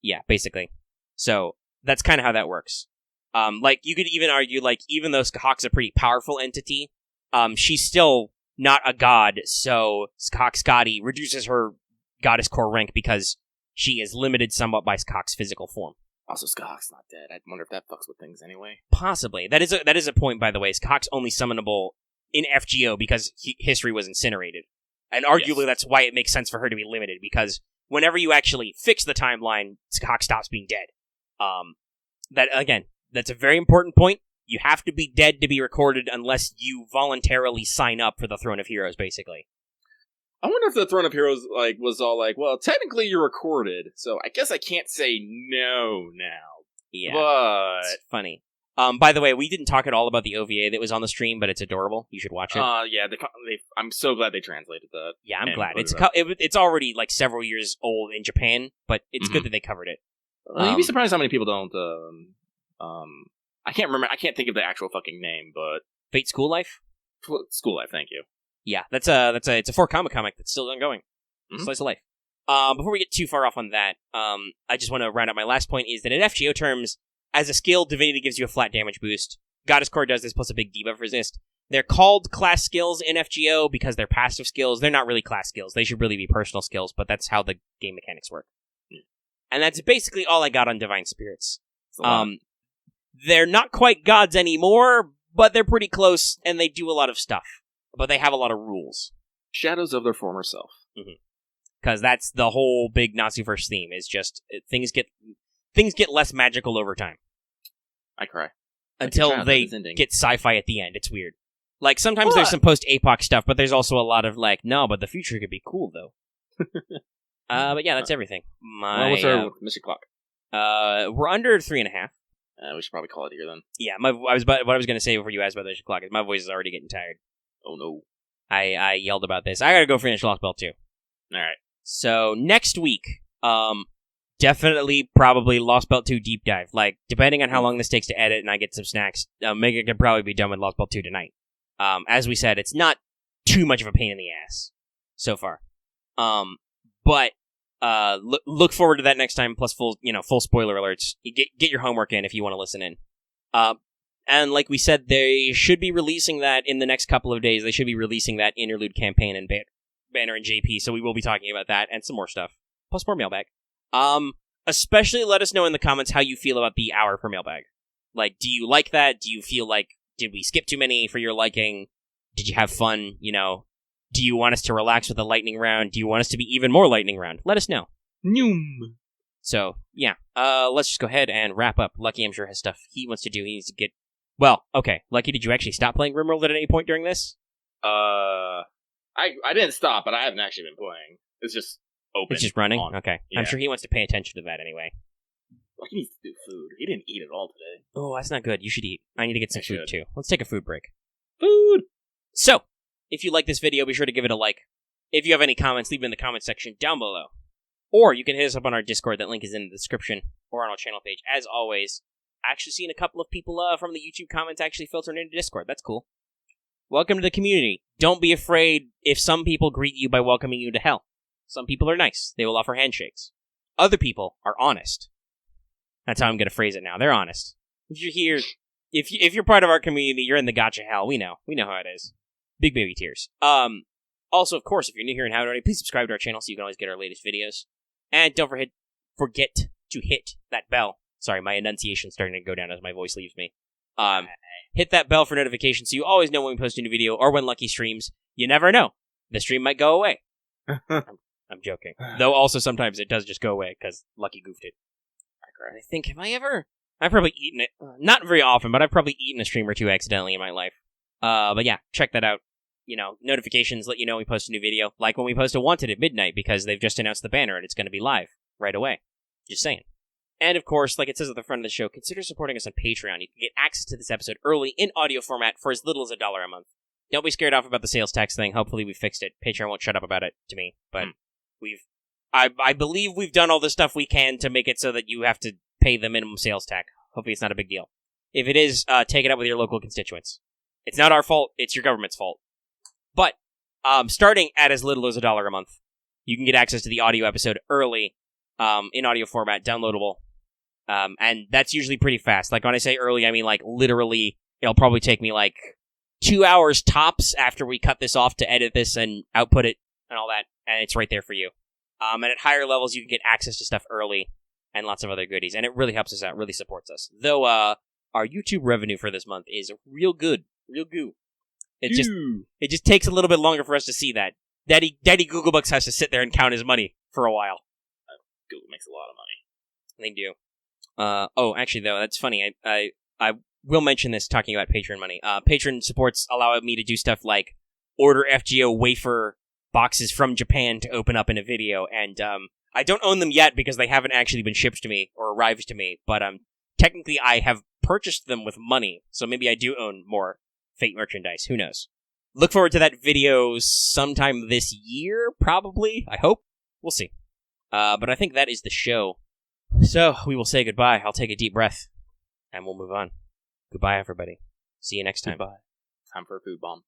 Yeah, basically. So that's kind of how that works. Like, you could even argue, like, even though Skahak's a pretty powerful entity, she's still not a god, so Skadi reduces her goddess core rank because she is limited somewhat by Skahak's physical form. Also, Skahak's not dead. I wonder if that fucks with things anyway. Possibly. That is a point, by the way. Skahak's only summonable in FGO because history was incinerated. And arguably that's why it makes sense for her to be limited, because whenever you actually fix the timeline, Skahak stops being dead. That's a very important point. You have to be dead to be recorded unless you voluntarily sign up for the Throne of Heroes, basically. I wonder if the Throne of Heroes was all like, well, technically you're recorded, so I guess I can't say no now. Yeah, but it's funny. By the way, we didn't talk at all about the OVA that was on the stream, but it's adorable. You should watch it. Yeah, I'm so glad they translated that. Yeah, I'm glad. It's already like several years old in Japan, but it's good that they covered it. You'd be surprised how many people don't. I can't remember. I can't think of the actual fucking name, but Fate School Life. School Life. Thank you. Yeah, it's a 4 comic that's still ongoing. Slice of life. Before we get too far off on that, I just want to round out my last point is that in FGO terms, as a skill, Divinity gives you a flat damage boost. Goddess Core does this plus a big debuff resist. They're called class skills in FGO because they're passive skills. They're not really class skills. They should really be personal skills, but that's how the game mechanics work. And that's basically all I got on Divine Spirits. They're not quite gods anymore, but they're pretty close, and they do a lot of stuff. But they have a lot of rules. Shadows of their former self. Because that's the whole big Natsuverse theme, is just things get less magical over time. I cry. Until they get sci-fi at the end. It's weird. Like, sometimes there's some post-APOC stuff, but there's also a lot of, like, no, but the future could be cool, though. But yeah, that's everything. What's our mission clock? We're under 3.5. We should probably call it here, then. Yeah, what I was going to say before you asked about the mission clock is my voice is already getting tired. Oh, no. I yelled about this. I gotta go finish Lostbelt, too. Alright. So, next week, definitely, probably Lostbelt 2 deep dive. Like, depending on how long this takes to edit and I get some snacks, Mega could probably be done with Lostbelt 2 tonight. As we said, it's not too much of a pain in the ass so far. But look forward to that next time. Plus, full spoiler alerts. Get your homework in if you want to listen in. And like we said, they should be releasing that in the next couple of days. They should be releasing that interlude campaign and Banner and JP, so we will be talking about that and some more stuff. Plus more Mailbag. Especially let us know in the comments how you feel about the hour for Mailbag. Like, do you like that? Do you feel like, did we skip too many for your liking? Did you have fun? You know, do you want us to relax with a lightning round? Do you want us to be even more lightning round? Let us know. Noom. So, yeah. Let's just go ahead and wrap up. Lucky, I'm sure, has stuff he wants to do. He needs to get... Well, okay. Lucky, did you actually stop playing RimWorld at any point during this? I didn't stop, but I haven't actually been playing. It's just open. It's just running? On. Okay. Yeah. I'm sure he wants to pay attention to that anyway. Lucky needs to do food. He didn't eat at all today. Oh, that's not good. You should eat. I need to get some food, too. Let's take a food break. Food! So, if you like this video, be sure to give it a like. If you have any comments, leave them in the comment section down below. Or you can hit us up on our Discord. That link is in the description or on our channel page. As always, actually seen a couple of people from the YouTube comments actually filtering into Discord. That's cool. Welcome to the community. Don't be afraid if some people greet you by welcoming you to hell. Some people are nice. They will offer handshakes. Other people are honest. That's how I'm going to phrase it now. They're honest. If you're here, if you're part of our community, you're in the gotcha hell. We know. We know how it is. Big baby tears. Also, of course, if you're new here and haven't already, please subscribe to our channel so you can always get our latest videos. And don't forget to hit that bell. Sorry, my enunciation's starting to go down as my voice leaves me. Hit that bell for notifications so you always know when we post a new video or when Lucky streams. You never know. The stream might go away. I'm joking. Though also sometimes it does just go away because Lucky goofed it. I think, I've probably eaten it. Not very often, but I've probably eaten a stream or two accidentally in my life. But yeah, check that out. You know, notifications let you know we post a new video. Like when we post a Wanted at midnight because they've just announced the banner and it's going to be live right away. Just saying. And of course, like it says at the front of the show, consider supporting us on Patreon. You can get access to this episode early in audio format for as little as $1 a month. Don't be scared off about the sales tax thing. Hopefully we fixed it. Patreon won't shut up about it to me. But I believe we've done all the stuff we can to make it so that you have to pay the minimum sales tax. Hopefully it's not a big deal. If it is, take it up with your local constituents. It's not our fault. It's your government's fault. But starting at as little as $1 a month, you can get access to the audio episode early in audio format, downloadable. And that's usually pretty fast. Like when I say early, I mean like literally it'll probably take me like 2 hours tops after we cut this off to edit this and output it and all that. And it's right there for you. And at higher levels, you can get access to stuff early and lots of other goodies. And it really helps us out, really supports us. Though our YouTube revenue for this month is real good, real goo. It just takes a little bit longer for us to see that. Daddy Googlebucks has to sit there and count his money for a while. Google makes a lot of money. They do. Actually, though, that's funny. I will mention this talking about Patreon money. Patreon supports allow me to do stuff like order FGO wafer boxes from Japan to open up in a video, and I don't own them yet because they haven't actually been shipped to me or arrived to me, but technically I have purchased them with money, so maybe I do own more Fate merchandise. Who knows? Look forward to that video sometime this year, probably. I hope. We'll see. But I think that is the show. So, we will say goodbye. I'll take a deep breath, and we'll move on. Goodbye, everybody. See you next time. Goodbye. Time for a food bomb.